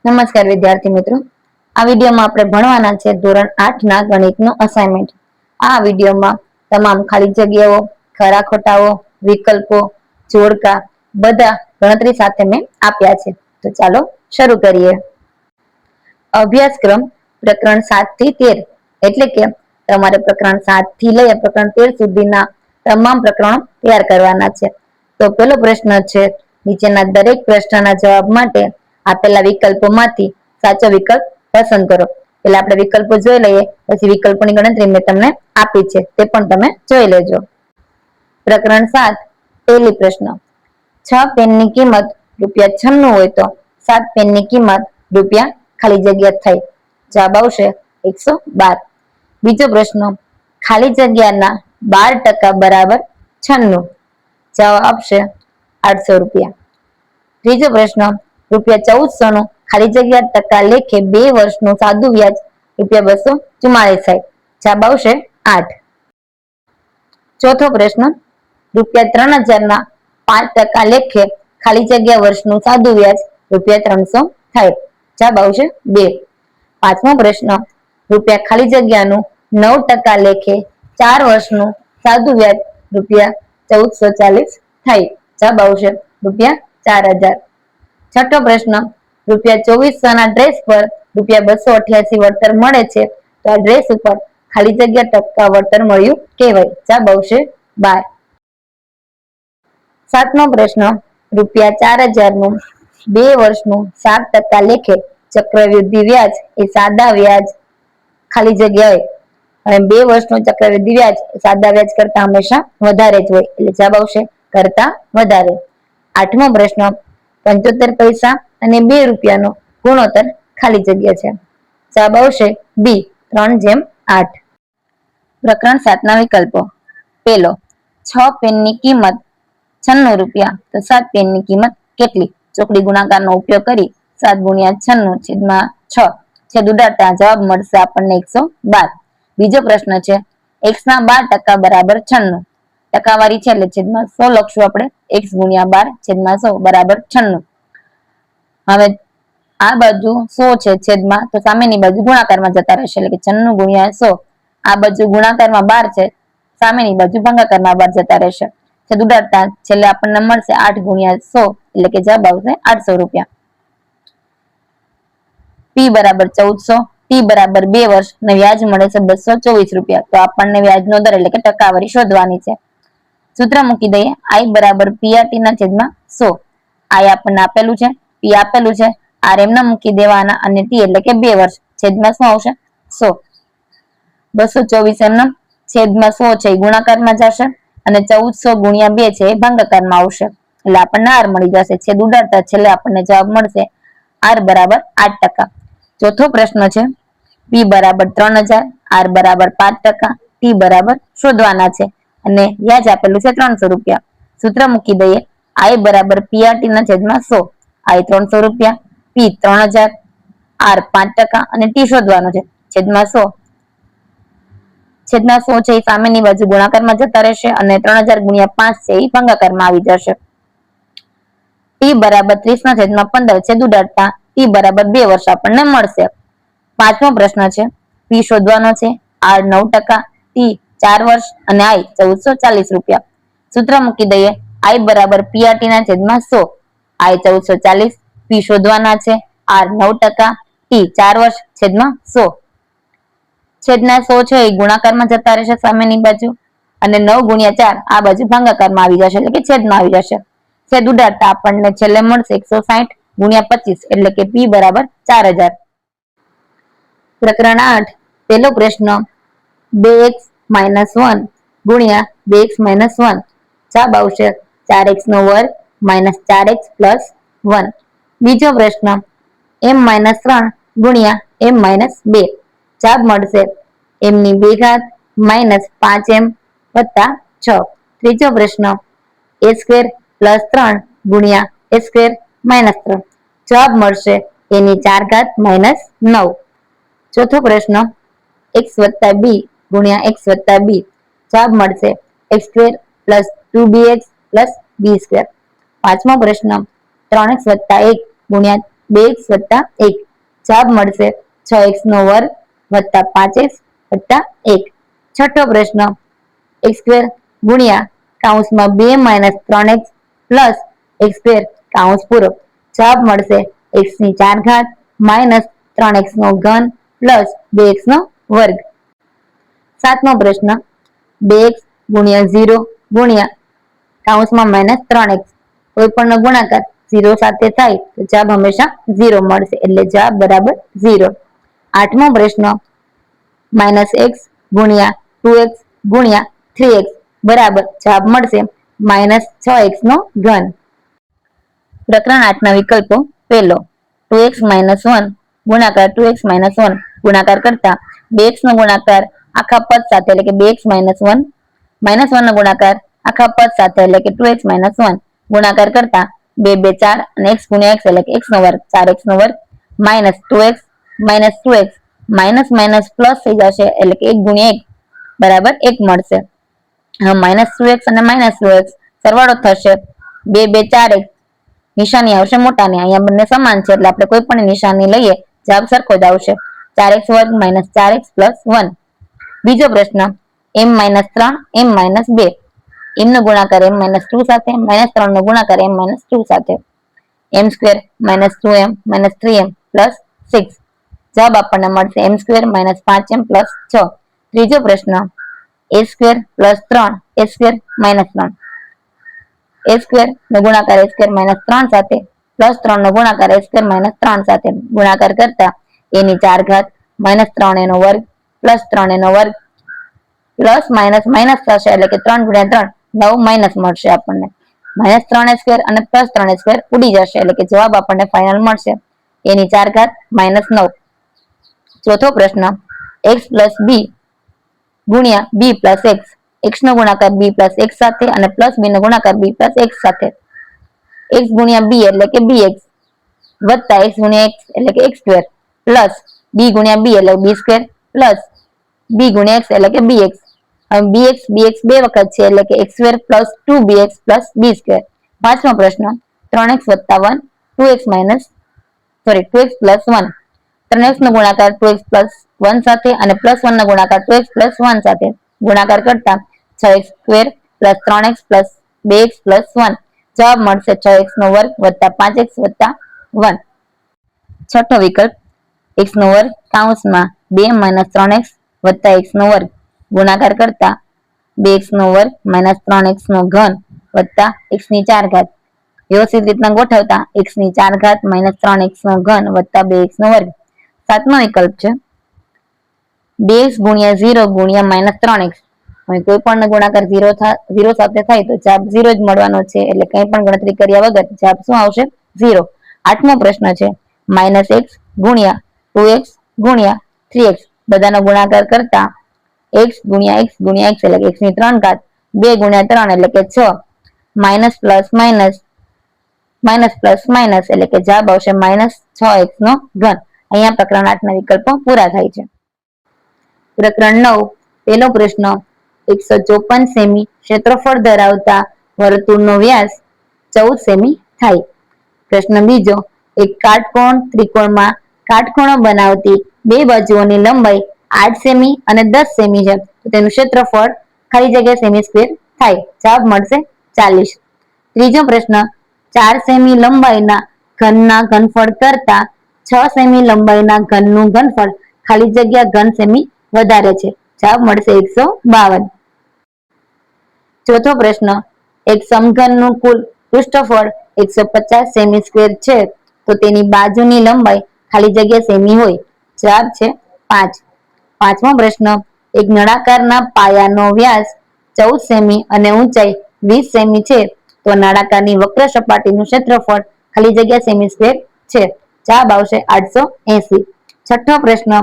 નમસ્કાર વિદ્યાર્થી મિત્રો, આ વિડીયોમાં આપણે ભણવાના છે ધોરણ 8 ના ગણિતનો અસાઇનમેન્ટ। આ વિડીયોમાં તમામ ખાલી જગ્યાઓ, ખરા ખોટાઓ, વિકલ્પો, જોડકા બધા ગણતરી સાથે મેં આપ્યા છે। તો ચાલો શરૂ કરીએ। અભ્યાસક્રમ પ્રકરણ 7 થી 13 એટલે કે તમારે પ્રકરણ 7 થી લઈ પ્રકરણ 13 સુધીના તમામ પ્રકરણો તૈયાર કરવાના છે। તો પહેલો પ્રશ્ન છે, નીચેના દરેક પ્રશ્નના જવાબ માટે આપેલા વિકલ્પોમાંથી સાચો વિકલ્પ પસંદ કરો। એટલે આપણે વિકલ્પો જોઈ લઈએ, પછી વિકલ્પોની ગણતરી મેં તમને આપી છે તે પણ તમે જોઈ લેજો। પ્રકરણ 7 પહેલી પ્રશ્ન, 6 પેનની કિંમત ₹96 હોય તો 7 પેનની કિંમત રૂપિયા ખાલી જગ્યા થઈ। જવાબ આવશે 112। બીજો પ્રશ્ન, ખાલી જગ્યાના 12% બરાબર 96। જવાબ આપશે 800 રૂપિયા। ત્રીજો પ્રશ્ન, ₹1400 નું ખાલી જગ્યા ટકા લેખે 2 વર્ષનું સાદું વ્યાજ ₹244 થાય। જવાબ આવશે 8। ચોથો પ્રશ્ન, ₹3000 ના 5% લેખે ખાલી જગ્યા વર્ષનું સાદું વ્યાજ ₹300 થાય। જવાબ આવશે 2। પાંચમો પ્રશ્ન, રૂપિયા ખાલી જગ્યાનું 9% લેખે 4 વર્ષનું સાદું વ્યાજ ₹1440 થાય। જવાબ આવશે ₹4000। છઠ્ઠો પ્રશ્ન, ₹2400 ના ડ્રેસ પર ₹288 વળતર મળે છે તો આ ડ્રેસ ઉપર ખાલી જગ્યા ટકા વળતર મળ્યું કહેવાય। જવાબ આવશે 12। સાતમો પ્રશ્ન, ₹4000 નું 2 વર્ષનું 7% લેખે ચક્રવૃદ્ધિ વ્યાજ એ સાદા વ્યાજ ખાલી જગ્યા હોય અને 2 વર્ષનું ચક્રવૃદ્ધિ વ્યાજ સાદા વ્યાજ કરતા હંમેશા વધારે જ હોય, એટલે જવાબ આવશે કરતા વધારે। આઠમો પ્રશ્ન, 75 પૈસા અને 2 રૂપિયાનો ગુણોત્તર ખાલી જગ્યા છે। જવાબ આવશે બી 3:8। પ્રકરણ 7 ના વિકલ્પો, પહેલો, 6 પેનની કિંમત 96 રૂપિયા તો 7 પેનની કિંમત કેટલી? ચોકડી ગુણાકારનો ઉપયોગ કરી 7 ગુણ્યા 96 6 છેદ ઉડાડતા જવાબ મળશે આપણને 112। બીજો પ્રશ્ન છે, x ના 12% બરાબર 96। ટકાવારી છે એટલે છેદમાં 100 લખશું આપણે, x ગુણ્યા 12 છેદમાં 100 બરાબર 96। હવે આ બાજુ 100 છે છેદમાં, તો સામેની બાજુ ગુણાકારમાં જતા રહેશે, એટલે કે 96 ગુણ્યા 100, આ બાજુ ગુણાકારમાં 12 છે, સામેની બાજુ ભાગાકારમાં 12 જતા રહેશે, છેદ ઉડાડતા છેલ્લે આપણને મળશે 8 ગુણ્યા 100, એટલે કે જવાબ આવશે 800 રૂપિયા। p બરાબર 1400, t બરાબર 2 વર્ષ ને વ્યાજ મળે છે 224 રૂપિયા, તો આપણને વ્યાજનો દર એટલે કે ટકાવારી શોધવાની છે। સૂત્ર મૂકી દઈએ, i બરાબર PRT ના છેદમાં 100। i આપણને આપેલું છે, p આપેલું છે, r એમને મૂકી દેવાના અને t એટલે કે 2 વર્ષ છેદમાં શું આવશે 100। 224 એમને છેદમાં 100 છે એ ગુણાકારમાં જશે અને 1400 ગુણ્યા 2 છે એ ભાગાકારમાં આવશે, એટલે આપણને r મળી જશે। છેદ ઉડાડતા છેલ્લે આપણને જવાબ મળશે r બરાબર 8%। ચોથો પ્રશ્ન છે, p બરાબર 3000, r બરાબર 5%, t બરાબર શોધવાના છે અને વ્યાજ આપેલું છે 300 રૂપિયા। સૂત્ર મૂકી દઈએ, i બરાબર PRT ના છેદમાં 100, i 300 રૂપિયા, p 3000, r 5% અને t શોધવાનો છે, છેદમાં 100 છેદના 100 છે એ સામેની બાજુ ગુણાકારમાં જતા રહેશે અને 3000 ગુણ્યા 5 છે એ ભાગાકારમાં આવી જશે। t બરાબર 30 ના છેદમાં 15 છેદ ઉડાડતા t બરાબર 2 વર્ષ આપણને મળશે। પાંચમો પ્રશ્ન છે, p શોધવાનો છે, r 9%, t 4 વર્ષ અને i 1440 રૂપિયા। સૂત્ર મૂકી દઈએ, i બરાબર PRT ના છેદમાં 100, i 1440, p શોધવાના છે, r 9%, t 4 વર્ષ છેદમાં 100 છેદના 100 છે એ ગુણાકારમાં જતા રહેશે સામેની બાજુ અને 9 ગુણ્યા 4 આ બાજુ ભાગાકારમાં આવી જશે, એટલે કે છેદમાં આવી જશે। છેદ ઉડાડતા આપણને છેલ્લે મળશે 160 ગુણ્યા 25, એટલે કે p બરાબર 4000। પ્રકરણ 8 પહેલો પ્રશ્ન, 2x - 1 ગુણ્યા 2x - 1 જવાબ આવશે 4x નો વર્ગ માઇનસ 4x પ્લસ 1। બીજો પ્રશ્ન, m - 3 ગુણ્યા m - 2 જવાબ મળશે m ની 2 ઘાત માઇનસ 5m વત્તા 6। ત્રીજો પ્રશ્ન, a² પ્લસ 3 ગુણ્યા a² માઇનસ 3 જવાબ મળશે a ની 4 ઘાત માઇનસ 9। ચોથો પ્રશ્ન, x વત્તા b ગુણ્યા x વત્તા b જવાબ મળશે x² plus 2bx plus b²। પાંચમો પ્રશ્ન, 3x વત્તા 1 ગુણ્યા 2x વત્તા 1. જવાબ મળશે 6x નો વર્ગ વત્તા 5x વત્તા 1. છઠ્ઠો પ્રશ્ન x સ્ક્વેર ગુણ્યા કૌંસમાં 2 minus 3x plus x square કૌંસ પૂરો. જવાબ મળશે x ની 4 ઘાત માઇનસ 3x નો ઘન પ્લસ 2x નો વર્ગ. સાતમો પ્રશ્ન 2x ગુણ્યા 0 ગુણ્યા કૌંસમાં માઇનસ 3x કોઈ પણ ગુણાકાર 0 સાથે થાય તો જવાબ હંમેશા 0 મળશે એટલે જવાબ બરાબર 0. આઠમો પ્રશ્ન -x ગુણ્યા 2x ગુણ્યા 3x બરાબર જવાબ મળશે -6x નો ઘન. પ્રકરણ 8 ના વિકલ્પો. પહેલો 2x - 1 ગુણાકાર 2x - 1 ગુણાકાર કરતા 2x નો ગુણાકાર આખા પદ સાથે એટલે કે 2x - 1 -1 નો ગુણાકાર આખા પદ સાથે એટલે કે 2x - 1 ગુણાકાર કરતા 2 2 4 અને x ગુણ્યા x એટલે કે x નો વર્ગ 4x નો વર્ગ -2x -2x minus minus plus થઈ જશે એટલે કે 1 ગુણ્યા 1 બરાબર 1 મળશે. -2x અને -2x સરવાળો થશે 2 2 4x નિશાની આવશે મોટાની. અહીંયા બંને સમાન છે એટલે આપણે કોઈ પણ નિશાની લઈએ જવાબ સરખો જ આવશે. 4x વર્ગ -4x + 1. બીજો પ્રશ્ન m - 3 m - 2 m નો ગુણાકાર m - 2 સાથે -3 નો ગુણાકાર m - 2 સાથે m² -2m -3m + 6. જવાબ આપણને મળશે m² - 5m + 6. ત્રીજો પ્રશ્ન a² + 3 a² - 3 a² નો ગુણાકાર a² - 3 સાથે +3 નો ગુણાકાર a² - 3 સાથે ગુણાકાર કરતા a ની 4 ઘાત -3a નો વર્ગ +3a નો વર્ગ પ્લસ માઇનસ માઇનસ થશે એટલે કે 3 ગુણ્યા 3 9 માઇનસ મળશે આપણને. -3a² અને +3a² ઉડી જશે એટલે કે જવાબ આપણને ફાઇનલ મળશે a ની 4 ઘાત -9. ચોથો પ્રશ્ન x + b ગુણ્યા b + x x નો ગુણાકાર b + x સાથે અને +b નો ગુણાકાર b + x સાથે x ગુણ્યા b એટલે કે bx વત્તા x ગુણ્યા x એટલે કે x² પ્લસ b ગુણ્યા b એટલે b² પ્લસ b ગુણ્યા x એટલે કે bx. હવે bx બે વખત છે એટલે કે x² + 2bx + b². પાંચમો પ્રશ્ન 3x + 1 2x + 1 3x નો ગુણાકાર 2x + 1 સાથે અને +1 નો ગુણાકાર 2x + 1 સાથે ગુણાકાર કરતા 6x² + 3x + 2x + 1 જવાબ મળશે 6x નો વર્ગ વત્તા 5x વત્તા 1. છઠ્ઠો વિકલ્પ x નો વર્ગ કૌંસમાં 2 - 3x વત્તા x નો વર્ગ ગુણાકાર કરતા 2x નો વર્ગ -3x નો ઘન વત્તા x ની 4 ઘાત વ્યવસ્થિત રીતના ગોઠવતા x ની 4 ઘાત -3x નો ઘન વત્તા 2x નો વર્ગ. સાતમો વિકલ્પ છે 2x ગુણ્યા 0 ગુણ્યા -3x કોઈ પણ ગુણાકાર 0 સાથે થાય તો જવાબ 0 જ મળવાનો છે એટલે કંઈ પણ ગણતરી કર્યા વગર જવાબ શું આવશે 0. આઠમો પ્રશ્ન છે -x ગુણ્યા 2x ગુણ્યા 3x બધાનો ગુણાકાર કરતા x ગુણ્યા x ગુણ્યા x એટલે કે x ની 3 ઘાત 2 ગુણ્યા 3 એટલે કે 6 માઇનસ પ્લસ માઇનસ એટલે કે જવાબ આવશે -6x નો ઘન. અહીંયા પ્રકરણ 8 ના વિકલ્પો પૂરા થાય છે. પ્રકરણ 9 પહેલો પ્રશ્ન 154 સેમી ક્ષેત્રફળ ધરાવતા વર્તુળનો વ્યાસ 14 સેમી થાય. પ્રશ્ન બીજો એક કાટકોણ ત્રિકોણમાં કાટખૂણો બનાવતી બે બાજુઓની લંબાઈ 8 સેમી અને 10 સેમી છે તો તેનું ક્ષેત્રફળ ખાલી જગ્યા સેમી સ્ક્વેર થાય. જવાબ મળશે 40. ત્રીજો પ્રશ્ન 4 સેમી લંબાઈના ઘનના ઘનફળ કરતા 6 સેમી લંબાઈના ઘનનું ઘનફળ ખાલી જગ્યા ઘન સેમી વધારે છે. જવાબ મળશે 152. ચોથો પ્રશ્ન એક સમઘનનું કુલ પૃષ્ઠફળ 150 સેમી સ્ક્વેર છે તો તેની બાજુની લંબાઈ ખાલી જગ્યા સેમી હોય. જવાબ છે 5. પાંચમો પ્રશ્ન એક નળાકારના પાયાનો વ્યાસ 14 સેમી અને ઊંચાઈ 20 સેમી છે તો નળાકારની વક્ર સપાટીનું ક્ષેત્રફળ ખાલી જગ્યા સેમી સ્ક્વેર છે. જવાબ આવશે 880. છઠ્ઠો પ્રશ્ન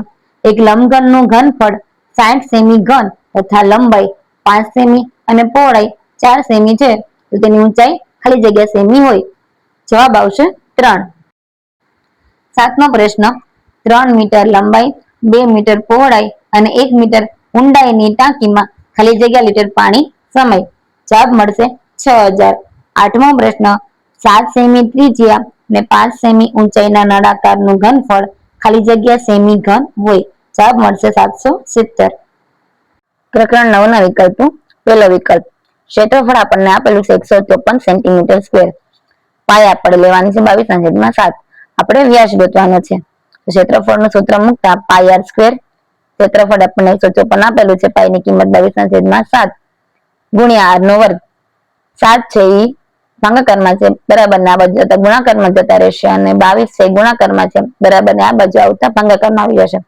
એક લંબઘનનું ઘનફળ 60 સેમી ઘન તથા લંબાઈ 5 સેમી અને પહોળાઈ 4 સેમી છે તો તેની ઊંચાઈ ખાલી જગ્યા સેમી હોય. જવાબ આવશે 3. સાતમો પ્રશ્ન 3 મીટર લંબાઈ 2 મીટર પહોળાઈ અને 1 મીટર ઊંડાઈની ટાંકીમાં ખાલી જગ્યા લીટર પાણી સમાય. જવાબ મળશે 6000. આઠમો પ્રશ્ન 7 સેમી ત્રિજ્યા ને 5 સેમી ઊંચાઈના નળાકારનું ઘનફળ ખાલી જગ્યા સેમી ઘન હોય. જવાબ મળશે 770. પ્રકરણ 9 ના વિકલ્પો. પહેલો વિકલ્પ, ક્ષેત્રફળ આપણને આપેલું છે 154 સેન્ટીમીટર સ્ક્વેર. પાય આપણે લેવાની છે 22/7. આપણે વ્યાસ ગોતવાનો છે. ક્ષેત્રફળનું સૂત્ર મૂકતા પાય r સ્ક્વેર, ક્ષેત્રફળ આપણને 154 આપેલું છે, પાયની કિંમત 22/7 ગુણ્યા r નો વર્ગ. 7 છે એ ભાગાકારમાં છે, બરાબર ને આ બાજુ જતા ગુણાકારમાં જતા રહેશે, અને 22 છે ગુણાકારમાં છે, બરાબર ને આ બાજુ આવતા ભાગાકારમાં આવી જશે.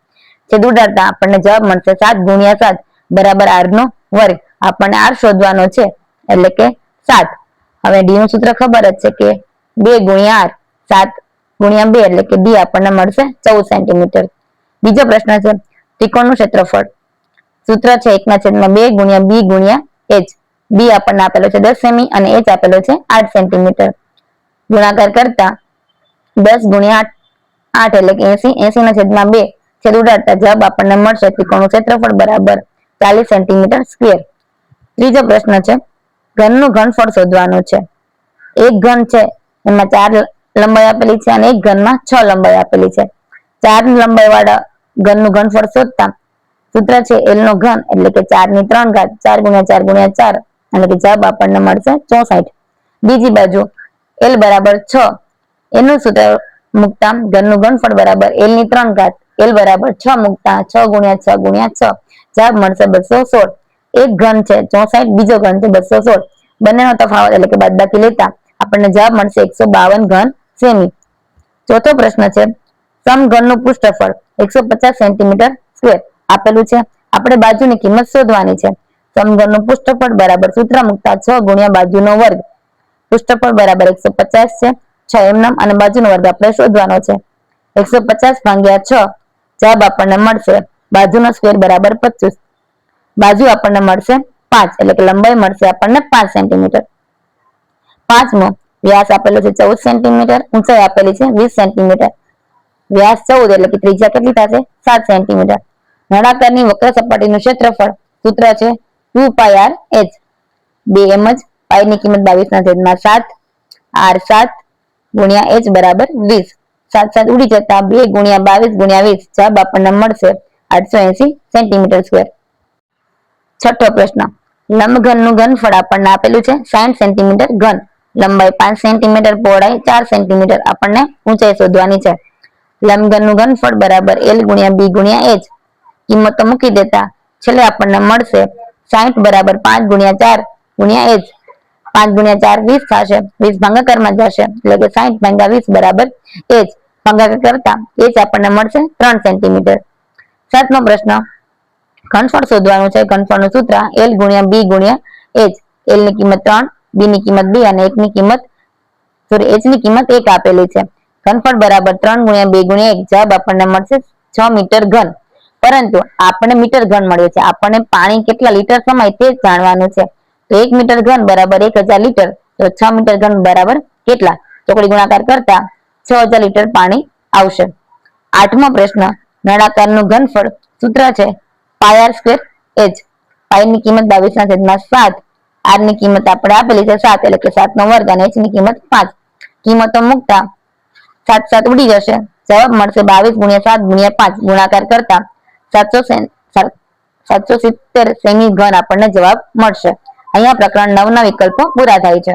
છેદ ઉડાડતા આપણને જવાબ મળશે 7 ગુણ્યા 7 બરાબર r નો વર્ગ. આપણને r શોધવાનો છે એટલે કે 7. હવે d નું સૂત્ર ખબર જ છે કે 2 ગુણ્યા r, 7 ગુણ્યા 2 એટલે કે d આપણને મળશે 14 સેન્ટીમીટર. બીજો પ્રશ્ન છે ત્રિકોણનું ક્ષેત્રફળ. સૂત્ર છે 1/2 ગુણ્યા b ગુણ્યા h. b આપણને આપેલો છે 10 સેમી અને h આપેલો છે 8 સેન્ટીમીટર. ગુણાકાર કરતા 10 ગુણ્યા 8 એટલે કે 80, 80/2 છેદ ઉડાડતા જવાબ આપણને મળશે ત્રિકોણનું ક્ષેત્રફળ બરાબર 40 સેન્ટીમીટર સ્ક્વેર. ત્રીજો પ્રશ્ન છે ઘનનું ઘનફળ શોધવાનું છે. એક ઘન છે એમાં 4 લંબાઈ આપેલી છે અને એક ઘનમાં 6 લંબાઈ આપેલી છે. 4 લંબાઈ વાળા ઘનનું ઘનફળ શોધતા સૂત્ર છે l નો ઘન એટલે કે 4 ની 3 ઘાત, 4 ગુણ્યા 4 ગુણ્યા 4 એટલે કે જવાબ આપણને મળશે 64. બીજી બાજુ l બરાબર 6, એનું સૂત્ર મૂકતા ઘનનું ઘનફળ બરાબર l ની 3 ઘાત, l બરાબર 6 મૂકતા 6 ગુણ્યા 6 ગુણ્યા 6 જવાબ મળશે 216. એક ઘન છે 64, બીજો ઘન છે 216. બંનેનો તફાવત એટલે કે બાદબાકી લેતા આપણને જવાબ મળશે 152 ઘન સેમી. ચોથો પ્રશ્ન છે સમઘનનું પૃષ્ઠફળ 150 સેન્ટીમીટર સ્ક્વેર આપેલું છે. આપણે બાજુની કિંમત શોધવાની છે. સમઘનનું પૃષ્ઠફળ બરાબર સૂત્ર મૂકતા 6 ગુણ્યા બાજુનો વર્ગ. પૃષ્ઠફળ બરાબર 150 છે, 6 એમનામ અને બાજુનો વર્ગ આપણે શોધવાનો છે. 150 ભાગ્યા 6 જવાબ આપણને મળશે બાજુનો સ્ક્વેર બરાબર 25. બાજુ આપણને મળશે 5 એટલે કે લંબાઈ મળશે આપણને 5 સેન્ટીમીટર. પાંચમો વ્યાસ આપેલો છે 14 સેન્ટીમીટર, ઊંચાઈ આપેલી છે 20 સેન્ટીમીટર. વ્યાસ 14 એટલે કે ત્રિજ્યા કેટલી થશે 7 સેન્ટીમીટર. નળાકારની વક્ર સપાટીનું ક્ષેત્રફળ સૂત્ર છે 2πr h. 2 એમ જ પાયની કિંમત 22/7 r 7 ગુણ્યા h બરાબર 20. 7 ઉડી જતા 2 ગુણ્યા 22 ગુણ્યા 20 જવાબ આપણને મળશે 880 સેન્ટીમીટર સ્ક્વેર. છઠ્ઠો પ્રશ્ન લંબઘનનું ઘનફળ આપણને આપેલું છે 60 સેન્ટીમીટર ઘન. લંબાઈ 5 સેન્ટીમીટર, પહોળાઈ 4 સેન્ટીમીટર. આપણને ઊંચાઈ શોધવાની છે. લંબઘનનું ઘનફળ બરાબર l ગુણ્યા b ગુણ્યા h. કિંમતો મૂકી દેતા છેલ્લે આપણને મળશે 60 બરાબર 5 ગુણ્યા 4 ગુણ્યા h. 5 ગુણ્યા 4 20 થશે, 20 ભાગાકારમાં જશે એટલે કે 60 ભાગ્યા 20 બરાબર h. ભાગાકાર કરતા h આપણને મળશે 3 સેન્ટીમીટર. સાતમો પ્રશ્ન ઘનફળ શોધવાનું છે. ઘનફળનું સૂત્ર l ગુણ્યા b ગુણ્યા h. l ની કિંમત 3, b ની કિંમત 2 અને h ની કિંમત 1 આપેલી છે. ઘનફળ બરાબર 3 ગુણ્યા 2 ગુણ્યા 1 જવાબ આપણને મળશે 6 મીટર ઘન. પરંતુ આપણને મીટર ઘન મળ્યું છે, આપણને પાણી કેટલા લીટર સમાય તે જાણવાનું છે. તો 1 મીટર ઘન બરાબર 1000 લીટર, તો 6 મીટર ઘન બરાબર કેટલા? ચોકડી ગુણાકાર કરતા 6000 લીટર પાણી આવશે. આઠમો પ્રશ્ન નળાકારનું ઘનફળ સૂત્ર છે પાય r સ્ક્વેર h. પાયની કિંમત 22/7, r ની કિંમત આપણે આપેલી છે 7 એટલે કે 7 નો વર્ગ અને h ની કિંમત 5. કિંમતો મૂકતા 7 ઉડી જશે, જવાબ મળશે 22 ગુણ્યા 7 ગુણ્યા 5. ગુણાકાર કરતા 770 સેમી ઘન આપણને જવાબ મળશે. અહીંયા પ્રકરણ 9 ના વિકલ્પો પૂરા થાય છે.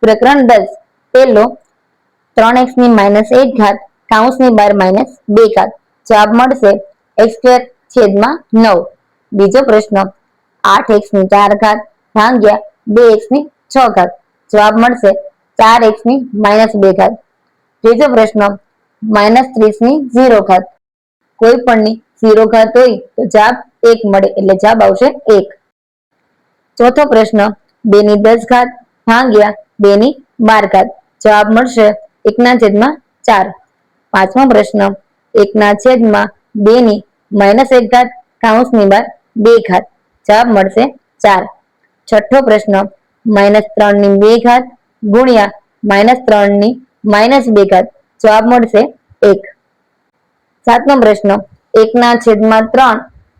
પ્રકરણ 10 પહેલો 3x ની -1 ઘાત કૌંસની બહાર -2 ઘાત. જવાબ મળશે x²/9. બીજો પ્રશ્ન 8x ની 4 ઘાત ભાગ્યા 2x ની 6 ઘાત. જવાબ મળશે 4x ની -2 ઘાત. ત્રીજો પ્રશ્ન -30 ની 0 ઘાત. કોઈ પણની 0 ઘાત હોય તો જવાબ 1 મળે એટલે જવાબ આવશે 1. ચોથો પ્રશ્ન 2 ની 10 ઘાત ભાગ્યા 2 ની 12 ઘાત. જવાબ મળશે 1/4. પાંચમો પ્રશ્ન 1/2 ની -1 ઘાત કૌંસની બહાર 2 ઘાત. જવાબ મળશે 4. છઠ્ઠો પ્રશ્ન -3 ની 2 ઘાત ગુણ્યા -3 ની -2 ઘાત. જવાબ મળશે 1. સાતમો પ્રશ્ન 1/3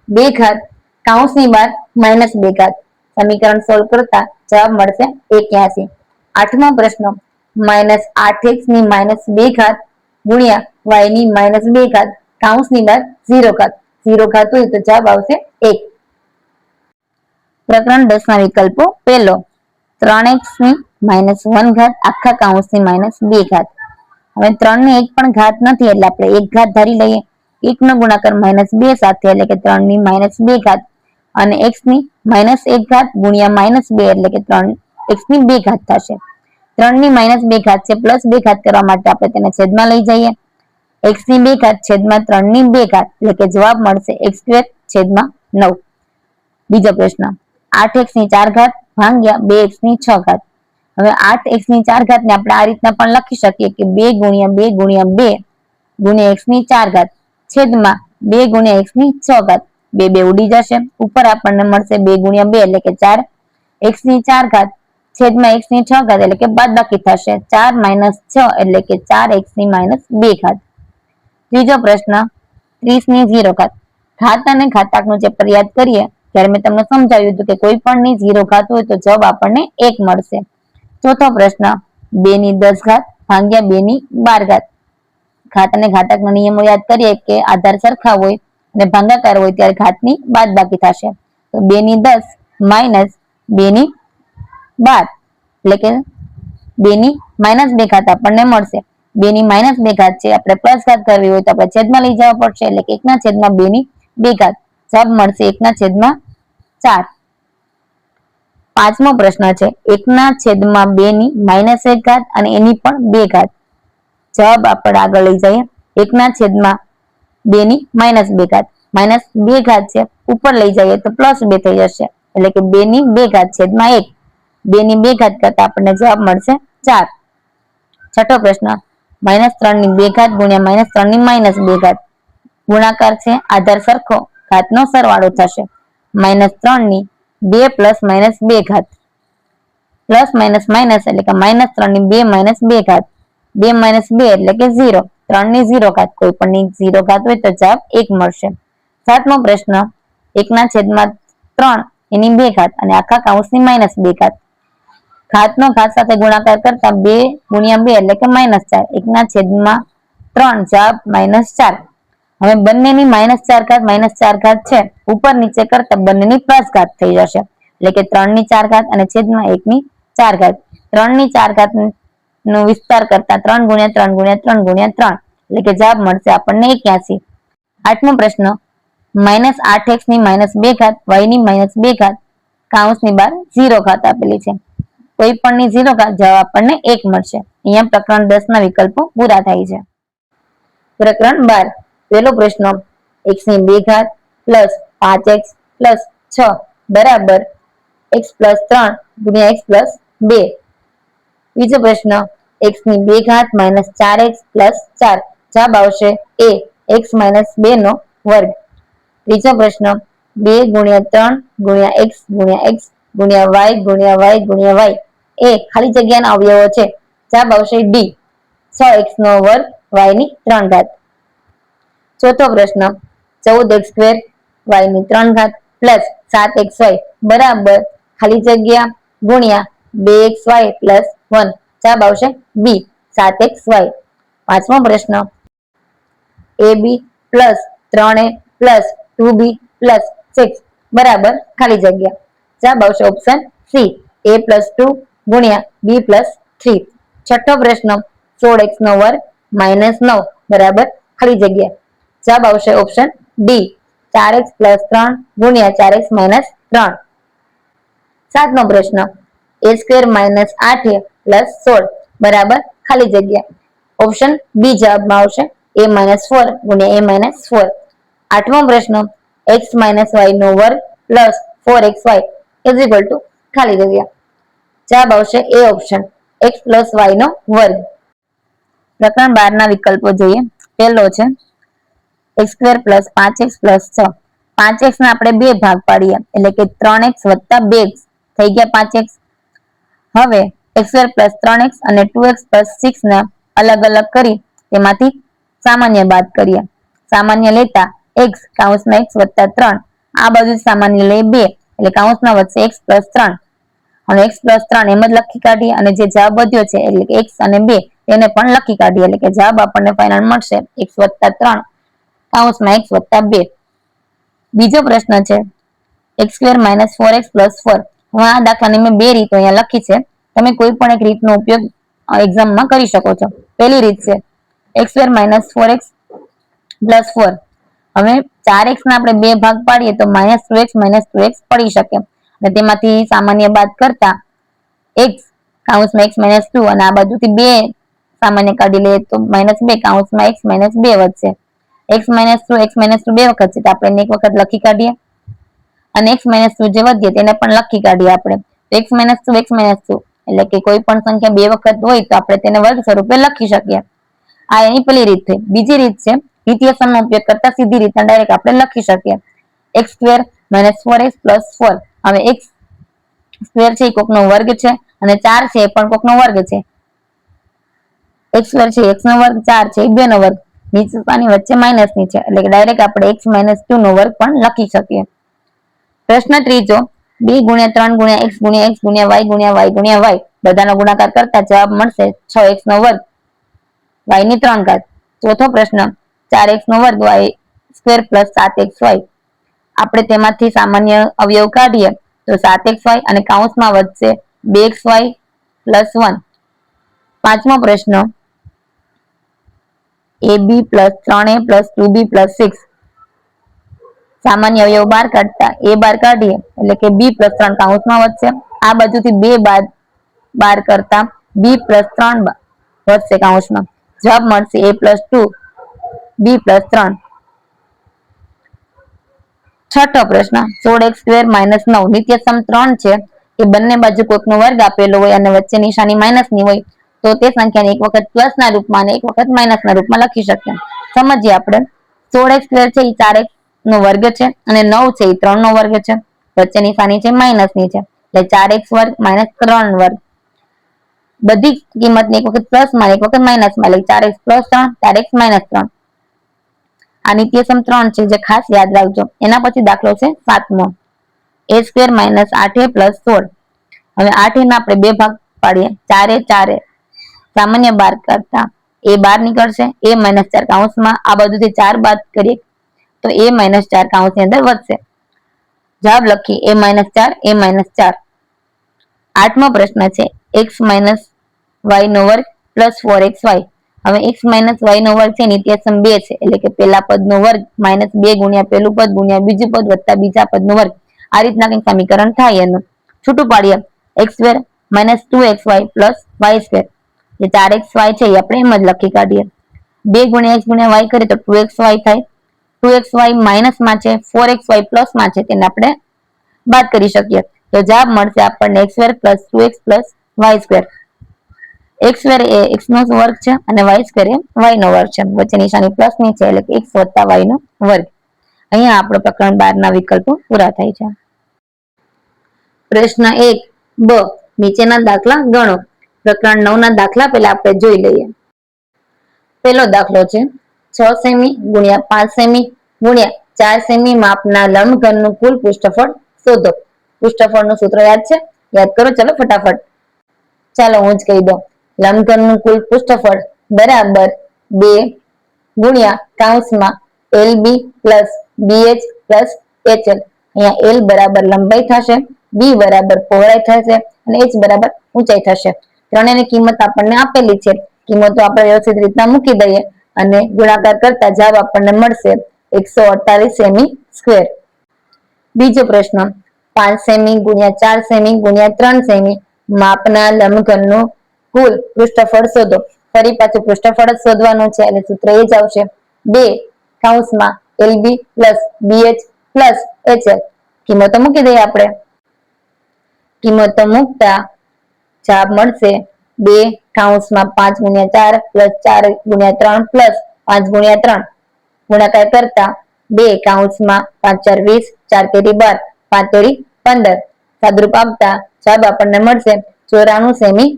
2 ઘાત કૌંસની બહાર -2 ઘાત. સમીકરણ સોલ્વ કરતા જવાબ મળશે 81. આઠમો પ્રશ્ન માઇનસ 8x ની માઇનસ 2 ઘાત ગુણ્યા y ની માઇનસ 2 ઘાત કૌંસની બહાર 0 ઘાત 0 ઘાત હોય તો જવાબ આવશે 1. પ્રકરણ 10 ના વિકલ્પો. પહેલો 3x ની માઇનસ 1 ઘાત આખા કૌંસની માઇનસ 2 ઘાત. હવે 3 ની એક પણ ઘાત નથી એટલે આપણે એક ઘાત ધારી લઈએ. 1 નો ગુણાકાર માઇનસ 2 સાથે એટલે કે 3 ની માઇનસ 2 ઘાત અને x ની માઇનસ 1 ઘાત ગુણ્યા માઇનસ 2 એટલે કે 3x ની 2 ઘાત થશે. 3 ની માઇનસ 2 ઘાત છે પ્લસ 2 ઘાત કરવા માટે આપણે તેને છેદમાં લઈ જઈએ. x ની 2 ઘાત છેદમાં 3 ની 2 ઘાત એટલે કે જવાબ મળશે x² છેદમાં 9. બીજો પ્રશ્ન 8x ની 4 ઘાત ભાગ્યા 2x ની 6 ઘાત. હવે 8x ની 4 ઘાત ને આપણે આ રીતના પણ લખી શકીએ કે 2 ગુણ્યા 2 ગુણ્યા 2 ગુણ્યા x ની 4 ઘાત છેદમાં 2 ગુણ્યા x ની 6 ઘાત. 2 2 ઉડી જશે. ઉપર આપણને મળશે 2 ગુણ્યા 2 એટલે કે 4 x ની 4 ઘાત છેદમાં x ની 6 ઘાત એટલે કે બાદબાકી થશે 4 માઇનસ 6 એટલે કે 4x ની માઇનસ 2 ઘાત. ત્રીજો પ્રશ્ન 30 ની 0 ઘાત. ઘાત અને ઘાતાંકનો ચેપ્ટર યાદ કરીએ ત્યારે મેં તમને સમજાવ્યું હતું કે કોઈ પણ ની 0 ઘાત હોય તો જવાબ આપણને 1 મળશે. ચોથો પ્રશ્ન 2 ની 10 ઘાત ભાગ્યા 2 ની 12 ઘાત. ઘાત અને ઘાતાંકના નિયમો યાદ કરીએ કે આધાર સરખા હોય અને ભાગાકાર હોય ત્યારે ઘાતની બાદબાકી થશે. તો 2 ની 10 માઇનસ 2 ની 12 એટલે કે 2 ની માઇનસ 2 ઘાત આપણને મળશે. 2 ની માઇનસ 2 ઘાત છે આપણે પ્લસ ઘાત કરવી હોય તો આપણે છેદમાં લઈ જવા પડશે એટલે કે 1 ના છેદમાં 2 ની 2 ઘાત. જવાબ મળશે 1 ના છેદમાં 4. પાંચમો પ્રશ્ન છે 1 ના છેદમાં 2 ની માઇનસ 1 ઘાત અને એની પણ 2 ઘાત. જવાબ આપણે આગળ લઈ જઈએ. 1 ના છેદમાં 2 ની માઇનસ 2 ઘાત માઇનસ 2 ઘાત છે ઉપર લઈ જઈએ તો પ્લસ 2 થઈ જશે એટલે કે 2 ની 2 ઘાત છેદમાં 1. 2 ની 2 ઘાત કરતા આપણને જવાબ મળશે 4. છઠ્ઠો પ્રશ્ન -3 ની 2 ઘાત ગુણ્યા -3 ની માઇનસ 2 ઘાત. ગુણાકાર છે આધાર સરખો ઘાતનો સરવાળો થશે. -3 ની 2 પ્લસ માઇનસ 2 ઘાત પ્લસ માઇનસ માઇનસ એટલે કે -3 ની 2 માઇનસ 2 ઘાત 2 માઇનસ 2 એટલે કે 0. 3 ની 0 ઘાત કોઈ પણ ની 0 ઘાત હોય તો જવાબ 1 મળશે. સાતમો પ્રશ્ન 1 ના છેદમાં 3 એની 2 ઘાત અને આખા કૌંસની -2 ઘાત. ઘાતનો ઘાત સાથે ગુણાકાર કરતા 2 ગુણ્યા 2 એટલે કે -4. 1 ના છેદમાં 3 જવાબ -4. હવે બંનેની -4 ઘાત -4 ઘાત છે ઉપર નીચે કરતા બંનેની પ્લસ ઘાત થઈ જશે એટલે કે 3 ની 4 ઘાત અને છેદમાં 1 ની 4 ઘાત. 3 ની 4 ઘાત નો વિસ્તાર કરતા 3 ગુણ્યા 3 ગુણ્યા 3 ગુણ્યા 3 એટલે કે જવાબ મળશે આપણને 81. આઠમો પ્રશ્ન -8x ની -2 ઘાત y ની -2 ઘાત કૌંસની બહાર 0 ઘાત આપેલી છે. કોઈ પણ ની 0 ઘાત જવાબ આપણને 1 મળશે. અહીંયા પ્રકરણ 10 ના વિકલ્પો પૂરા થાય છે. પ્રકરણ 12. પહેલો પ્રશ્ન x ની 2 ઘાત પ્લસ 5x પ્લસ 6 બરાબર x પ્લસ 3 ગુણ્યા x પ્લસ 2. બીજો પ્રશ્ન x ની 2 ઘાત માઇનસ 4x પ્લસ 4. જવાબ આવશે a x માઇનસ 2 નો વર્ગ. ત્રીજો પ્રશ્ન 2 ગુણ્યા 3 ગુણ્યા x ગુણ્યા x ગુણ્યા y ગુણ્યા y ગુણ્યા y એ ખાલી જગ્યાના અવયવો છે. જવાબ આવશે d 6x નો વર્ગ y ની 3 ઘાત. ચોથો પ્રશ્ન 14x² y ની 3 ઘાત પ્લસ 7xy બરાબર ખાલી જગ્યા ગુણ્યા 2xy પ્લસ 1. જવાબ આવશે b 7xy. પાંચમો પ્રશ્ન ab plus 3a plus 2b plus 6 બરાબર ખાલી જગ્યા. જવાબ આવશે ઓપ્શન c a પ્લસ 2 ગુણ્યા b પ્લસ 3. છઠ્ઠો પ્રશ્ન 16x નો વર્ગ માઇનસ 9 બરાબર ખાલી જગ્યા. જવાબ આવશે ઓપ્શન ડી 4x પ્લસ 3 ગુણ્યા 4x માઇનસ 3. સાતમો પ્રશ્ન a² માઇનસ 8a પ્લસ 16 બરાબર ખાલી જગ્યા. ઓપ્શન બી જવાબમાં આવશે a માઇનસ 4 ગુણ્યા a માઇનસ 4. આઠમો પ્રશ્ન x માઇનસ y નો વર્ગ plus 4xy is equal to ખાલી જગ્યા. જવાબ આવશે એ ઓપ્શન x પ્લસ y નો વર્ગ. પ્રકરણ 12 ના વિકલ્પો જોઈએ. પહેલો છે x² plus 5x plus 6. 5x ના આપણે 2 ભાગ પાડીએ એટલે કે 3x વત્તા 2x થઈ ગયા 5x. હવે x² પ્લસ 3x અને 2x પ્લસ 6 ને અલગ અલગ કરી તેમાંથી સામાન્ય બાદ કરીએ. સામાન્ય લેતા x કૌંસમાં x વત્તા 3 આ બાજુ સામાન્ય લઈ 2 એટલે કૌંસમાં વધશે x પ્લસ 3. અને x+3 એમ જ લખી કાઢીએ અને જે જવાબ વધ્યો છે એટલે કે x અને 2 એને પણ લખી કાઢીએ એટલે કે જવાબ આપણને ફાઇનલ મળશે x+3 કૌંસમાં x+2. બીજો પ્રશ્ન છે x² - 4x + 4. હવે આ દાખલાની મેં બે રીતો અહીંયા લખી છે, તમે કોઈ પણ એક રીતનો ઉપયોગ એક્ઝામમાં કરી શકો છો. પહેલી રીત છે x² - 4x + 4. હવે 4x ના આપણે બે ભાગ પાડીએ તો -2x - 2x પડી શકે અને તેમાંથી સામાન્ય બાદ કરતા x કૌંસમાં x - 2 અને આ બાજુથી 2 સામાન્ય કાઢી લઈએ તો -2 કૌંસમાં x - 2 વધશે. x - 2 x - 2 બે વખત છે તો આપણે એક વખત લખી કાઢીએ અને x - 2 જે વધ્યો તેને પણ લખી કાઢીએ આપણે. x - 2 x - 2 એટલે કે કોઈ પણ સંખ્યા બે વખત હોય તો આપણે તેને વર્ગ સ્વરૂપે લખી શકીએ. આ એની પહેલી રીત થઈ. બીજી રીત છે દ્વિતીય સમનો ઉપયોગ કરતા સીધી રીતના ડાયરેક્ટ આપણે લખી શકીએ x² - 4x + 4. હવે x સ્ક્વેર છે એ કોકનો વર્ગ છે અને 4 છે એ પણ કોકનો વર્ગ છે. x² છે x નો વર્ગ, 4 છે એ 2 નો વર્ગ, નીચેની વચ્ચે માઇનસની છે એટલે કે ડાયરેક્ટ આપણે x - 2 નો વર્ગ પણ લખી શકીએ. પ્રશ્ન ત્રીજો 2 × 3 × x × x × y × y બધાનો ગુણાકાર કરતા જવાબ મળશે 6x નો વર્ગ y ની 3 ઘાત. ચોથો પ્રશ્ન 4x નો વર્ગ y² + 7xy. આપણે તેમાંથી સામાન્ય અવયવ કાઢીએ તો 7xy અને કૌંસમાં વધશે 2xy + 1. પાંચમો પ્રશ્ન ab + 3a + 2b + 6. સામાન્ય અવયવ બહાર કાઢતા a બહાર કાઢીએ એટલે કે b + 3 કૌંસમાં વધશે, આ બાજુથી 2 બાદ બહાર કરતા b + 3 વધશે કૌંસમાં, જવાબ મળશે a + 2 b + 3. છઠ્ઠો પ્રશ્ન 16x² - 9. નિત્ય સમ 3 છે કે બંને બાજુ કોઈકનો વર્ગ આપેલો હોય અને વચ્ચે નિશાની માઇનસની હોય તો તે સંખ્યાને એક વખત પ્લસના રૂપમાં અને એક વખત માઇનસના રૂપમાં લખી શકીએ. સમજીએ આપણે 16x² છે એ 4x નો વર્ગ છે અને 9 છે એ 3 નો વર્ગ છે, વચ્ચે નિશાની છે માઇનસની છે એટલે 4x² - 3 વર્ગ. બધી કિંમતને એક વખત પ્લસમાં એક વખત માઇનસમાં એટલે 4x + 3 4x - 3. આ નિત્ય સમ 3 છે જે ખાસ યાદ રાખજો. એના પછી દાખલો છે 7મો a² - 8a + 16. હવે 8a ના આપણે બે ભાગ પાડીએ 4a 4a સામાન્ય બાર કરતા a બહાર નીકળશે a - 4 કૌંસમાં આ બાજુથી 4 બાદ કરીએ તો a - 4 કૌંસની અંદર વધશે, જવાબ લખી a - 4 a - 4. આઠમો પ્રશ્ન છે x - y નો વર્ગ + 4xy. હવે x - y નો વર્ગ છે નિત્ય સમ 2 છે એટલે કે પહેલા પદનો વર્ગ -2 × પહેલું પદ × બીજું પદ વત્તા બીજા પદનો વર્ગ. આ રીતના કંઈક સમીકરણ થાય એનું. છૂટું પાડીએ x² - 2xy + y². જે 4xy છે એ આપણે એમ જ લખી કાઢીએ. 2 × x × y કરીએ તો 2xy થાય, 2xy માઇનસમાં છે 4xy પ્લસમાં છે તેને આપણે બાદ કરી શકીએ તો જવાબ મળશે આપણને x² + 2x + y². x² એ x નો વર્ગ છે અને y² એ y નો વર્ગ છે, વચ્ચે નિશાની પ્લસની છે એટલે કે x + y નો વર્ગ. અહીંયા આપણો પ્રકરણ 12 ના વિકલ્પો પૂરા થાય છે. પ્રશ્ન 1 બ નીચેના દાખલા ગણો. પ્રકરણ 9 ના દાખલા પહેલા આપણે જોઈ લઈએ. પહેલો દાખલો છે 6 સેમી × 5 સેમી × 4 સેમી માપના લંબઘનનું કુલ પૃષ્ઠફળ શોધો. પૃષ્ઠફળનું સૂત્ર યાદ છે? યાદ કરો ચલો ફટાફટ. ચાલો હું જ કહી દઉં. લંબઘનનું કુલ પૃષ્ઠફળ બરાબર 2 × કૌંસમાં LB + BH + HL. અહીંયા L બરાબર લંબાઈ થશે, B બરાબર પહોળાઈ થશે અને H બરાબર ઊંચાઈ થશે. ત્રણેયની કિંમત આપણને આપેલી છે, કિંમતો આપણે વ્યવસ્થિત રીતના મૂકી દઈએ અને ગુણાકાર કરતા જવાબ આપણને મળશે 148 સેમી². બીજો પ્રશ્ન 5 સેમી × 4 સેમી × 3 સેમી માપના લંબઘનનું કુલ પૃષ્ઠફળ શોધો. ફરી પાછું પૃષ્ઠફળ જ શોધવાનું છે એટલે સૂત્ર એ જ આવશે 2 કૌંસમાં LB + BH + HL. કિંમતો મૂકી દઈએ આપણે. કિંમતો મૂકતા જવાબ મળશે 2 કૌંસમાં 5 × 4 + 4 × 3 + 5 × 3. ગુણાકાર કરતા 2 કૌંસમાં 5 × 4 = 20 4 તેરી 12 5 તેરી 15. સાદુરૂપ આપતા જવાબ આપણને મળશે 94 સેમી².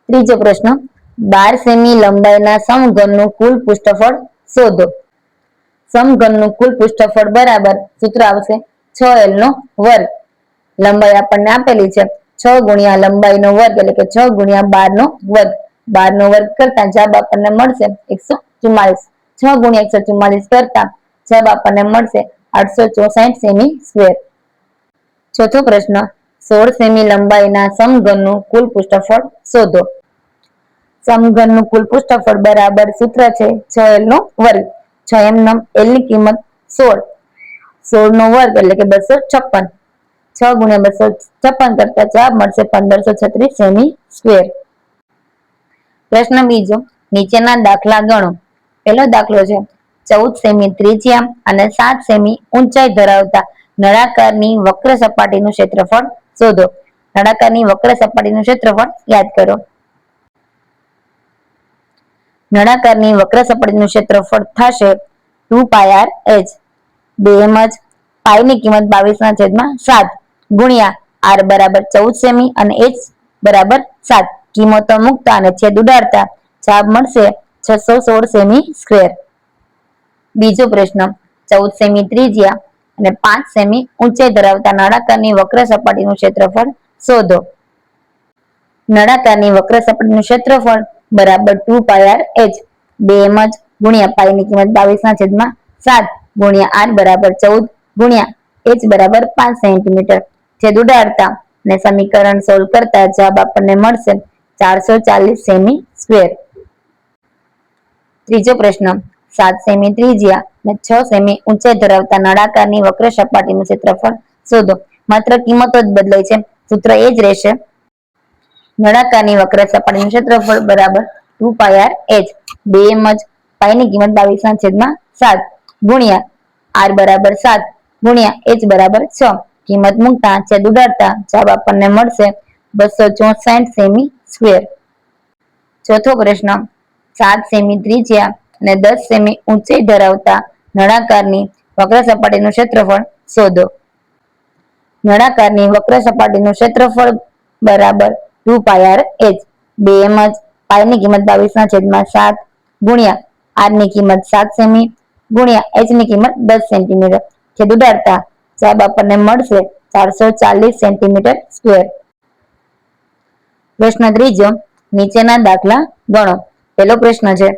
ત્રીજો પ્રશ્ન 12 સેમી લંબાઈના સમઘનનું કુલ પૃષ્ઠફળ શોધો. સમઘનનું કુલ પૃષ્ઠફળ બરાબર સૂત્ર આવશે 6l નો વર્ગ. લંબાઈ આપણને આપેલી છે 6 ગુણ્યા લંબાઈનો વર્ગ એટલે કે 6 ગુણ્યા 12 નો વર્ગ. 12 નો વર્ગ કરતા જવાબ આપણને મળશે 144. 6 ગુણ્યા 144 કરતા જવાબ આપણને મળશે 864 સેમી સ્ક્વેર. ચોથો પ્રશ્ન 16 સેમી લંબાઈના સમઘનનું કુલ પૃષ્ઠફળ શોધો. સમઘનનું કુલ પૃષ્ઠફળ બરાબર સૂત્ર છે 6l નો વર્ગ. 6m l ની કિંમત 16. 16 નો વર્ગ એટલે કે 256. 6 ગુણ્યા 256 કરતા જવાબ મળશે 1536 સેમી સ્ક્વેર. પ્રશ્ન બીજો નીચેના દાખલા ગણો. પહેલો દાખલો છે 14 સેમી ત્રિજ્યા અને 7 સેમી ઊંચાઈ ધરાવતા નળાકારની વક્ર સપાટીનું ક્ષેત્રફળ શોધો. નળાકારની વક્ર સપાટીનું ક્ષેત્રફળ યાદ કરો. નળાકારની વક્ર સપાટીનું ક્ષેત્રફળ થશે 2πrh. 2 પાઈની કિંમત 22/7 ગુણ્યા r બરાબર 14 સેમી અને h બરાબર 7. કિંમતો મૂકતા અને છેદ ઉડાડતા જવાબ મળશે 616 સેમી સ્ક્વેર. બીજો પ્રશ્ન 14 સેમી ત્રિજ્યા અને 5 સેમી ઊંચાઈ ધરાવતા નળાકારની વક્ર સપાટીનું ક્ષેત્રફળ શોધો. નળાકારની વક્ર સપાટીનું ક્ષેત્રફળ બરાબર 2πrh. 2 ગુણ્યા પાઈની કિંમત 22/7 ગુણ્યા r બરાબર 14 ગુણ્યા h બરાબર 5 સેન્ટીમીટર. છેદ ઉડાડતા અને સમીકરણ સોલ્વ કરતા જવાબ આપણને મળશે 440 સેમી સ્ક્વેર. ત્રીજો પ્રશ્ન 7 સેમી ત્રિજ્યા અને 6 સેમી ઊંચાઈ ધરાવતા નળાકારની વક્ર સપાટીનું ક્ષેત્રફળ શોધો. માત્ર કિંમતો જ બદલાય છે, સૂત્ર એ જ રહેશે. નળાકારની વક્ર સપાટીનું ક્ષેત્રફળ બરાબર 2πrh. 2 પાઈની કિંમત 22/7 ગુણ્યા r બરાબર 7 ગુણ્યા h બરાબર 6. કિંમત મૂકતા છેદ ઉડાડતા જવાબ આપણને મળશે 264 સેમી સ્ક્વેર. ચોથો પ્રશ્ન 7 સેમી ત્રિજ્યા અને 10 સેમી ઊંચાઈ ધરાવતા નળાકારની વક્ર સપાટીનું ક્ષેત્રફળ શોધો. નળાકારની વક્ર સપાટીનું ક્ષેત્રફળ બરાબર 2πrh. 2 પાઈની કિંમત 22/7 ગુણ્યા r ની કિંમત 7 સેમી ગુણ્યા h ની કિંમત 10 સેન્ટીમીટર. છેદ ઉડાડતા જવાબ આપણને મળશે 440 સેન્ટીમીટર સ્ક્વેર. પ્રશ્ન ત્રીજો નીચેના દાખલા ગણો. પહેલો પ્રશ્ન છે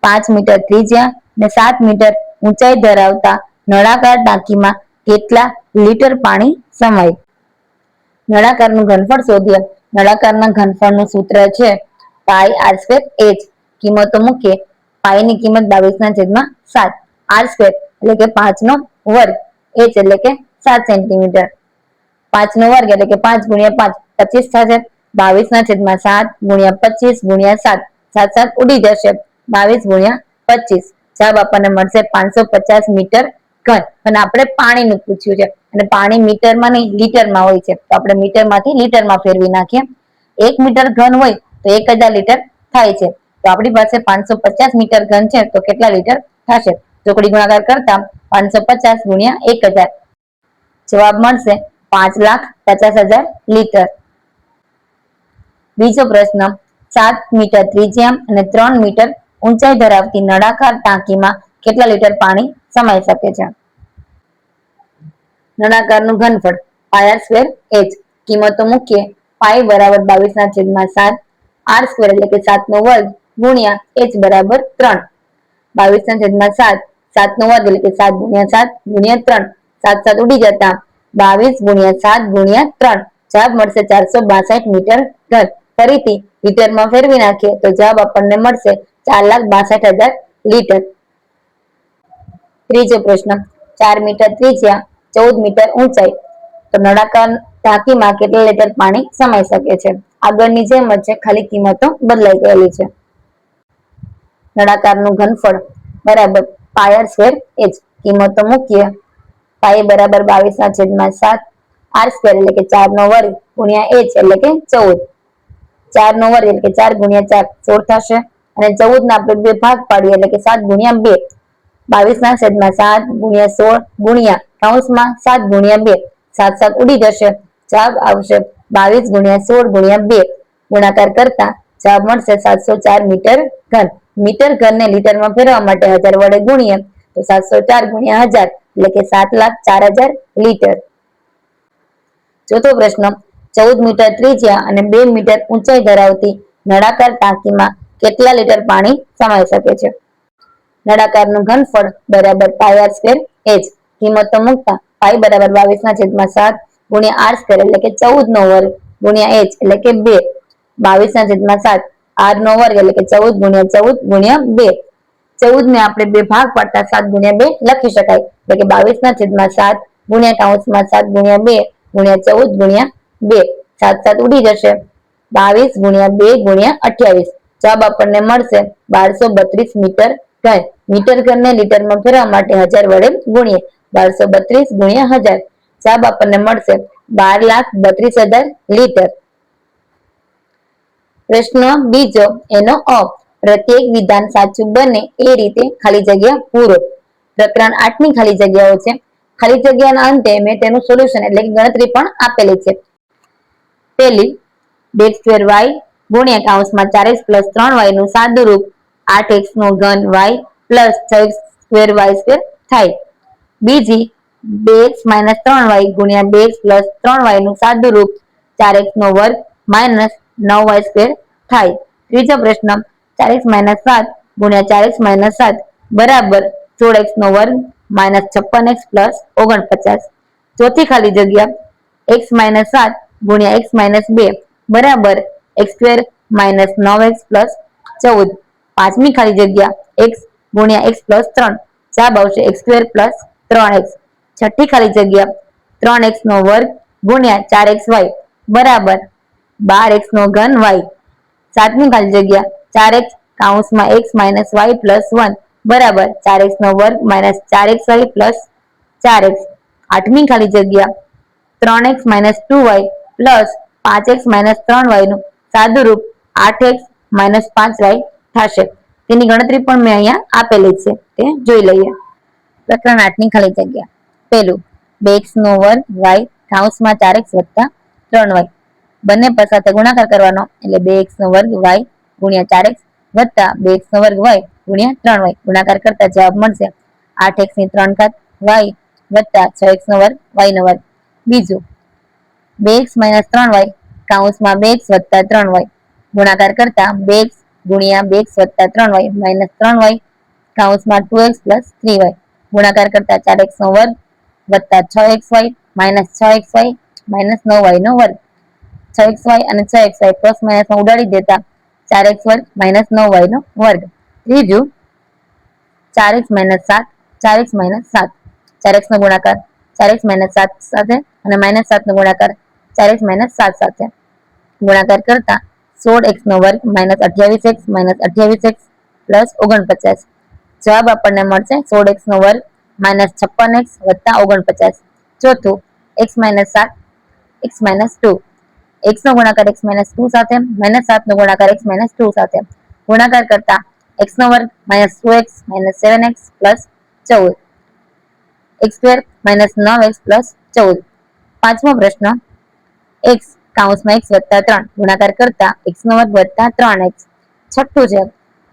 5 મીટર ત્રિજ્યા અને 7 મીટર ઊંચાઈ ધરાવતા નળાકાર ટાંકીમાં કેટલા લીટર પાણી સમાય. નળાકારનું ઘનફળ શોધીએ. નળાકારના ઘનફળનું સૂત્ર છે πr²h. કિંમતો મૂકીએ. પાઈની કિંમત 22/7, r² એટલે કે 5 નો વર્ગ, h એટલે કે 7 સેન્ટીમીટર. 5 નો વર્ગ એટલે કે 5 ગુણ્યા 5 25 થશે. 22/7 ગુણ્યા 25 ગુણ્યા 7 7 7 ઉડી જશે. 22 ગુણ્યા 25 જવાબ આપણને મળશે 550 મીટર ઘન. અને આપણે પાણીનું પૂછ્યું છે અને પાણી મીટરમાં નહીં લીટરમાં હોય છે, તો આપણે મીટરમાંથી લીટરમાં ફેરવી નાખીએ. 1 મીટર ઘન હોય તો 1000 લીટર થાય છે. તો આપણી પાસે 550 મીટર ઘન છે, તો કેટલા લીટર થશે? ચોકડી ગુણાકાર કરતા 550 ગુણ્યા 1000 જવાબ મળશે 5,50,000 લીટર. બીજો પ્રશ્ન 7 મીટર ત્રિજ્યા અને 3 મીટર ઊંચાઈ ધરાવતી નળાકાર ટાંકીમાં કેટલા લીટર પાણી સમાઈ શકે છે. નળાકારનું ઘનફળ πr²h. કિંમતો મૂકીએ. પાઈ બરાબર 22/7, r² એટલે કે 7 નો વર્ગ ગુણ્યા h બરાબર 3. 22/7 7 નો વર્ગ એટલે કે 7 ગુણ્યા 7 ગુણ્યા 3 7 7 ઉડી જતા 22 ગુણ્યા 7 ગુણ્યા 3 જવાબ મળશે 462 મીટર ઘન. ફરીથી લીટરમાં ફેરવી નાખીએ તો જવાબ આપણને મળશે 4,62,000 લીટર. ત્રીજો પ્રશ્ન 4 મીટર ત્રિજ્યા 14 મીટર ઊંચાઈ તો નળાકાર ટાંકીમાં કેટલા લીટર પાણી સમાઈ શકે છે. આગળની જેમ જ છે, ખાલી કિંમતો બદલાઈ ગયેલી છે. નળાકારનું ઘનફળ બરાબર πr²h. કિંમતો મૂકીએ. પાઈ બરાબર 22/7, r² એટલે કે 4 નો વર્ગ ગુણ્યા h એટલે કે 14. 4 નો વર્ગ એટલે કે 4 ગુણ્યા 4 16 થશે અને 14 ના આપણે 2 ભાગ પાડીએ એટલે કે 7 ગુણ્યા 2. 22/7 ગુણ્યા 16 ગુણ્યા કૌંસમાં 7 ગુણ્યા 2 7 7 ઉડી જશે. જવાબ આવશે 22 ગુણ્યા 16 ગુણ્યા 2. ગુણાકાર કરતા જવાબ મળશે 704 મીટર ઘન. મીટર ઘનને લીટરમાં ફેરવવા માટે 1000 વડે ગુણીએ તો 704 ગુણ્યા 1000 એટલે કે 7,04,000 લીટર. ચોથો પ્રશ્ન 14 મીટર ત્રિજ્યા અને 2 મીટર ઊંચાઈ ધરાવતી નળાકાર ટાંકીમાં કેટલા લીટર પાણી સમાઈ શકે છે? નળાકારનું ઘનફળ બરાબર પાય આર સ્ક્વેર એચ. કિંમતો મૂકતા પાઈ બરાબર 22/7 ગુણ્યા આર સ્ક્વેર એટલે કે 14 નો વર્ગ ગુણ્યા એચ એટલે કે 2 22/7 આર નો વર્ગ એટલે કે 14 ગુણ્યા 14 ગુણ્યા 2. 14 ને આપણે બે ભાગ પાડતા 7 ગુણ્યા 2 લખી શકાય એટલે કે 22/7 ગુણ્યા કૌંસમાં 7 ગુણ્યા 2 ગુણ્યા 14 ગુણ્યા 2. 7 7 ઉડી જશે. 22 ગુણ્યા 2 ગુણ્યા 28. જવાબ આપણને મળશે 1232 મીટર ઘન. મીટર ઘનને લીટરમાં ફેરવવા માટે 1000 વડે ગુણીએ. 1232 ગુણ્યા 1000. જવાબ આપણને મળશે 12,32,000 લીટર. પ્રશ્ન બીજો એનો અ. પ્રત્યેક વિધાન સાચું બને એ રીતે ખાલી જગ્યા પૂરો. પ્રકરણ 8 ની ખાલી જગ્યાઓ છે. ખાલી જગ્યાના અંતે મેં તેનું સોલ્યુશન એટલે કે ગણતરી પણ આપેલી છે. પહેલી 2x² ગુણ્યા કૌંસમાં 4x + 3y નું સાદું રૂપ 8x નો ઘન y + 6x² થાય. બીજી 2x - 3y ગુણ્યા 2x + 3y નું સાદું રૂપ 4x નો વર્ગ - 9y² થાય. ત્રીજો પ્રશ્ન 4x - 7 ગુણ્યા 4x - 7 બરાબર 16x નો વર્ગ - 56x + 49. ચોથી ખાલી જગ્યા x - 7 ગુણ્યા x - 2 બરાબર x² - 9x + 14. પાંચમી ખાલી જગ્યા x ગુણ્યા x + 3 જવાબ આવશે x² + 3x. છઠ્ઠી ખાલી જગ્યા 3x નો વર્ગ ગુણ્યા 4xy બરાબર 12x નો ઘન y. સાતમી ખાલી જગ્યા 4x કૌંસમાં x - y + 1 બરાબર 4x નો વર્ગ - 4xy + 4x. આઠમી ખાલી જગ્યા 3x - 2y + 5x - 3y નું સાદું રૂપ 8x - 5y થશે. તેની ગણતરી પણ મેં અહીંયા આપેલી છે, તે જોઈ લઈએ. પ્રકરણ 8 ની ખાલી જગ્યા. પહેલું 2x નો વર્ગ y કૌંસમાં 4x + 3y બંને પર સાથે ગુણાકાર કરવાનો એટલે 2x નો વર્ગ y ગુણ્યા 4x વત્તા 2x નો વર્ગ y ગુણ્યા 3y. ગુણાકાર કરતા જવાબ મળશે 8x ની 3 ઘાત y વત્તા 6x નો વર્ગ y નો વર્ગ. બીજું 2x - 3y કૌંસમાં 2x વત્તા 3y ગુણાકાર કરતા 2x ગુણ્યા 2x વત્તા 3y - 3y કૌંસમાં 2x + 3y ગુણાકાર કરતા 4x નો વર્ગ વત્તા 6xy - 6xy - 9y નો વર્ગ. 6xy અને 6xy પ્લસ માઇનસમાં ઉડાડી દેતા 4x વર્ગ - 9y નો વર્ગ. ત્રીજું 4x - 7 4x - 7 4x નો ગુણાકાર 4x - 7 સાથે અને -7 નો ગુણાકાર 4x - 7 સાથે ગુણાકાર કરતા 16x નો વર્ગ - 28x - 28x + 49. જવાબ આપણને મળશે 16x નો વર્ગ - 56x વત્તા 49. ચોથું x - 7 x - 2 x નો ગુણાકાર x - 2 સાથે -7 નો ગુણાકાર x - 2 સાથે ગુણાકાર કરતા x નો વર્ગ -2x - 7x + 14 x² - 9x + 14. પાંચમો પ્રશ્ન x કૌંસમાં x વત્તા 3 ગુણાકાર કરતા x નો વર્ગ વત્તા 3x. છઠ્ઠું છે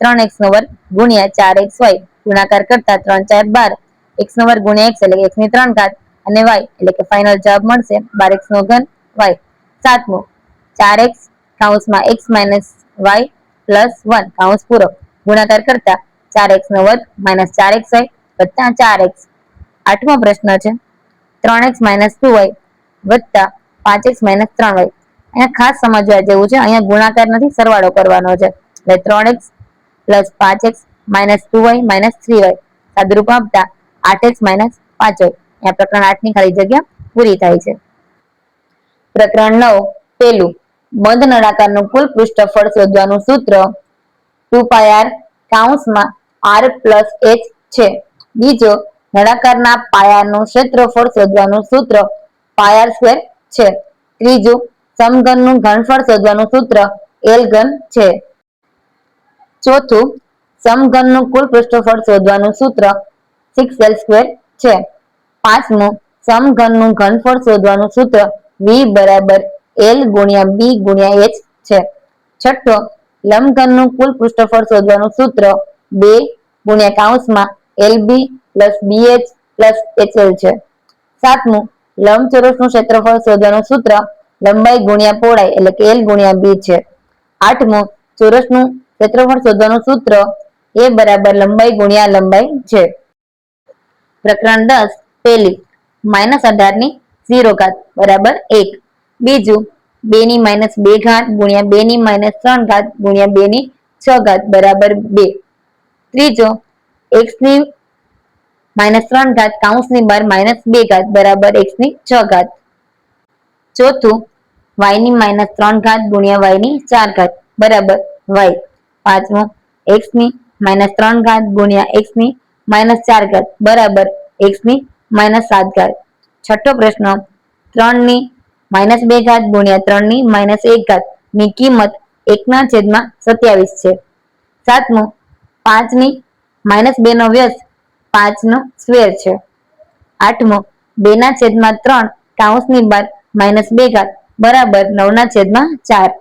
3x નો વર્ગ ગુણ્યા 4xy ગુણાકાર કરતા 3 4 12 x નો વર્ગ ગુણ્યા x એટલે કે x ની 3 ઘાત અને y એટલે કે ફાઇનલ જવાબ મળશે 12x નો ઘન y. સાતમું 4x કૌંસમાં x - y + 1 કૌંસ પૂરો ગુણાકાર કરતા 4x નો વર્ગ - 4xy વત્તા 4x. આઠમો પ્રશ્ન છે 3x - 2y વત્તા 5x - 3y. અહીંયા ખાસ સમજવા જેવું છે, અહીંયા ગુણાકાર નથી, સરવાળો કરવાનો છે. એટલે 3x + 5x - 2y - 3y સાદુરૂપ આપતા 8x - 5y. અહીંયા પ્રકરણ 8 ની ખાલી જગ્યા પૂરી થાય છે. પ્રકરણ 9 પહેલું બંધ નળાકારનું કુલ પૃષ્ઠફળ શોધવાનું સૂત્ર 2πr કૌંસમાં r + h છે. બીજો નળાકારના પાયાનું ક્ષેત્રફળ શોધવાનું સૂત્ર πr² છે. ત્રીજું સમઘનનું ઘનફળ શોધવાનું સૂત્ર L ઘન છે. ચોથું સમઘનનું કુલ પૃષ્ઠફળ શોધવાનું સૂત્ર 6l² છે. પાંચમું સમઘનનું ઘનફળ શોધવાનું સૂત્ર V = L × B × H છે. છઠ્ઠો લંબઘનનું કુલ પૃષ્ઠફળ શોધવાનું સૂત્ર 2 × LB + BH + HL છે. સાતમું લંબચોરસનું ક્ષેત્રફળ શોધવાનું સૂત્ર લંબાઈ ગુણ્યા પહોળાઈ એટલે કે L ગુણ્યા B છે. 8મો ચોરસનું ક્ષેત્રફળ શોધવાનું સૂત્ર A બરાબર લંબાઈ ગુણ્યા લંબાઈ છે. પ્રકરણ 10 પહેલી -18 ની 0 ઘાત બરાબર 1. બીજું 2 ની -2 ઘાત ગુણ્યા 2 ની -3 ઘાત ગુણ્યા 2 ની 6 ઘાત બરાબર 2. ત્રીજો x ની -3 ઘાત કૌંસની બહાર -2 ઘાત બરાબર x ની 6 ઘાત. ચોથું y ની -3 ઘાત ગુણ્યા y ની 4 ઘાત બરાબર y. પાંચમું x ની -3 ઘાત ગુણ્યા x ની -4 ઘાત બરાબર x ની -7 ઘાત. છઠ્ઠો પ્રશ્ન 3 ની -2 ઘાત ગુણ્યા 3 ની -1 ઘાત ની કિંમત 1/27 છે. સાતમું 5 ની -2 નો વ્યસ્ત 5 નો સ્ક્વેર છે. આઠમો 2/3 કૌંસની બહાર -2 ઘાત બરાબર 9/4.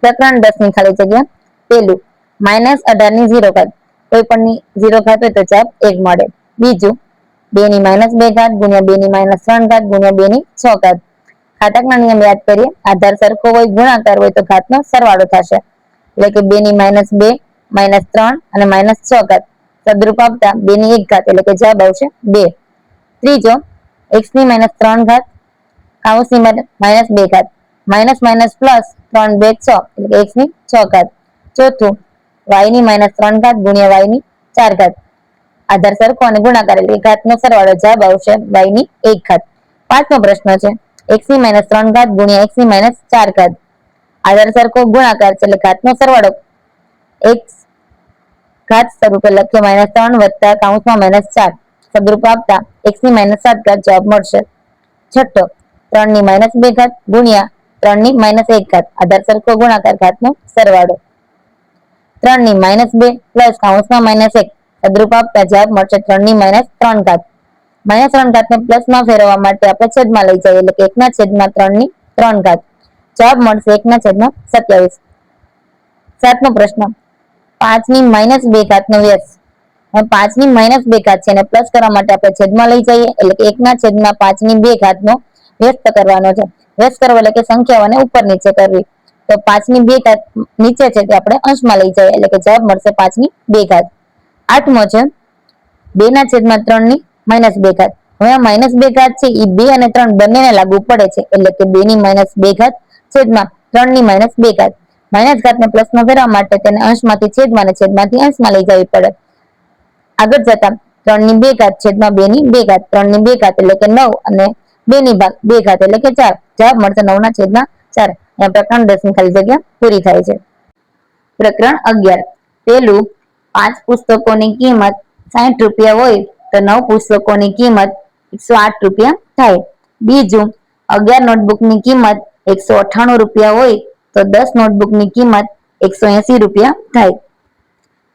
પ્રકરણ 10 ની ખાલી જગ્યા પહેલું -18 ની 0 ઘાત કોઈ પણ ની 0 ઘાત હોય તો જવાબ 1 મળે. બીજું 2 ની -2 ઘાત ગુણ્યા 2 ની -3 ઘાત ગુણ્યા 2 ની 6 ઘાત. ઘાતકના નિયમ યાદ કરીએ. આધાર સરખો હોય ગુણાકાર હોય તો ઘાતનો સરવાળો થશે એટલે કે 2 ની -2 -3 અને -6 ઘાત સદરૂપ આપતા 2 ની 1 ઘાત એટલે કે જવાબ આવશે 2. ત્રીજો x ની -3 ઘાત કૌંસની -2 ઘાત પ્લસ 3 2 6 એટલે કે x ની 6 ઘાત. ચોથું y ની -3 ઘાત ગુણ્યા y ની 4 ઘાત આધાર સરખો અને ગુણાકાર એટલે ઘાતનો સરવાળો જવાબ આવશે y ની 1 ઘાત. પાંચમો પ્રશ્ન છે x ની -3 ઘાત ગુણ્યા x ની -4 ઘાત આધાર સરખો ગુણાકાર છે એટલે ઘાતનો સરવાળો x ઘાત સ્વરૂપે લખીએ -3 વત્તા કૌંસમાં -4 સદરૂપ આપતા x ની -7 ઘાત જવાબ મળશે. છઠ્ઠો 3 ની -2 ઘાત ગુણ્યા 3 ની -1 ઘાત આધાર સરખો ગુણાકાર ઘાતનો સરવાળો 3 ની -2 પ્લસ કૌંસમાં -1 સદરૂપ આપતા જવાબ મળશે 3 ની -3 ઘાત. -3 ઘાતને પ્લસમાં ફેરવવા માટે આપણે છેદમાં લઈ જઈએ એટલે કે 1/3 ની 3 ઘાત જવાબ મળશે 1/27. સાતમો પ્રશ્ન 5 ની -2 ઘાત નો વ્યસ્ત 5 ની -2 ઘાત છે અને પ્લસ કરવા માટે આપણે છેદમાં લઈ જઈએ એટલે કે 1/5 ની 2 ઘાત નો વ્યસ્ત કરવાનો છે. વ્યસ્ત કરવો એટલે કે સંખ્યાઓને ઉપર નીચે કરવી તો 5 ની 2 ઘાત નીચે છે તે આપણે અંશમાં લઈ જઈએ એટલે કે જવાબ મળશે 5 ની 2 ઘાત. આઠમો છે 2/3 ની -2 ઘાત. હવે આ -2 ઘાત છે એ 2 અને 3 બંનેને લાગુ પડે છે એટલે કે 2 ની -2 ઘાત છેદમાં 3 ની -2 ઘાત. માઇનસ ઘાતને પ્લસમાં ફેરવવા માટે તેને અંશમાંથી છેદમાં અને છેદમાંથી અંશમાં લઈ જવી પડે. આગળ જતા 3 ની 2 ઘાત છેદમાં 2 ની 2 ઘાત 3 ની 2 ઘાત એટલે કે 9 અને 2 ની 2 ઘાત એટલે કે 4 જવાબ મળશે 9/4. અહીંયા પ્રકરણ 10 ની ખાલી જગ્યા પૂરી થાય છે. પ્રકરણ 11 પહેલું 5 પુસ્તકોની કિંમત 60 રૂપિયા હોય તો 9 પુસ્તકોની કિંમત 108 રૂપિયા થાય. બીજું 11 નોટબુકની કિંમત 198 રૂપિયા હોય તો 10 નોટબુકની કિંમત 180 રૂપિયા થાય.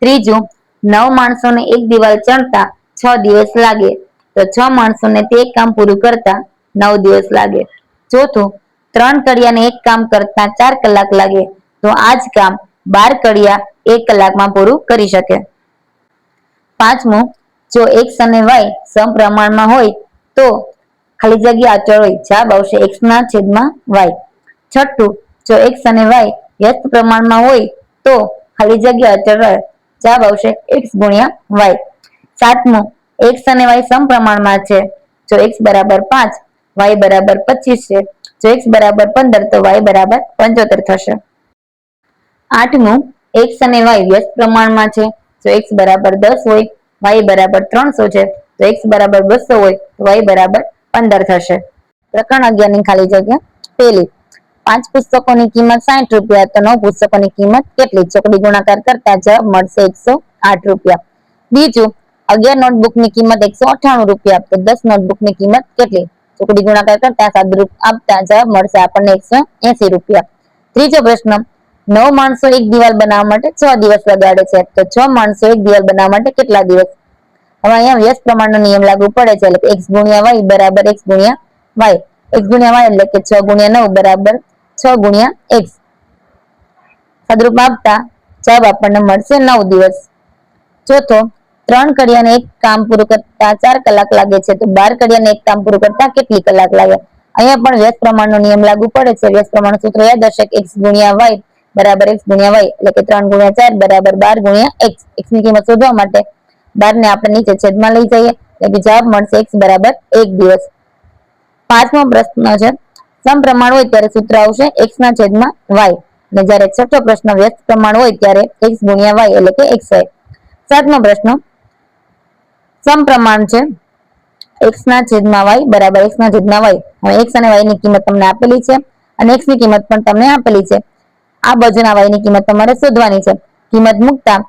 ત્રીજું 9 માણસોને એક દિવાલ ચણતા 6 દિવસ લાગે તો 6 માણસોને તે કામ પૂરું કરતા 9 દિવસ લાગે. ચોથું 3 કડિયાને એક કામ કરતા 4 કલાક લાગે તો આ જ કામ 12 કડિયા 1 કલાકમાં પૂરું કરી શકે. પાંચમું જો x અને y સમપ્રમાણમાં હોય તો ખાલી જગ્યા અચળ હોય જવાબ આવશે x/y. છઠ્ઠું જો x અને y વ્યસ્ત પ્રમાણમાં હોય તો ખાલી જગ્યા અચળ રહે જવાબ આવશે x ગુણ્યા y. સાતમું x અને y સમપ્રમાણમાં છે જો x બરાબર 5 y બરાબર 25 છે જો x બરાબર 15 તો y બરાબર 75 થશે. આઠમું x અને y વ્યસ્ત પ્રમાણમાં છે જો x બરાબર 10 હોય y બરાબર 300 છે તો x બરાબર 200 હોય તો y બરાબર 15 થશે. પ્રકરણ 11 ની ખાલી જગ્યા પહેલી 5 પુસ્તકોની કિંમત 60 રૂપિયા તો 9 પુસ્તકોની કિંમત કેટલી ચોકડી ગુણાકાર કરતા જવાબ મળશે 108 રૂપિયા. બીજું 11 નોટબુકની કિંમત 198 રૂપિયા તો 10 નોટબુકની કિંમત કેટલી ચોકડી ગુણાકાર કરતા સાદુરૂપ આપતા જવાબ મળશે આપણને 180 રૂપિયા. ત્રીજો પ્રશ્ન 9 માણસો એક દિવાલ બનાવવા માટે 6 દિવસ લગાડે છે તો 6 માણસો એક દિવાલ બનાવવા માટે કેટલા દિવસ. હવે અહીંયા વ્યસ્ત પ્રમાણનો નિયમ લાગુ પડે છે એટલે x ગુણ્યા y બરાબર x ગુણ્યા y. x ગુણ્યા y એટલે કે 6 ગુણ્યા 9 બરાબર 6 ગુણ્યા x સદરૂપ આપતા જવાબ આપણને મળશે 9 દિવસ. ચોથો 3 કડિયાને એક કામ પૂરું કરતા 4 કલાક લાગે છે તો 12 કડિયાને એક કામ પૂરું કરતા કેટલી કલાક લાગે? અહીંયા પણ વ્યસ્ત પ્રમાણનો નિયમ લાગુ પડે છે. વ્યસ્ત પ્રમાણનું સૂત્ર યાદ હશે કે x ગુણ્યા y બરાબર x ગુણ્યા y, એટલે કે 3 ગુણ્યા 4 બરાબર 12 ગુણ્યા x. x ની કિંમત શોધવા માટે 12 ને આપણે નીચે છેદમાં લઈ જઈએ એટલે કે જવાબ મળશે x બરાબર 1 દિવસ. પાંચમો પ્રશ્ન છે, સમપ્રમાણ હોય ત્યારે સૂત્ર આવશે x ના છેદમાં y, અને જ્યારે છઠ્ઠો પ્રશ્ન વ્યસ્ત પ્રમાણ હોય ત્યારે x ગુણ્યા y એટલે કે xy. સાતમો પ્રશ્ન સમપ્રમાણ છે, x ના છેદમાં y બરાબર x ના છેદમાં y. હવે x અને y ની કિંમત તમને આપેલી છે અને x ની કિંમત પણ તમને આપેલી છે. આ બાજુના y ની કિંમત તમારે શોધવાની છે. કિંમત મૂકતા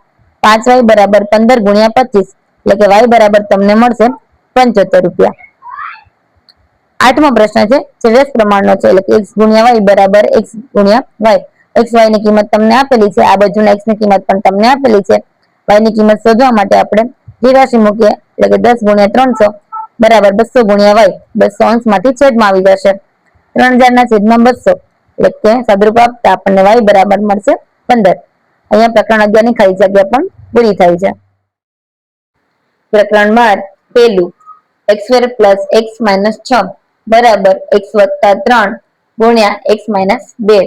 5y બરાબર 15 ગુણ્યા 25, એટલે કે y બરાબર તમને મળશે 75 રૂપિયા. આઠમો પ્રશ્ન છે જે વ્યસ્ત પ્રમાણનો છે, એટલે કે x ગુણ્યા y બરાબર x ગુણ્યા y. x y ની કિંમત તમને આપેલી છે, આ બાજુના x ની કિંમત પણ તમને આપેલી છે. y ની કિંમત શોધવા માટે આપણે રાશિ મૂકીએ એટલે કે 10 ગુણ્યા 300 બરાબર 200 ગુણ્યા y. 200 અંશમાંથી છેદમાં આવી જશે. 3000 ના છેદમાં 200, એટલે કે સાદુરૂપ આપતા આપણને y બરાબર મળશે 15. અહીંયા પ્રકરણ 11 ની ખાલી જગ્યા પણ પૂરી થાય છે. પ્રકરણ 12 પહેલું x² + x - 6 બરાબર x + 3 ગુણ્યા x - 2.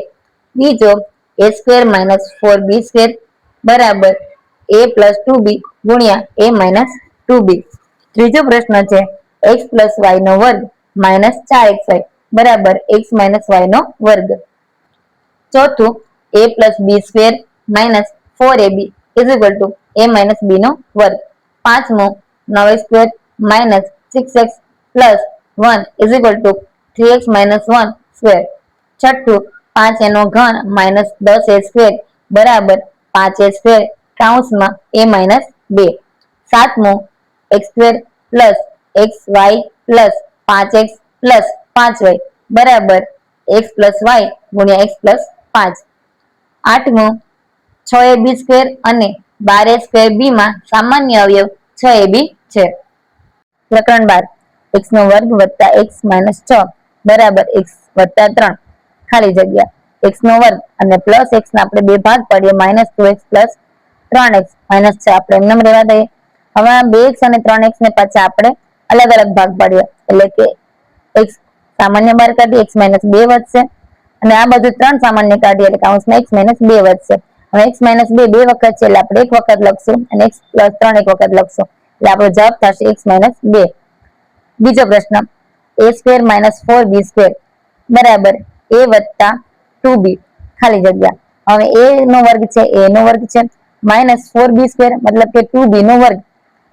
બીજો a² - 4b² બરાબર a + 2b ગુણ્યા a - 2b. ત્રીજો પ્રશ્ન છે x + y નો વર્ગ - 4xy બરાબર x - y નો વર્ગ. ચોથું a + b² - 4ab a - b નો વર્ગ. પાંચમું 9x² - 6x + 1 3x - 1 સ્ક્વેર. છઠ્ઠું 5a³ - 10a² બરાબર 5a² કૌંસમાં a - 2. સાતમું x² + xy + 5x + 5y બરાબર x + y ગુણ્યા x + 5. આઠમું 6ab² અને 12a²b માં સામાન્ય અવયવ 6ab છે. પ્રકરણ 12 x² + x - 6 બરાબર x + 3 ખાલી જગ્યા x² અને પ્લસ x ના આપણે બે ભાગ પાડીએ -2x + 3x - 6 આપણે એમને રહેવા દઈએ. હવે આ 2x અને 3x ને પાછા આપણે અલગ અલગ ભાગ પાડીએ એટલે કે x સામાન્ય બહાર કાઢીએ x - 2 વધશે અને આ બધું 3 સામાન્ય કાઢીએ એટલે કૌંસમાં x - 2 વધશે. હવે x - 2 બે વખત છે એટલે આપણે એક વખત લખશું અને x + 3 એક વખત લખશું એટલે આપણો જવાબ થશે x - 2. બીજો પ્રશ્ન a² - 4b² બરાબર a + 2b ખાલી જગ્યા. હવે a નો વર્ગ છે a નો વર્ગ છે -4b² મતલબ કે 2b નો વર્ગ.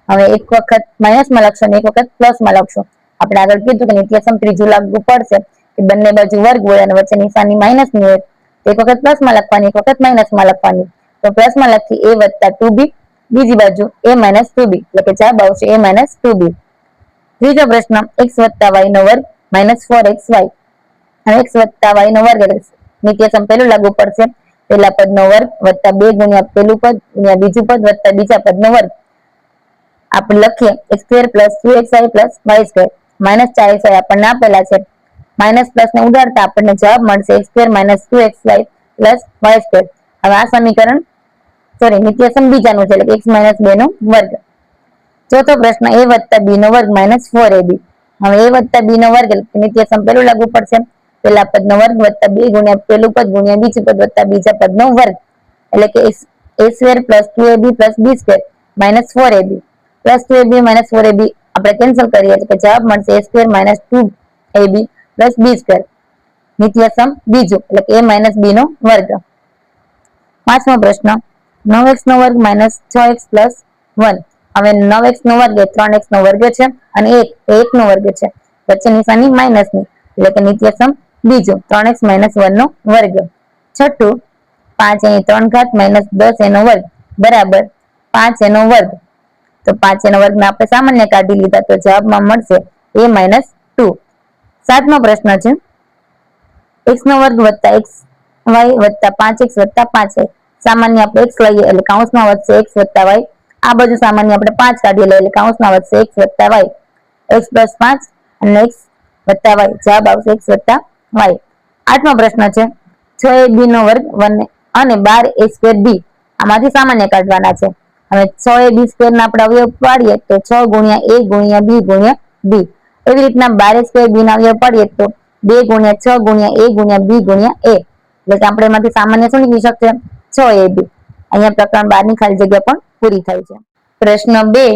હવે એક વખત માઇનસમાં લખશો અને એક વખત પ્લસમાં લખશો. આપણે આગળ કીધું કે નિત્યસમ ત્રીજું લાગુ પડશે કે બંને બાજુ વર્ગ હોય અને વચ્ચે નિશાની માઇનસની હોય. એક વખત પ્લસમાં લખવાની એક વખત માઇનસમાં લખવાની. તો પ્લસમાં લખી a + 2b, બીજી બાજુ a - 2b એટલે કે જવાબ આવશે a - 2b. ત્રીજો પ્રશ્ન x + y નો વર્ગ -4xy. અને x + y નો વર્ગ એટલે નિત્યસમ પહેલું લાગુ પડશે, પહેલા પદનો વર્ગ વત્તા 2 ગુણ્યા પહેલું પદ ગુણ્યા બીજું પદ વત્તા બીજા પદનો વર્ગ. આપણે લખીએ x² + 2xy + y² -4xy આપણને આપેલા છે. માઇનસ પ્લસ ને ઉડાડતા આપણને જવાબ મળશે x² - 2xy + y². હવે આ સમીકરણ નિત્યસમ બીજાનું છે એટલે કે x - 2 નો વર્ગ. ચોથો પ્રશ્ન a + b નો વર્ગ -4ab. હવે a + b નો વર્ગ એટલે નિત્યસમ પહેલું લાગુ પડશે, પહેલા પદનો વર્ગ વત્તા 2 ગુણ્યા પહેલું પદ ગુણ્યા બીજું પદ વત્તા બીજા પદનો વર્ગ એટલે કે a² + 2ab + b² -4ab + 2ab - 4ab આપણે કેન્સલ કરીએ એટલે કે જવાબ મળશે a² - 2ab + b². નિત્યસમ બીજું એટલે કે a - b નો વર્ગ. પાંચમો પ્રશ્ન 9x નો વર્ગ - 6x + 1. હવે 9x નો વર્ગ એ 3x નો વર્ગ છે અને 1 એ 1 નો વર્ગ છે, વચ્ચે નિશાની માઇનસની એટલે કે નિત્યસમ બીજું 3x - 1 નો વર્ગ. છઠ્ઠું 5 - 10 એનો વર્ગ બરાબર 5 એનો વર્ગ. તો 5 એનો વર્ગ આપણે સામાન્ય કાઢી લીધા તો જવાબમાં મળશે a - 2. સાતમો પ્રશ્ન છે x નો વર્ગ વત્તા xy વત્તા 5x વત્તા 5y. સામાન્ય આપણે x લઈએ એટલે કૌંસમાં વધશે x વત્તા y. આ બધું સામાન્ય આપણે 5 કાઢી લઈએ એટલે કૌંસમાં વધશે x વત્તા y. x + 5 અને x વત્તા y જવાબ આવશે x વત્તા y. આઠમો પ્રશ્ન છે 6ab નો વર્ગ અને 12a²b આમાંથી સામાન્ય કાઢવાના છે. હવે 6ab² ના આપણે અવયવ પાડીએ તો 6 ગુણ્યા a ગુણ્યા b ગુણ્યા b. એવી રીતના 12² b ના અવયવ પાડીએ તો 2 ગુણ્યા 6 ગુણ્યા a ગુણ્યા b ગુણ્યા a. એટલે કે આપણે એમાંથી સામાન્ય શું નીકળી શકશે? 6ab. અહીંયા પ્રકરણ 12 ની ખાલી જગ્યા પણ પૂરી થાય છે. પ્રશ્ન 2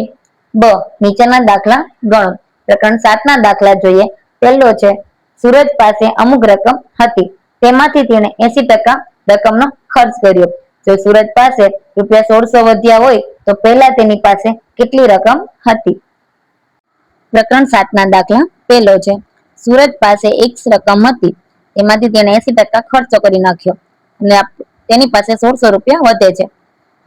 બ, નીચેના દાખલા ગણો. પ્રકરણ 7 ના દાખલા જોઈએ. પહેલો છે, સૂરજ પાસે અમુક રકમ હતી, તેમાંથી તેણે 80% રકમનો ખર્ચ કર્યો. જો સૂરજ પાસે રૂપિયા 1600 વધ્યા હોય તો પહેલા તેની પાસે કેટલી રકમ હતી? પ્રકરણ 7 ના દાખલા પહેલો છે, સૂરજ પાસે X રકમ હતી, તેમાંથી તેણે 80% ખર્ચો કરી નાખ્યો અને તેની પાસે 1600 રૂપિયા વધે છે.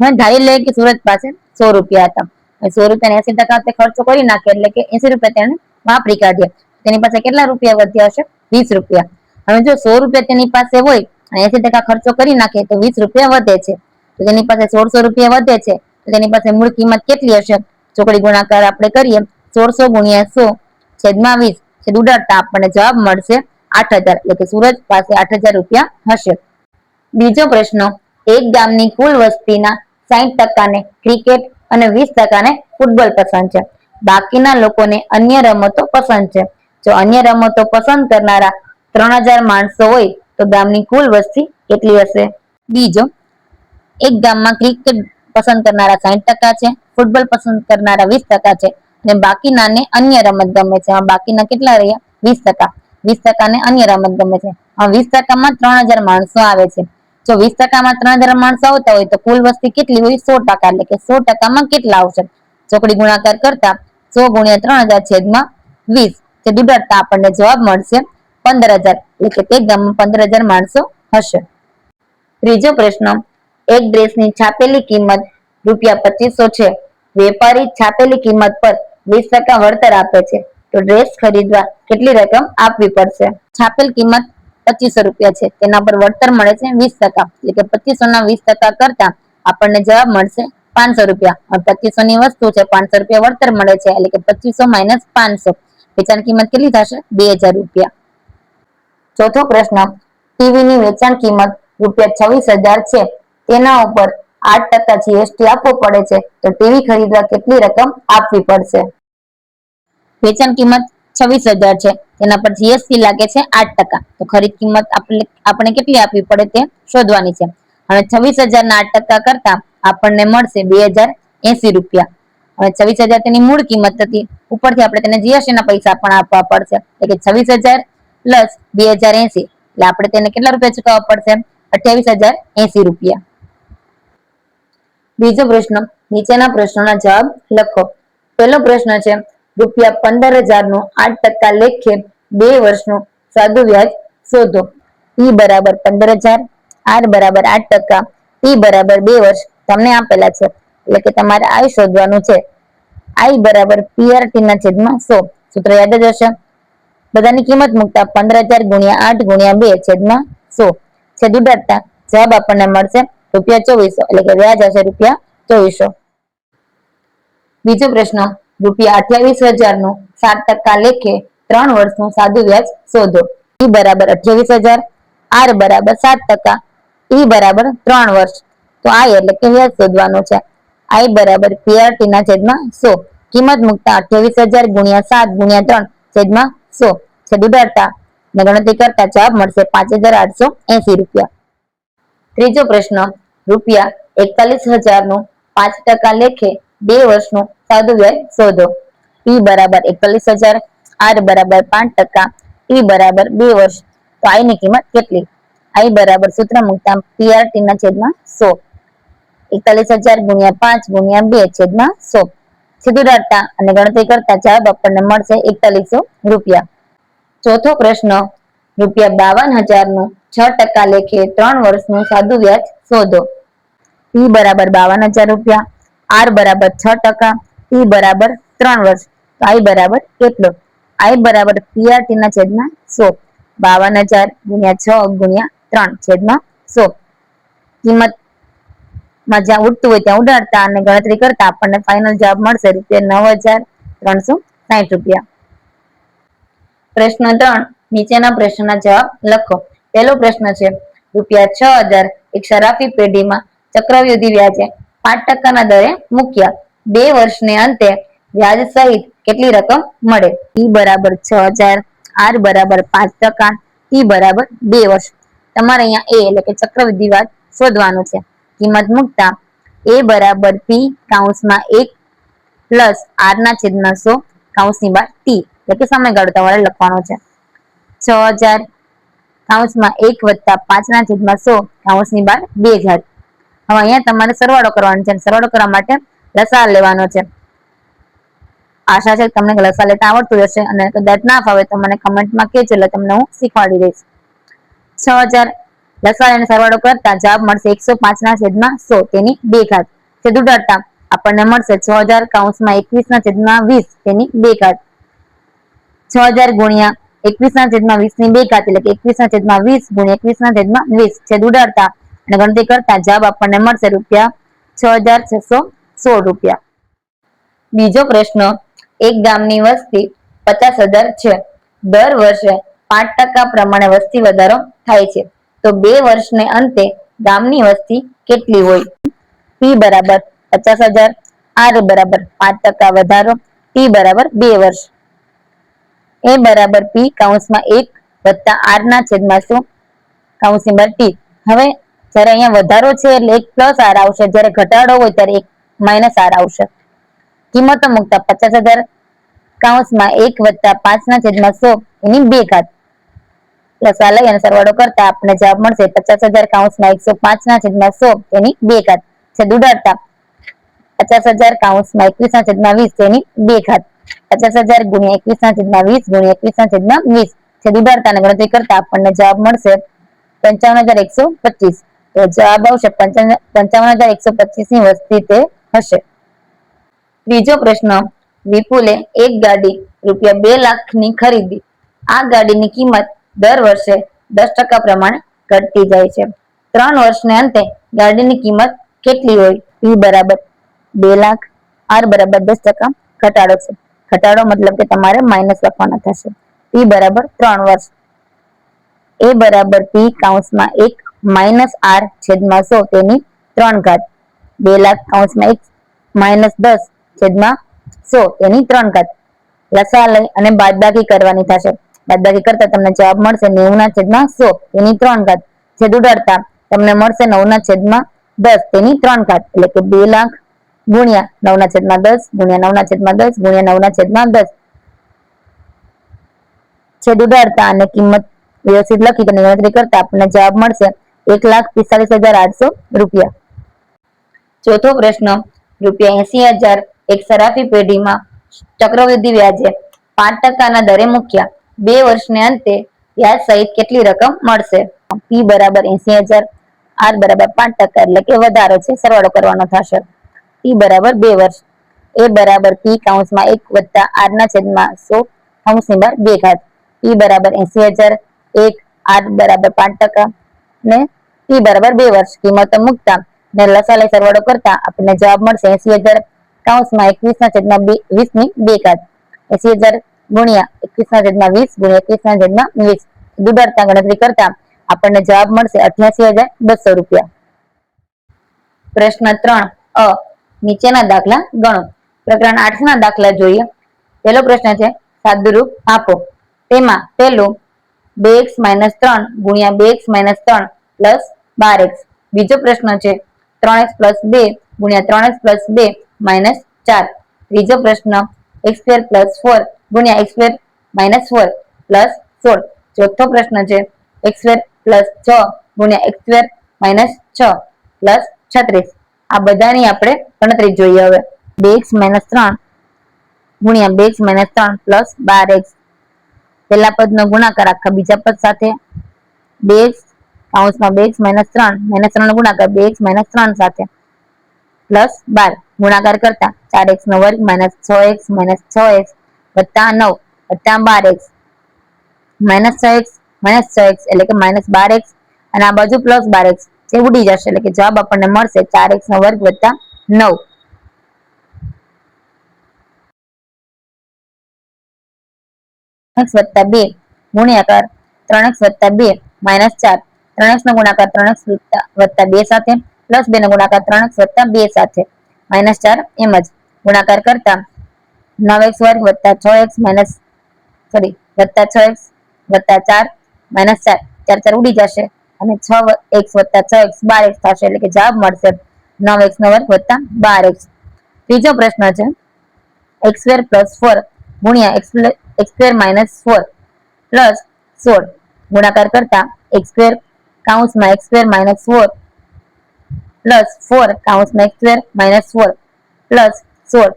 હવે ધારી લે કે સૂરજ પાસે 100 રૂપિયા હતા. 100 રૂપિયા 80% ખર્ચો કરી નાખ્યો એટલે કે 80 રૂપિયા તેણે વાપરી કાઢ્યા. તેની પાસે કેટલા રૂપિયા વધ્યા હશે? 20 રૂપિયા. હવે જો 100 રૂપિયા તેની પાસે હોય અને 80% ખર્ચો કરી નાખે તો 20 રૂપિયા વધે છે. તો તેની પાસે 1600 રૂપિયા વધે છે તો તેની પાસે મૂળ કિંમત કેટલી હશે? ચોકડી ગુણાકાર આપણે કરીએ. 1600 ગુણ્યા 100 છેદમાં 20 છેદ ઉડાડતા આપણને જવાબ મળશે 8000. એટલે કે સૂરજ પાસે 8000 રૂપિયા હશે. બીજો પ્રશ્ન, એક ગામની કુલ વસ્તીના 60% ને ક્રિકેટ અને 20% ને ફૂટબોલ પસંદ છે. બાકીના લોકોને અન્ય રમતો પસંદ છે. જો અન્ય રમતો પસંદ કરનારા 3000 માણસો હોય તો ગામની કુલ વસ્તી કેટલી હશે? બીજો, એક ગામમાં ક્રિકેટ પસંદ કરનારા 60% છે, ફૂટબોલ પસંદ કરનારા 20% છે અને બાકીનાને અન્ય રમત ગમે છે. બાકીના કેટલા રહ્યા? 20%. 20% ને અન્ય રમત ગમે છે. 20% માં 3000 માણસો આવે છે. જો 20%માં 3000 માણસો આવતા હોય તો કુલ વસ્તી કેટલી હોય? 100%. એટલે કે 100%માં કેટલા આવશે? ચોકડી ગુણાકાર કરતા 100 ગુણ્યા 3000 છેદમાં 20 છેદ ઉડાડતા આપણને જવાબ મળશે 15000. એટલે કે તે ગામમાં 15000 માણસો હશે. ત્રીજો પ્રશ્ન, એક ડ્રેસની છાપેલી કિંમત ₹2500 છે. વેપારી છાપેલી કિંમત પર 20% વળતર આપે છે તો ડ્રેસ ખરીદવા કેટલી રકમ આપવી પડશે? છાપેલ કિંમત 2500 રૂપિયા છે, તેના પર વળતર મળે છે 20%. એટલે કે 2500 ના 20% કરતા આપણને જવાબ મળશે 500 રૂપિયા. 2500 ની વસ્તુ છે, 500 રૂપિયા વળતર મળે છે એટલે કે 2500 - 500. વેચાણ કિંમત કેટલી થશે? 2000 રૂપિયા. ચોથો પ્રશ્ન, ટીવીની વેચાણ કિંમત ₹26000 છે, તેના ઉપર 8% જીએસટી આપવો પડે છે તો ટીવી ખરીદવા કેટલી રકમ આપવી પડશે? વેચાણ કિંમત 26000 છે, તેના પર જીએસટી લાગે છે 8%. તો ખરીદ કિંમત આપણે કેટલી આપવી પડે તે શોધવાની છે. હવે 26000 ના 8% કરતા આપણને મળશે 2080 રૂપિયા. હવે 26000 તેની મૂળ કિંમત હતી, ઉપરથી આપણે તેને જીએસટી ના પૈસા પણ આપવા પડશે. એટલે કે 26000 પ્લસ 2080. એટલે આપણે તેને કેટલા રૂપિયા ચૂકવવા પડશે? 28080 રૂપિયા. બીજો પ્રશ્ન, નીચેના પ્રશ્નોના જવાબ લખો. પહેલો પ્રશ્ન છે, ₹15000 નું 8% લેખે 2 વર્ષનું સાદું વ્યાજ શોધો. P બરાબર 15000, R બરાબર 8%, T બરાબર 2 વર્ષ તમને આપેલા છે. એટલે કે તમારે I શોધવાનું છે. I બરાબર PRT ના છેદમાં 100. સૂત્ર યાદ જ હશે. બધાની કિંમત મૂકતા 15000 ગુણ્યા 8 ગુણ્યા 2 છેદમાં 100 છેદ ઉડાડતા જવાબ આપણને મળશે ₹2400. એટલે કે વ્યાજ હશે ₹2400. બીજો પ્રશ્ન, ₹28000 નું 7% લેખે 3 વર્ષનું સાદું વ્યાજ શોધો. P બરાબર 28000, R બરાબર 7%, T બરાબર 3 વર્ષ. તો I એટલે કે વ્યાજ શોધવાનું છે. I બરાબર PRT ના છેદમાં 100. કિંમત મૂકતા 28000 ગુણ્યા 7 ગુણ્યા 3 છેદમાં 100 છેદ ઉડાડતા ગણતરી કરતા જવાબ મળશે 5880 રૂપિયા. ત્રીજો પ્રશ્ન, ₹41000 નું 5% લેખે 2 વર્ષનું સાદું વ્યાજ શોધો. P બરાબર 41000, R બરાબર 5%, T બરાબર 2 વર્ષ. તો I ની કિંમત કેટલી? I બરાબર સૂત્ર મૂકતા PRT ના છેદમાં 100. 41000 ગુણ્યા 5 ગુણ્યા 2 છેદમાં 100 છેદ ઉડાડતા અને ગણતરી કરતા જવાબ આપણને મળશે 4100 રૂપિયા. ચોથો પ્રશ્ન, ₹52000 નું 6% લેખે 3 વર્ષનું સાદું વ્યાજ શોધો. P બરાબર 52000 રૂપિયા, R બરાબર 6%, T બરાબર 3 વર્ષ. તો I બરાબર કેટલો? I બરાબર PRT ના છેદમાં 100. 52000 ગુણ્યા 6 ગુણ્યા 3 છેદમાં 100. કિંમત માં જ્યાં ઉડતું હોય ત્યાં ઉડાડતા અને ગણતરી કરતા આપણને ફાઇનલ જવાબ મળશે ₹9360 રૂપિયા. પ્રશ્ન 3, નીચેના પ્રશ્નના જવાબ લખો. પહેલો પ્રશ્ન છે, ₹6000 એક શરાફી પેઢીમાં ચક્રવૃદ્ધિ વ્યાજે 5% દરે મૂક્યા 2 વર્ષને અંતે વ્યાજ સહિત કેટલી રકમ મળે? ટી બરાબર 6000, આર બરાબર 5%, ટી બરાબર 2 વર્ષ. તમારે અહીંયા એ એટલે કે ચક્રવૃદ્ધિ વ્યાજ શોધવાનું છે. કિંમત મૂકતા એ બરાબર પી કૌંસમાં 1 પ્લસ આર ના છેદમાં 100 કૌંસની બહાર ટી એટલે કે સમયગાળો તમારે લખવાનો છે. 6000 કૌંસમાં 1 વત્તા 5 ના છેદમાં 100 કૌંસની બહાર 2000. હવે અહીંયા તમારે સરવાળો કરવાનો છે. સરવાળો કરવા માટે લસા લેવાનો છે. આશા છે તમને લસા લેતા આવડતું હશે, અને કદાચ ના ફાવે તો મને કમેન્ટમાં કહેજો એટલે તમને હું શીખવાડી દઈશ. 6000 લસા અને સરવાળો કરતા જવાબ મળશે 105 ના છેદમાં 100 તેની 2 ઘાત. છેદ ઉડાડતા આપણને મળશે 6000 કૌંસમાં 21 ના છેદમાં 20 તેની 2 ઘાત. 6000 ગુણ્યા 21 ના છેદમાં 20 ની 2 ઘાત એટલે કે 21 ના છેદમાં 20 ગુણ્યા 21 ના છેદમાં 20. છેદ ઉડાડતા અને ગણતરી કરતા જવાબ આપણને મળશે રૂપિયા 6616 રૂપિયા. બીજો પ્રશ્ન, એક ગામની વસ્તી 50,000 છે. દર વર્ષે 5% પ્રમાણે વસ્તી વધારો થાય છે, તો 2 વર્ષને અંતે ગામની વસ્તી કેટલી હોય? પી બરાબર 50,000, આર બરાબર 5% વધારો, ટી બરાબર 2 વર્ષ. એ બરાબર પી કૌંસમાં 1 વત્તા આર ના છેદમાં 100 કૌંસની બહાર ટી. હવે જ્યારે અહીંયા વધારો છે એટલે 1 પ્લસ આર આવશે, જ્યારે ઘટાડો હોય ત્યારે 1 માઇનસ આર આવશે. કિંમતો મૂકતા 50,000 કૌંસમાં 1 વત્તા 5 ના છેદમાં 100 એની 2 ઘાત. લસા લઈ અને સરવાળો કરતા આપણને જવાબ મળશે 50,000 કૌંસમાં 105 ના છેદમાં 100 એની 2 ઘાત. છેદ ઉડાડતા 50,000 કૌંસમાં 21 ના છેદમાં 20 એની 2 ઘાત. 50,000 ગુણ્યા 21 ના છેદમાં 20 ગુણ્યા 21 ના છેદમાં 20. છેદ ઉડાડતા અને ગણતરી કરતા આપણને જવાબ મળશે 55,125. તો જવાબ આવશે 55,125 ની વસ્તી તે હશે. ત્રીજો પ્રશ્ન, વિપુલે એક ગાડી રૂપિયા 2 લાખની ખરીદી. આ ગાડીની કિંમત દર વર્ષે 10% પ્રમાણે ઘટતી જાય છે. 3 વર્ષને અંતે ગાડીની કિંમત કેટલી હોય? પી બરાબર 2 લાખ, આર બરાબર 10% ઘટાડો છે. ઘટાડો મતલબ કે તમારે માઇનસ લખવાના થશે. પી બરાબર 3 વર્ષ. એ બરાબર પી કૌંસમાં 1 માઇનસ આર છેદમાં 100 તેની 3 ઘાત. 2 લાખ કૌંસમાં 1 માઇનસ 10 છેદમાં 100 તેની 3 ઘાત. લસા લઈ અને બાદબાકી કરવાની થશે. બાદબાકી કરતા તમને જવાબ મળશે 90 ના છેદમાં 100 તેની 3 ઘાત. છેદ ઉડાડતા તમને મળશે 9 ના છેદમાં 10 તેની 3 ઘાત એટલે કે 2 લાખ ગુણ્યા 9 ના છેદમાં 10 ગુણ્યા 9 ના છેદમાં 10 ગુણ્યા 9 ના છેદમાં 10. છેદ ઉડાડતા અને કિંમત વ્યવસ્થિત લખી અને ગણતરી કરતા આપણને જવાબ મળશે 1,45,800 રૂપિયા. ચોથો પ્રશ્ન, રૂપિયા 80,000 એક સરાફી પેઢીમાં ચક્રવૃદ્ધિ વ્યાજે 5% ના દરે મૂક્યા 2 વર્ષને અંતે વ્યાજ સહિત કેટલી રકમ મળશે? પી બરાબર 80,000, આર બરાબર 5% એટલે કે વધારો છે, સરવાળો કરવાનો થશે. ટી બરાબર 2 વર્ષ. એ બરાબર પી કૌંસમાં 1 વત્તા આર ના છેદમાં 100 કૌંસની બહાર 2 ઘાત. પી બરાબર 80,000, 1 આર બરાબર 5% ને ટી બરાબર 2 વર્ષ. કિંમતો મૂકતા ને લસા લઈ સરવાળો કરતા આપણને જવાબ મળશે 80,000 કૌંસમાં 21 ના છેદમાં 20 ની 2 ઘાત. 80,000 ગુણ્યા 21 ના છેદમાં 20 ગુણ્યા 21 ના છેદમાં 20. ઉડાડતા ગણતરી કરતા આપણને જવાબ મળશે 88,200 રૂપિયા. પ્રશ્ન 3 અ, નીચેના દાખલા ગણો. પ્રકરણ 8 ના દાખલા જોઈએ. પહેલો પ્રશ્ન છે સાદુરૂપ આપો. તેમાં પહેલું 2x - 3 ગુણ્યા 2x - 3 પ્લસ 12x. બીજો પ્રશ્ન છે 3x + 2 ગુણ્યા 3x + 2 માઇનસ 4. ત્રીજો પ્રશ્ન x² + 4 ગુણ્યા x² - 4 પ્લસ 16. ચોથો પ્રશ્ન છે x² + 6 ગુણ્યા x² - 6 પ્લસ 36. આ બધાની આપણે ગણતરી જોઈએ. હવે 2x - 3 ગુણ્યા 2x - 3 પ્લસ 12x. પહેલા પદનો ગુણાકાર આખા બીજા પદ સાથે, 2x કૌંસમાં 2x - 3 -3 નો ગુણાકાર 2x - 3 સાથે પ્લસ 12. ગુણાકાર કરતા 4x² - 6x - 6x વત્તા 9 વત્તા 12x -6x -6x એટલે કે -12x અને આ બાજુ પ્લસ 12x જે ઉડી જશે એટલે કે જવાબ આપણને મળશે 4x² વત્તા 9. x વત્તા 2 ગુણ્યાકાર 3x વત્તા 2 માઇનસ 4. 3x નો ગુણાકાર 3x વત્તા 2 સાથે પ્લસ 2 નો ગુણાકાર 3x વત્તા 2 સાથે -4 એમ જ ગુણાકાર કરતા 9x વર્ગ વત્તા 6x માઇનસ વત્તા 6x વત્તા 4 -4 4 4 ઉડી જશે અને 6x વત્તા 6x 12x થશે એટલે કે જવાબ મળશે 9x નો વર્ગ વત્તા 12x. ત્રીજો પ્રશ્ન છે x² + 4 ગુણ્યા x² - 4 પ્લસ 16 ગુણાકાર કરતા x² કૌંસમાં x² - 4 પ્લસ 4 કૌંસમાં x² - 4 પ્લસ 16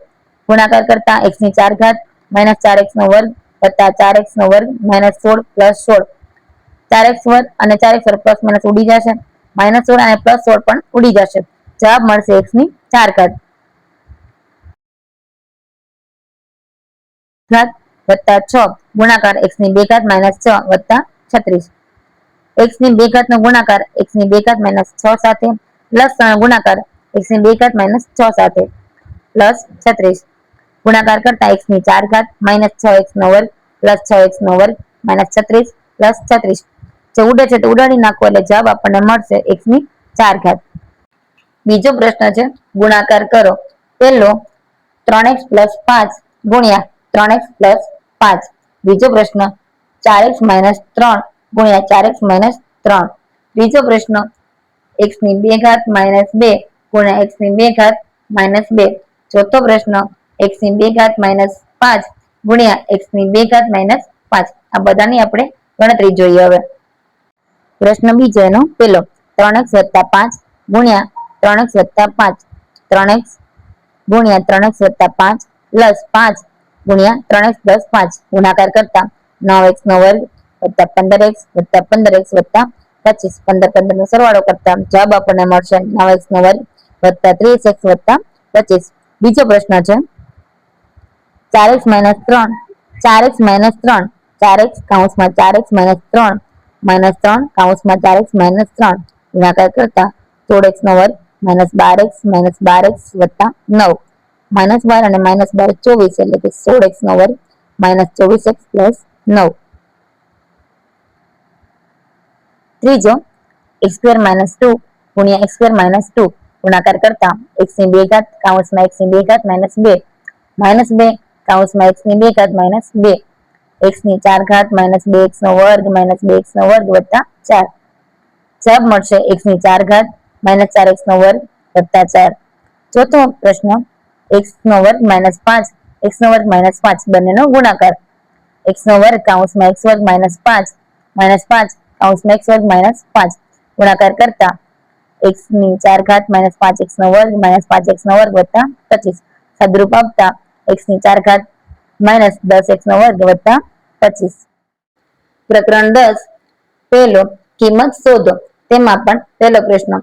ગુણાકાર કરતા x ની 4 ઘાત -4x નો વર્ગ વત્તા 4x નો વર્ગ -16 પ્લસ 16 4x વર્ગ અને 4x વર્ગ પ્લસ માઇનસ ઉડી જશે -16 અને પ્લસ 16 પણ ઉડી જશે જવાબ મળશે x ની 4 ઘાત વત્તા 6 ગુણાકાર x ની 2 ઘાત -6 વત્તા 36 x ની 2 ઘાત નો ગુણાકાર x ની 2 ઘાત -6 સાથે પ્લસ ગુણાકાર x ની 2 ઘાત -6 સાથે પ્લસ 36 ગુણાકાર કરતા x ની 4 ઘાત -6x નો વર્ગ પ્લસ 6x નો વર્ગ -36 પ્લસ 36 જે ઉડે છે તે ઉડાડી નાખો એટલે જવાબ આપણને મળશે x ની 4 ઘાત. બીજો પ્રશ્ન છે ગુણાકાર કરો. પહેલો 3x + 5 ગુણ્યા 3x + 5. બીજો પ્રશ્ન 4x - 3 ગુણ્યા 4x - 3. ત્રીજો પ્રશ્ન x ની 2 ઘાત -2 ગુણ્યા x ની 2 ઘાત -2. ચોથો પ્રશ્ન x ની 2 ઘાત -5 ગુણ્યા x ની 2 ઘાત -5. આ બધાની આપણે ગણતરી જોઈએ હવે. પ્રશ્ન બીજો એનો પેલો 3x + 5 ગુણ્યા 3x + 5 3x ગુણ્યા 3x + 5 પ્લસ 5 ગુણ્યા 3x + 5 ગુણાકાર કરતા 9x નો વર્ગ વત્તા 15x વત્તા 15x વત્તા 25 15 15 નો સરવાળો કરતા જવાબ આપણને મળશે 9x નો વર્ગ વત્તા 30x વત્તા 25. બીજો પ્રશ્ન છે 4x - 3 4x - 3 4x કૌંસમાં 4x - 3 -3 કૌંસમાં 4x - 3 ગુણાકાર કરતા 16x નો વર્ગ -12x -12x વત્તા 9 -12 અને -12 24 એટલે કે 16x નો વર્ગ -24x પ્લસ 9. ત્રીજો x² - 2 ગુણ્યા x² - 2 ગુણાકાર કરતા x ની 2 ઘાત કૌંસમાં x ની 2 ઘાત -2 -2 કૌંસમાં x ની 2 ઘાત -2 x ની 4 ઘાત -2x નો વર્ગ -2x નો વર્ગ વત્તા 4 જવાબ મળશે x ની 4 ઘાત -4x નો વર્ગ વત્તા 4. ચોથો પ્રશ્ન x નો વર્ગ -5 x નો વર્ગ -5 બંનેનો ગુણાકાર x નો વર્ગ કૌંસમાં x વર્ગ -5 -5 કૌંસમાં x વર્ગ -5 ગુણાકાર કરતા x ની 4 ઘાત -5x નો વર્ગ -5x નો વર્ગ વત્તા 25 સાદુરૂપ આપતા x ની 4 ઘાત -10x નો વર્ગ વત્તા 25. પ્રકરણ 10 પહેલો કિંમત શોધો. તેમાં પણ પહેલો પ્રશ્ન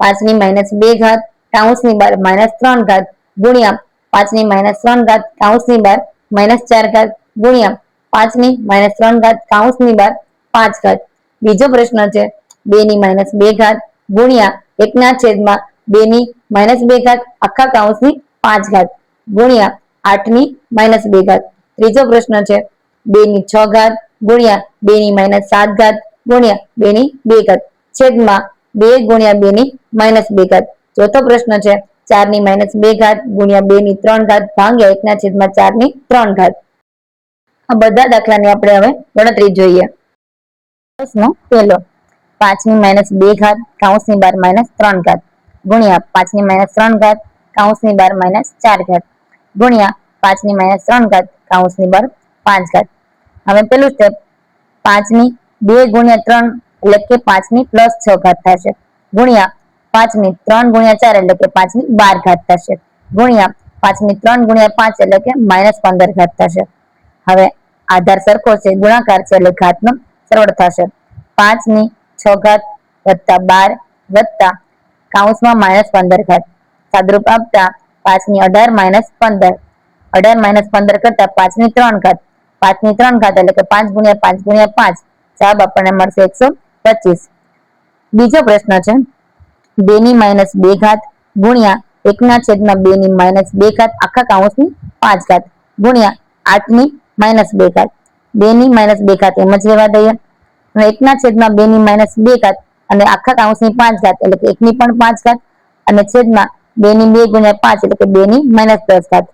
5 ની -2 ઘાત કૌંસની બહાર -3 ઘાત ગુણ્યા 5 ની -3 ઘાત કૌંસની બહાર -4 ઘાત ગુણ્યા 5 ની -3 ઘાત કૌંસની બહાર 5 ઘાત. બીજો પ્રશ્ન છે 2 ની -2 ઘાત ગુણ્યા 1 ના છેદમાં 2 ની -2 ઘાત આખા કૌંસની 5 ઘાત ગુણ્યા 8 ની -2 ઘાત. ત્રીજો પ્રશ્ન છે 2 ની 6 ઘાત ગુણ્યા 2 ની -7 ઘાત ગુણ્યા 2 ની 2 ઘાત છેદમાં 2 ગુણ્યા 2 ની -2 ઘાત. ચોથો પ્રશ્ન છે 4 ની -2 ઘાત ગુણ્યા 2 ની 3 ઘાત ભાગ્યા 1 ના છેદમાં 4 ની 3 ઘાત. આ બધા દાખલાની આપણે હવે ગણતરી જોઈએ. પ્રશ્ન પહેલો 5 ની -2 ઘાત કૌંસની બહાર -3 ઘાત ગુણ્યા 5 ની -3 ઘાત કૌંસની બહાર -4 ઘાત ગુણ્યા 5 ની -3 ઘાત કૌંસની બહાર 5 ઘાત. હવે પેલું સ્ટેપ 5 ની 2 ગુણ્યા 3 એટલે કે 5 ની +6 ઘાત થશે ગુણ્યા 5 ની 3 ગુણ્યા 4 એટલે કે 5 ની 12 ઘાત થશે ગુણ્યા 5 ની 3 ગુણ્યા 5 એટલે કે -15 ઘાત થશે. હવે આધાર સરખો છે ગુણાકાર છે એટલે ઘાતનો સરળ થશે 5 ની 6 ઘાત વત્તા 12 વત્તા કૌંસમાં -15 ઘાત સાદુરૂપ આપતા 5 ની 18 -15 18 -15 કરતા 5 ની 3 ઘાત 5 ની 3 ઘાત એટલે કે 5 ગુણ્યા 5 ગુણ્યા 5 જવાબ આપણને મળશે 125. બીજો પ્રશ્ન છે 2 ની -2 ઘાત ગુણ્યા 1 ના છેદમાં 2 ની -2 ઘાત આખા કૌંસની 5 ઘાત ગુણ્યા 8 ની -2 ઘાત 2 ની -2 ઘાત એમ જ રહેવા દઈએ. 1 ના છેદમાં 2 ની -2 ઘાત અને આખા કૌંસની 5 ઘાત એટલે કે 1 ની પણ 5 ઘાત અને છેદમાં 2 ની 2 ગુણ્યા 5 એટલે કે 2 ની -10 ઘાત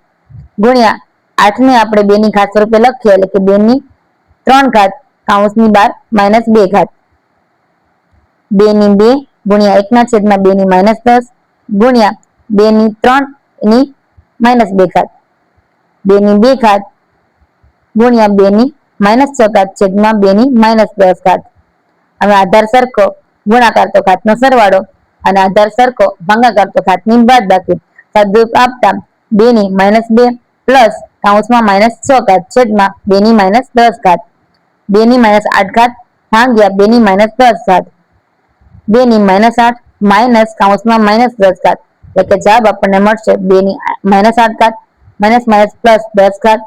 ગુણ્યા 8 ને આપણે 2 ની ઘાત સ્વરૂપે લખીએ એટલે કે 2 ની 3 ઘાત કૌંસની બહાર -2 ઘાત 2 ની 2 ગુણ્યા 1 ના છેદમાં 2 ની -10 ગુણ્યા 2 ની 3 ની -2 ઘાત 2 ની 2 ઘાત ગુણ્યા 2 ની -6 ઘાત છેદમાં 2 ની -10 ઘાત હવે આધાર સરખો ગુણાકાર તો ઘાતનો સરવાળો અને આધાર સરખો ભાગાકાર તો ઘાતની બાદબાકી સદરૂપ આપતા 2 ની -2 પ્લસ કૌંસમાં -6 ઘાત છેદમાં 2 ની -10 ઘાત 2 ની -8 ઘાત ભાગ્યા 2 ની -10 ઘાત 2 ની -8 માઇનસ કૌંસમાં -10 ઘાત એટલે કે જવાબ આપણને મળશે 2 ની -8 ઘાત માઇનસ માઇનસ પ્લસ 10 ઘાત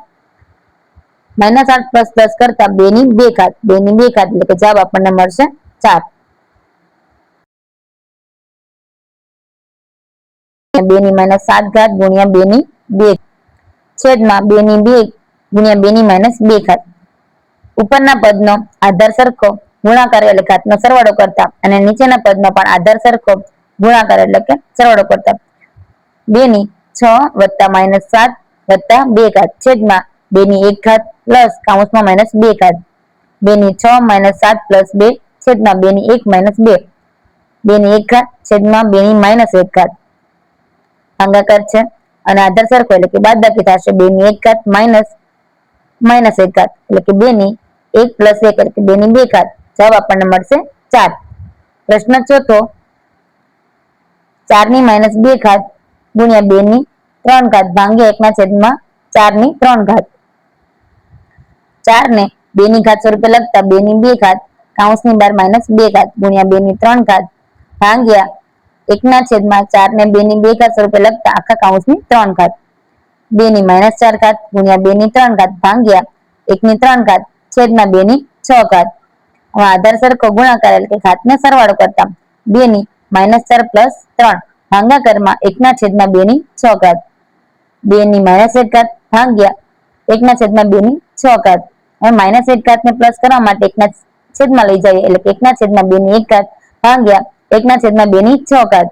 -8 પ્લસ 10 કરતા 2 ની 2 ઘાત 2 ની 2 ઘાત એટલે કે જવાબ આપણને મળશે 4 2 ની -7 ઘાત ગુણ્યા 2 ની 2 છેદમાં 2 ની 2 ગુણ્યા 2 ની -2 ઘાત ઉપરના પદનો આધાર સરખો ગુણાકાર એટલે ઘાતનો સરવાળો કરતા અને નીચેના પદનો પણ આધાર સરખો ગુણાકાર એટલે કે સરવાળો કરતા 2 ની 6 વત્તા -7 વત્તા 2 ઘાત છેદમાં 2 ની 1 ઘાત પ્લસ કૌંસમાં -2 ઘાત 2 ની 6 7 પ્લસ 2 છેદમાં 2 ની 1 2 2 ની 1 ઘાત છેદમાં 2 ની -1 ઘાત ભાગાકાર છે અને આધાર સરખો એટલે કે બાદબાકી થશે 2 ની 1 ઘાત માઇનસ -1 ઘાત એટલે કે 2 ની 1 પ્લસ 1 એટલે કે 2 ની 2 ઘાત જવાબ આપણને મળશે 4 પ્રશ્ન ચોથો 4 ની -2 ઘાત ગુણ્યા 2 ની 3 ઘાત ભાગ્યા 1 ના છેદમાં 4 ની 3 ઘાત 4 ને 2 ની ઘાત સ્વરૂપે લખતા 2 ની 2 ઘાત કૌંસની બહાર -2 ઘાત ગુણ્યા 2 ની 3 ઘાત ભાગ્યા 1 ના છેદમાં 4 ને 2 ની 2 ઘાત સ્વરૂપે લખતા આખા કૌંસની 3 ઘાત 2 ની -4 ઘાત ગુણ્યા 2 ની 3 ઘાત ભાગ્યા 1 ની 3 ઘાત છેદમાં 2 ની 6 ઘાત હવે આધાર સરખો ગુણાકાર એટલે કે ઘાતને સરવાળો કરતા 2 ની -4 પ્લસ 3 ભાગાકારમાં 1 ના છેદમાં 2 ની 6 ઘાત 2 ની -1 ઘાત ભાગ્યા 1 ના છેદમાં 2 ની 6 ઘાત હવે -1 ઘાત ને પ્લસ કરવા માટે 1 ના છેદમાં લઈ જઈએ એટલે કે 1 ના છેદમાં 2 ની 1 ઘાત ભાગ્યા 1 ના છેદમાં 2 ની 6 ઘાત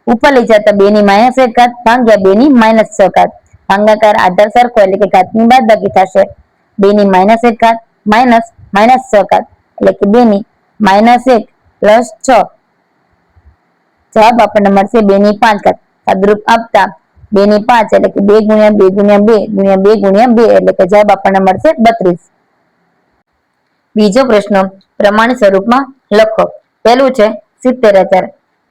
ઉપર લઈ જતા 2 ની -1 ઘાત ભાગ્યા 2 ની -6 ઘાત ભાગાકાર આધાર સરખો એટલે કે ઘાતની બાદબાકી થશે 2 ની -1 ઘાત માઇનસ -6 ઘાત એટલે કે 2 ની -1 પ્લસ 6 જવાબ આપણને મળશે 2 ની 5 ઘાત સદરૂપ આપતા 2 ની 5 એટલે કે 2 ગુણ્યા 2 ગુણ્યા 2 ગુણ્યા 2 ગુણ્યા 2 એટલે કે જવાબ આપણને મળશે 32 બીજો પ્રશ્ન પ્રમાણ સ્વરૂપમાં લખો પહેલું છે 70,000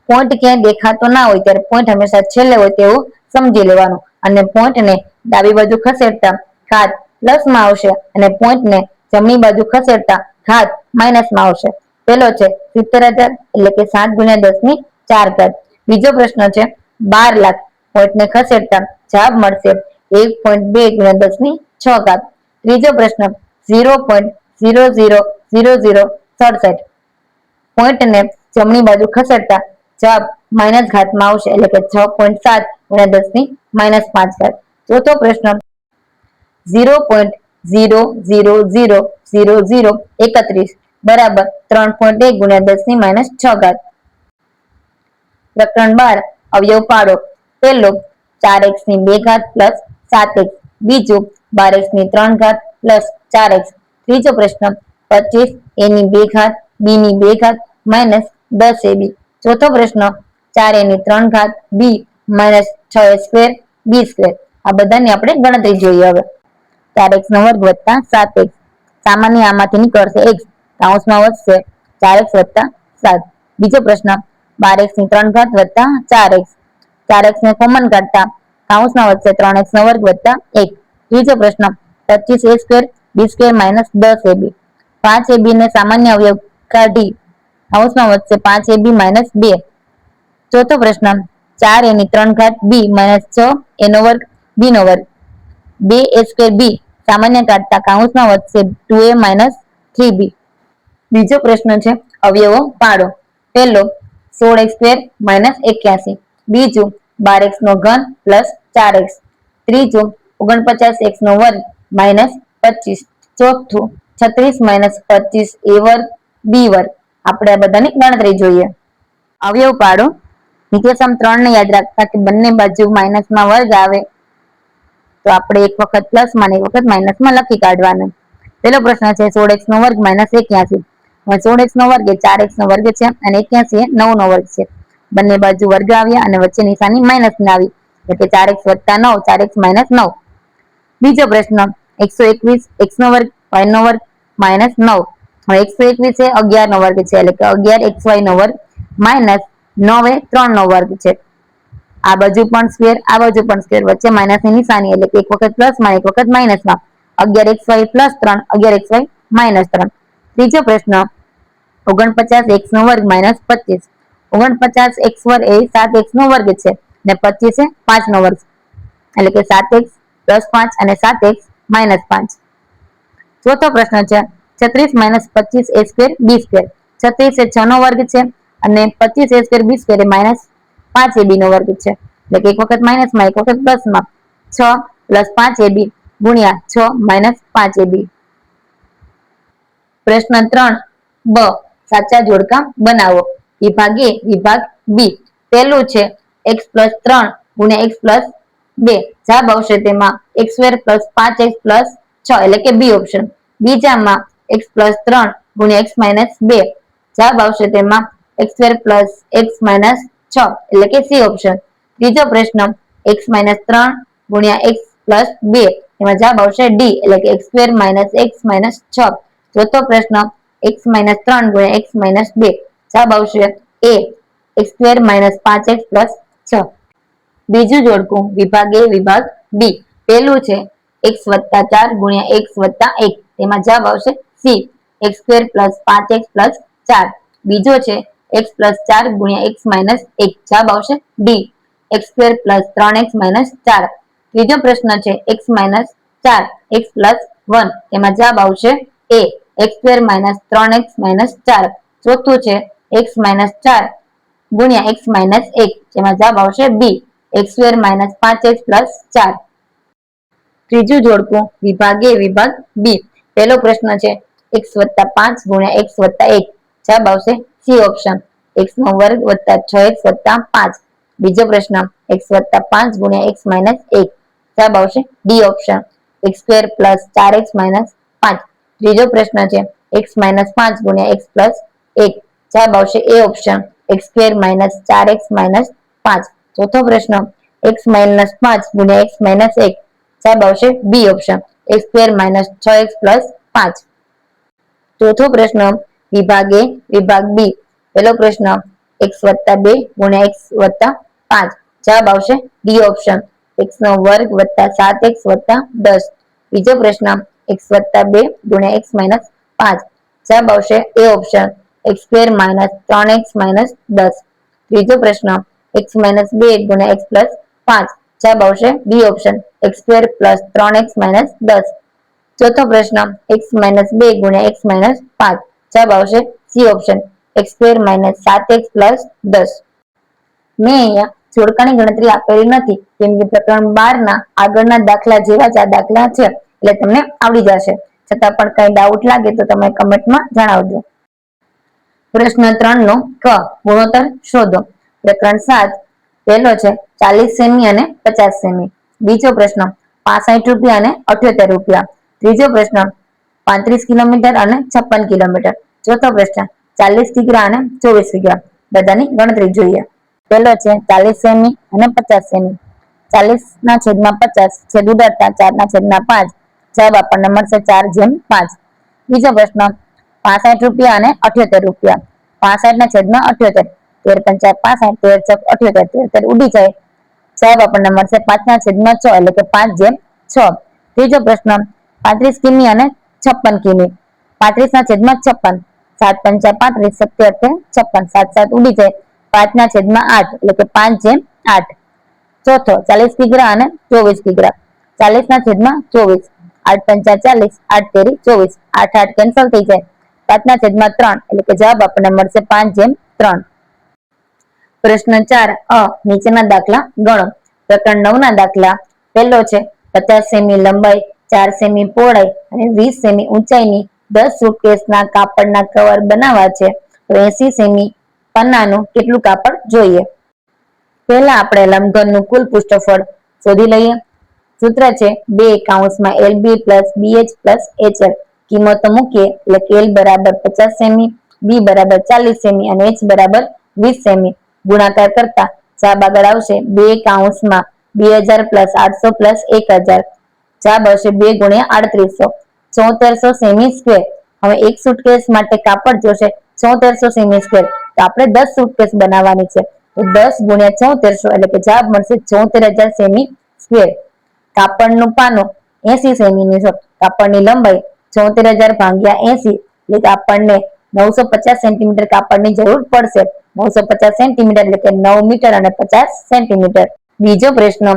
પોઈન્ટ ક્યાંય દેખાતો ના હોય ત્યારે પોઈન્ટ હંમેશા છેલ્લે હોય તેવું સમજી લેવાનું અને પોઈન્ટને ડાબી બાજુ ખસેડતા ઘાત પ્લસમાં આવશે અને પોઈન્ટને જમણી બાજુ ખસેડતા ઘાત માઇનસમાં આવશે પેલો છે 70,000 એટલે કે 7 ગુણ્યા 10 ની 4 ઘાત બીજો પ્રશ્ન છે 12 લાખ પોઈન્ટને ખસેડતા જવાબ મળશે 1.2 ગુણ્યા 10 ની 6 ઘાત ત્રીજો પ્રશ્ન 0.000067 પોઈન્ટને જમણી બાજુ ખસેડતા જવાબ માઇનસ ઘાતમાં આવશે એટલે કે 6.7 ગુણ્યા 10 ની -5 ઘાત ચોથો પ્રશ્ન 0.000031 બરાબર 3.1 ગુણ્યા 10 ની -6 ઘાત પ્રકરણ 12 અવયવ પાડો પહેલો 4x ની 2 ઘાત પ્લસ 7x બીજું 12x ની 3 ઘાત પ્લસ 4x ત્રીજો પ્રશ્ન 25 a ની 2 ઘાત b ની 2 ઘાત માઇનસ 10 ab ચોથો પ્રશ્ન 4a ની 3 ઘાત b minus 6a square b square આ બધાની આપણે ગણતરી જોઈએ હવે 4x નો વર્ગ વત્તા 7x સામાન્ય આમાંથી નીકળશે x કૌંસમાં વધશે 4x વત્તા 7 બીજો પ્રશ્ન 12x ની 3 ઘાત વત્તા 4x 4x ને કોમન કાઢતા કૌંસમાં વધશે 3x નો વર્ગ વત્તા 1 ત્રીજો પ્રશ્ન 25a square b square minus 10ab 5ab ને સામાન્ય અવયવ કાઢી કૌંસમાં વધશે 5ab માઇનસ 2 ચોથો પ્રશ્ન 4a ની 3 ઘાત b માઇનસ 6 a નો વર્ગ b નો વર્ગ 2a સ્ક્વેર b સામાન્ય કાઢતા કૌંસમાં વધશે 2a માઇનસ 3b બીજો પ્રશ્ન છે અવયવો પાડો પહેલો 16x સ્ક્વેર માઇનસ 81 બીજું 12x નો ઘન પ્લસ 4x ત્રીજું 49x નો વર્ગ માઇનસ 25 ચોથું 36 માઇનસ 25 a વર્ગ b વર્ગ આપણે આ બધાની ગણતરી જોઈએ. અવયવ પાડો. નીચે સમ 3 ને યાદ રાખતા કે બંને બાજુ માઇનસમાં વર્ગ આવે તો આપણે એક વખત પ્લસમાં ને એક વખત માઇનસમાં લખી કાઢવાનું. પેલો પ્રશ્ન છે 16x નો વર્ગ માઇનસ 81. 16x નો વર્ગ એ 4x નો વર્ગ છે અને 81 એ 9 નો વર્ગ છે. બંને બાજુ વર્ગ આવ્યા અને વચ્ચે નિશાની માઇનસ ની આવી એટલે 4x વત્તા 9 4x માઇનસ 9. બીજો પ્રશ્ન 121 x નો વર્ગ y નો વર્ગ માઇનસ 9. હવે 121 એ 11 નો વર્ગ છે એટલે કે 11xy નો વર્ગ માઇનસ 9 એ 3 નો વર્ગ છે. આ બાજુ પણ સ્ક્વેર આ બાજુ પણ સ્ક્વેર વચ્ચે માઇનસ ની નિશાની એટલે કે એક વખત પ્લસમાં એક વખત માઇનસમાં 11xy પ્લસ 3 11xy માઇનસ 3. ત્રીજો પ્રશ્ન 49x નો વર્ગ માઇનસ 25. 49x વર્ગ એ 7x નો વર્ગ છે ને 25 એ 5 નો વર્ગ એટલે કે 7x પ્લસ 5 અને 7x માઇનસ 5. ચોથો પ્રશ્ન છે 36 minus 25 a square b square. 36 એ 6 નો વર્ગ છે અને 25 a square b square A minus 5 ab નો વર્ગ છે એટલે કે એક વખત માઇનસમાં એક વખત પ્લસમાં 6 પ્લસ 5 ab ગુણ્યા 6 માઇનસ 5 ab. પ્રશ્ન 3 બ સાચા જોડકા બનાવો. વિભાગ એ વિભાગ બી. પહેલું છે x પ્લસ 3 ગુણ્યા x પ્લસ 2. જવાબ આવશે તેમાં x square plus 5x plus 6 એટલે કે બી ઓપ્શન. બીજામાં x પ્લસ 3 ગુણ્યા x માઇનસ 2. જવાબ આવશે તેમાં x square plus x minus 6 એટલે કે સી ઓપ્શન. ત્રીજો પ્રશ્ન x માઇનસ 3 ગુણ્યા x પ્લસ 2. એમાં જવાબ આવશે ડી એટલે કે x square minus x minus 6. ચોથો પ્રશ્ન x માઇનસ 3 ગુણ્યા x માઇનસ 2. જવાબ આવશે એ x square minus 5x plus 6. બીજું જોડકું વિભાગ એ વિભાગ બી. પહેલું છે x વત્તા 4 ગુણ્યા x વત્તા 1. તેમાં જવાબ આવશે C x square plus 5x plus 4. બીજો છે x પ્લસ 4 ગુણ્યા x માઇનસ 1. જવાબ આવશે D x square plus 3x minus 4. ત્રીજો પ્રશ્ન છે x માઇનસ 4 x પ્લસ 1. તેમાં જવાબ આવશે એ x square minus 3x minus 4. ચોથું છે x માઇનસ 4 ગુણ્યા x માઇનસ 1. જેમાં જવાબ આવશે બી x square minus 5x plus 4. ત્રીજું જોડકું વિભાગ એ વિભાગ બી. પહેલો પ્રશ્ન છે x વત્તા 5 ગુણ્યા x વત્તા 1. જવાબ આવશે સી ઓપ્શન x નો વર્ગ વત્તા 6x વત્તા 5. બીજો પ્રશ્ન x વત્તા 5 ગુણ્યા x માઇનસ 1. જવાબ આવશે D option x square plus 4x minus 5. ત્રીજો પ્રશ્ન છે x માઇનસ 5 ગુણ્યા x પ્લસ 1. જવાબ આવશે એ option x square minus 4x minus 5. ચોથો પ્રશ્ન x માઇનસ 5 ગુણ્યા x માઇનસ 1. જવાબ આવશે B option x square minus 6x plus 5. ચોથો પ્રશ્ન વિભાગ એ વિભાગ બી. પહેલો પ્રશ્ન x વત્તા 2 ગુણ્યા x વત્તા 5. જવાબ આવશે ડી ઓપ્શન x નો વર્ગ વત્તા 7x વત્તા 10. બીજો પ્રશ્ન x વત્તા 2 ગુણ્યા x માઇનસ 5. જવાબ આવશે એ option x square minus 3x minus 10. ત્રીજો પ્રશ્ન x માઇનસ 2 ગુણ્યા x પ્લસ 5. જવાબ આવશે B option x square plus 3x minus 10. ચોથો પ્રશ્ન x માઇનસ 2 ગુણ્યા x માઇનસ 5. જવાબ આવશે C option x square minus 7x plus 10. મેં અહીંયા જોડકાની ગણતરી આપેલી નથી કેમ કે પ્રકરણ 12 ના આગળના દાખલા જેવા જ આ દાખલા છે એટલે તમને આવડી જશે. છતાં પણ કઈ ડાઉટ લાગે તો તમે કમેન્ટમાં જણાવજો. પ્રશ્ન 3 નો ક ગુણોત્તર શોધો. પ્રકરણ 7 પહેલો છે 40 સેમી અને 50 સેમી. બીજો પ્રશ્ન 65 રૂપિયા અને 78 રૂપિયા. ત્રીજો પ્રશ્ન 35 કિલોમીટર અને 56 કિલોમીટર. ચોથો પ્રશ્ન 40 કિગ્રા અને 24 કિગ્રા. બધાની ગણતરી જોઈએ. પહેલો છે 40 સેમી અને 50 સેમી. 40 ના છેદમાં 50 છેદ ઉડાડતા 4 ના છેદમાં 5. જવાબ આપણને મળશે 4/5. બીજો પ્રશ્ન 65 રૂપિયા અને 78 રૂપિયા. 65 ના છેદમાં 78 13 5 65 13 78 73 ઉડી જાય. જવાબ આપણને મળશે 5 ના છેદમાં 6 એટલે કે 5/6. ત્રીજો પ્રશ્ન 35 કિમી અને 56 કિમી. 35 ના છેદમાં 56 7 35 35 57 7 ઉડી જાય. 5 ના છેદમાં 8 એટલે કે 5/8. ચોથો 40 કિગ્રા અને 24 કિગ્રા. 40 ના છેદમાં 24 8 40 8 તેરી 24 8 8 કેન્સલ થઈ જાય. 5 ના છેદમાં 3 એટલે કે જવાબ આપણને મળશે 5/3. પ્રશ્ન 4 અ નીચેના દાખલા ગણો. પ્રકરણ 9 ના દાખલા પહેલો છે 50 સેમી લંબાઈ 4 સેમી પહોળાઈ અને 20 સેમી ઊંચાઈની 10 સુટકેસના કાપડના કવર બનાવવા છે. તો 80 સેમી પન્નાનું કેટલું કાપડ જોઈએ? પહેલા આપણે લંબઘનનું કુલ પૃષ્ઠફળ શોધી લઈએ. સૂત્ર છે 2 LB plus BH plus HL. કિંમતો મૂકીએ એટલે કે L બરાબર 50 સેમી, B બરાબર 40 સેમી અને H બરાબર 20 સેમી. ગુણાકાર કરતા જવાબ આગળ આવશે 2 પ્લસ 800 પ્લસ 1000. જવાબ આવશે 2 ગુણ્યા 3800, 7400 સેમી સ્ક્વેર. હવે એક સુટકેસ માટે કાપડ જોશે 7400 સેમી સ્ક્વેર, તો આપણે 10 સુટકેસ બનાવવાની છે. તો 10 ગુણ્યા 7400 એટલે કે જવાબ મળશે 74000 સેમી સ્ક્વેર. કાપડનું પાનું 80 સેમીનું છે. કાપડની લંબાઈ 74000 ભાગ્યા 80 એટલે કે આપણને 950 સેન્ટીમીટર કાપડની જરૂર પડશે. 950 સેન્ટીમીટર એટલે કે 9 મીટર અને 50 સેન્ટીમીટર. બીજો પ્રશ્ન,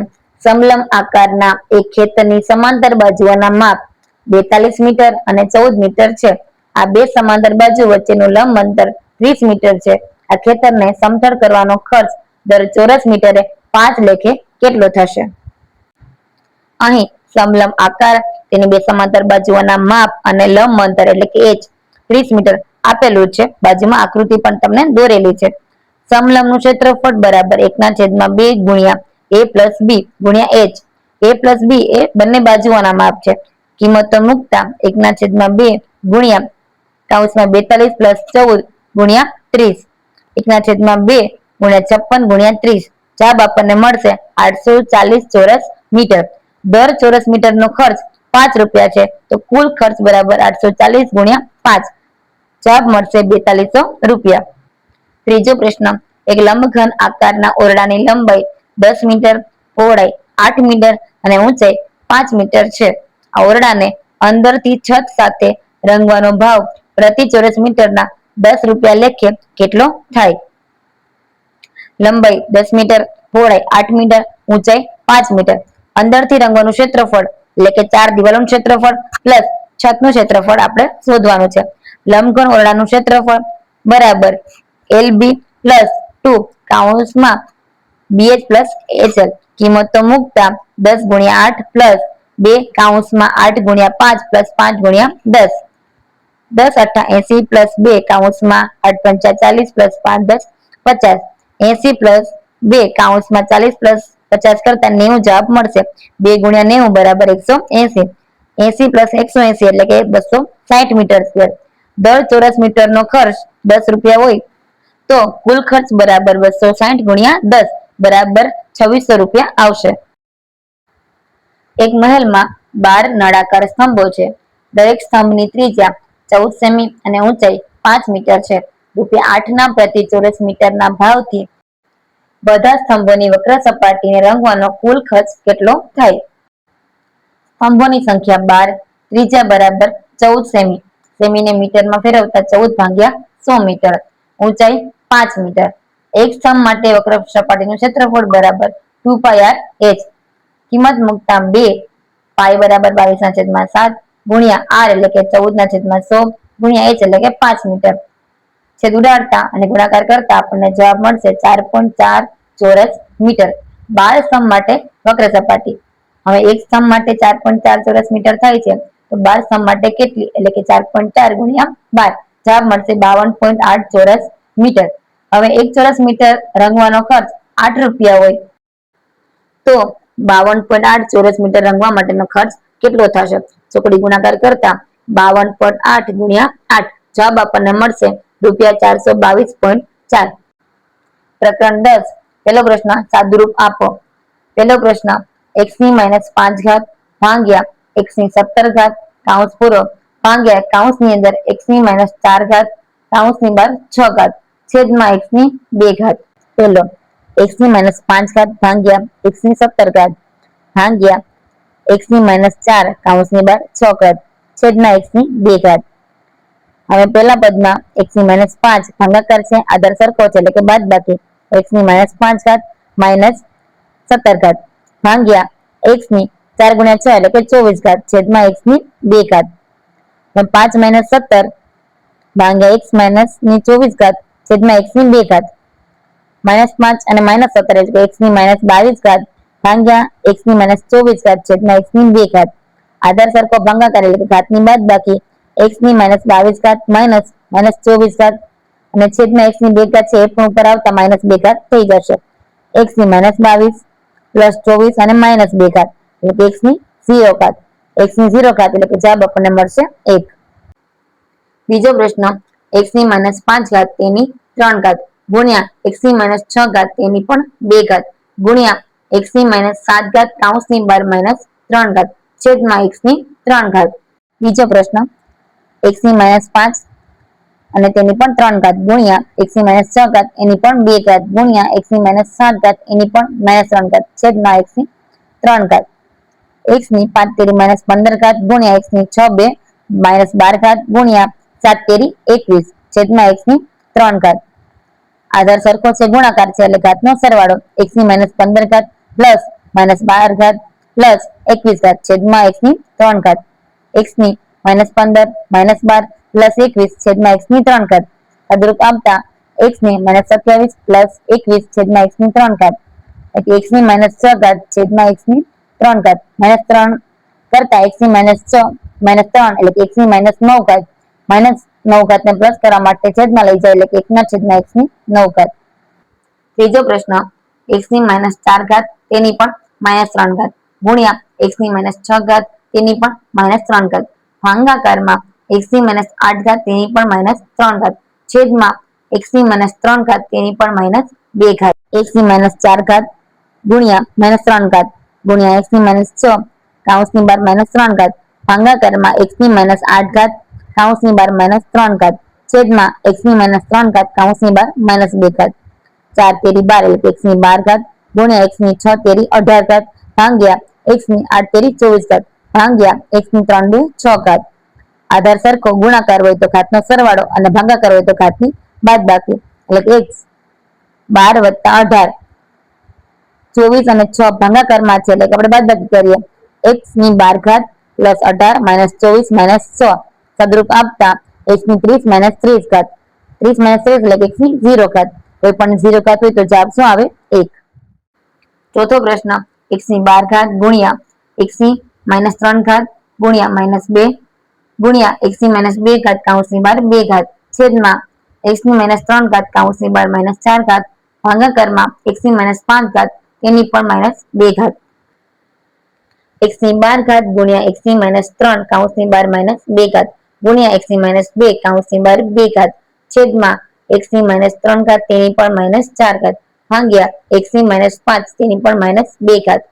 સમલંબ આકારના એક ખેતરની સમાંતર બાજુઓના માપ 42 મીટર અને 14 મીટર છે. આ બે સમાંતર બાજુ વચ્ચેનું લંબ અંતર 30 મીટર છે. આ ખેતરને સમતળ કરવાનો ખર્ચ દર ચોરસ મીટરે 5 લેખે કેટલો થશે? અહીં સમલંબ આકાર, તેની બે સમાંતર બાજુઓના માપ અને લંબ અંતર એટલે કે h 30 મીટર આપેલું છે. બાજુમાં આકૃતિ પણ તમને દોરેલી છે. સમલંબનું ક્ષેત્રફળ બરાબર 1/2 ગુણ્યા a પ્લસ b ગુણ્યા h. a પ્લસ b એ બંને બાજુઓના માપ છે. કિંમતો મૂકતા 1/2 ગુણ્યા 42 પ્લસ 14 ગુણ્યા 30, 1/2 ગુણ્યા 56 ગુણ્યા 30. જવાબ આપણને મળશે 840 ચોરસ મીટર. દર ચોરસ મીટરનો ખર્ચ 5 રૂપિયા છે, તો કુલ ખર્ચ બરાબર 840 ગુણ્યા 5. જવાબ મળશે 4200 રૂપિયા. ત્રીજો પ્રશ્ન, એક લંબઘન આકારના ઓરડાની લંબાઈ 10 મીટર, પહોળાઈ 8 મીટર અને ઊંચાઈ 5 મીટર છે. આ ઓરડાને અંદરથી છત સાથે રંગવાનો ભાવ પ્રતિ ચોરસ મીટરના 10 રૂપિયા લેખે કેટલો થાય? લંબાઈ 10 મીટર, પહોળાઈ 8 મીટર, ઊંચાઈ 5 મીટર. અંદરથી રંગવાનું ક્ષેત્રફળ એટલે કે 4 દિવાલોનું ક્ષેત્રફળ પ્લસ છતનું ક્ષેત્રફળ આપણે શોધવાનું છે. લંબઘન ઓરડાનું ક્ષેત્રફળ બરાબર LB plus 2 BH plus HL. કિંમતો મૂકતા 10 ગુણ્યા 8 પ્લસ 2 8 ગુણ્યા 5 પ્લસ 5 ગુણ્યા 10. 10 8 80 પ્લસ 2 8 5 40 પ્લસ 5 10 50. 80 પ્લસ 2 40 પ્લસ 50 કરતા 90 જવાબ મળશે. 2 ગુણ્યા 90 બરાબર 180. 80 પ્લસ 180 એટલે કે 260 મીટર સ્ક્વેર. દર ચોરસ મીટરનો ખર્ચ 10 રૂપિયા હોય, તો કુલ ખર્ચ બરાબર 260 ગુણ્યા 10 બરાબર 2600 રૂપિયા આવશે. એક મહેલમાં 12 નળાકાર સ્તંભો છે. દરેક સ્તંભની ત્રિજ્યા 14 સેમી અને ઊંચાઈ 5 મીટર છે. ₹8 ના પ્રતિ ચોરસ મીટરના ભાવથી બધા સ્તંભોની વક્ર સપાટીને રંગવાનો કુલ ખર્ચ કેટલો થાય? સ્તંભોની સંખ્યા 12, ત્રિજ્યા બરાબર 14 સેમી, સેમીને મીટરમાં ફેરવતા 14 ભાગ્યા 100 મીટર, ઊંચાઈ 5 મીટર. એક સ્તંભ માટે વક્ર સપાટીનું ક્ષેત્રફળ બરાબર 2πr/h. કિંમત મૂકતા 2 પાઈ બરાબર 22/7 ગુણ્યા r એટલે કે 14/100 ગુણ્યા h એટલે કે 5 મીટર. છેદ ઉડાડતા અને ગુણાકાર કરતા આપણને જવાબ મળશે 4.4 ચોરસ મીટર. 12 સ્તંભ માટે વક્ર સપાટી. હવે એક સ્તંભ માટે 4.4 ચોરસ મીટર થાય છે, તો 12 સ્તંભ માટે કેટલી એટલે કે 4.4 ગુણ્યા 12. જવાબ મળશે 52.8 ચોરસ મીટર. હવે 1 ચોરસ મીટર રંગવાનો ખર્ચ 8 રૂપિયા હોય, તો 52.8 ચોરસ મીટર રંગવા માટેનો ખર્ચ કેટલો થશે? ચોકડી ગુણાકાર કરતા 52.8 ગુણ્યા 8. જવાબ આપણને મળશે ₹422.4. પ્રકરણ 10. પહેલો પ્રશ્ન, સાદુરૂપ આપો. પહેલો પ્રશ્ન, x−5 ભાગ્યા x17 કૌંસ પૂરો ભાગ્યા કૌંસની અંદર x−4 કૌંસની બહાર 6 છેદમાં x2. પહેલો, x−5 ભાગ્યા x17 ભાગ્યા x−4 કૌંસની બહાર 6 છેદમાં x2. હવે પહેલા પદમાં x−5 ભાગાકાર છે, આધાર સરખો છે એટલે કે બાદબાકી. x−5 -17 ભાગ્યા x4 ગુણ્યા 6 એટલે કે 24 છેદમાં x2. 5 - 17 ભાગ્યા x-24 છેદમાં x2. -5 અને -17 એટલે x-22 ભાગ્યા x-24 છેદમાં x2. આધાર સરખો ભાગાકાર એટલે કે ઘાતની બાદબાકી x-22 -24 અને છેદમાં x ની 2 ઘાત છે એ પણ ઉપર આવતા -2 ઘાત થઈ જશે. x ની -22 પ્લસ 24 અને -2 ઘાત એટલે કે x ની 0 ઘાત. x ની 0 ઘાત એટલે કે જવાબ આપણને મળશે 1. બીજો પ્રશ્ન x ની -5 ઘાત તેની 3 ઘાત ગુણ્યા x ની -6 ઘાત તેની પણ 2 ઘાત ગુણ્યા x ની -7 ઘાત કૌંસની બહાર -3 ઘાત છેદમાં x ની 3 ઘાત. બીજો પ્રશ્ન x ની -5 અને તેની પણ 3 ઘાત ગુણ્યા x ની -6 ઘાત એની પણ 2 ઘાત ગુણ્યા x ની -7 ઘાત એની પણ -3 ઘાત છેદમાં x ની 3 ઘાત. x ની 5 તેરી -15 ઘાત ગુણ્યા x ની 6 2 -12 ઘાત ગુણ્યા 7 તેરી 21 છેદમાં x ની 3 ઘાત. આધાર સરખો છે ગુણાકાર છે એટલે ઘાતનો સરવાળો x ની -15 ઘાત પ્લસ -12 ઘાત પ્લસ 21 ઘાત છેદમાં x ની 3 ઘાત. x ની -15 -12 પ્લસ 21 છેદમાં x ની 3 ઘાત અદરૂપ આપતા x ની -27 પ્લસ 21 છેદમાં x ની 3 ઘાત એટલે x ની -6 ઘાત છેદમાં x ની 3 ઘાત -3 કરતા x ની -3 એટલે કે x ની -9 ઘાત -9 ઘાત ને પ્લસ કરવા માટે છેદમાં લઈ જાય એટલે કે 1 ના છેદમાં x ની 9 ઘાત. ત્રીજો પ્રશ્ન x ની -4 ઘાત તેની પણ -3 ઘાત ગુણ્યા x ની -6 ઘાત તેની પણ -3 ઘાત ભાગાકારમાં x ની -8 ઘાત તેની પણ -3 ઘાત છેદમાં x ની -3 ઘાત તેની પણ -2 ઘાત. x ની -4 ઘાત ગુણ્યા -3 ઘાત ગુણ્યા x ની -6 કૌંસની બહાર -3 ઘાત ભાગાકારમાં x ની -8 ઘાત કૌંસની બહાર -3 ઘાત છેદમાં x ની -3 ઘાત કૌંસની બહાર -2 ઘાત. 4 તેરી 12 એટલે x ની 12 ઘાત ગુણ્યા x ની 6 તેરી 18 ઘાત ભાગ્યા x ની 8 તેરી 24 ઘાત ભાગ્યા x ની 3 દુ 6 ઘાત. આધાર સરખો ગુણાકાર હોય તો ઘાતનો સરવાળો અને ભાગાકાર હોય તો ઘાતની બાદબાકી એટલે કે x 12 + 18 24 અને 6 ભાગાકારમાં છે એટલે કે આપણે બાદબાકી કરીએ x ની 12 ઘાત પ્લસ 18 -24 -6 સદરૂપ આપતા x ની 30 - 30 ઘાત 30 - 30 એટલે કે x ની 0 ઘાત કોઈ પણ 0 ઘાત હોય તો જવાબ શું આવે 1. ચોથો પ્રશ્ન x ની 12 ઘાત ગુણ્યા x ની -3 ઘાત ગુણ્યા -2 ગુણ્યા x ની -2 ઘાત કૌંસની બહાર 2 ઘાત છેદમાં x ની -3 ઘાત કૌંસની બહાર -4 ઘાત ભાગાકારમાં x ની -5 ઘાત તેની પણ -2 ઘાત. x ની 12 ઘાત ગુણ્યા x ની -3 કૌંસની બહાર -2 ઘાત ગુણ્યા x ની -2 કૌંસની બહાર 2 ઘાત છેદમાં x ની -3 ઘાત તેની પણ -4 ઘાત ભાગ્યા x ની -5 તેની પણ -2 ઘાત.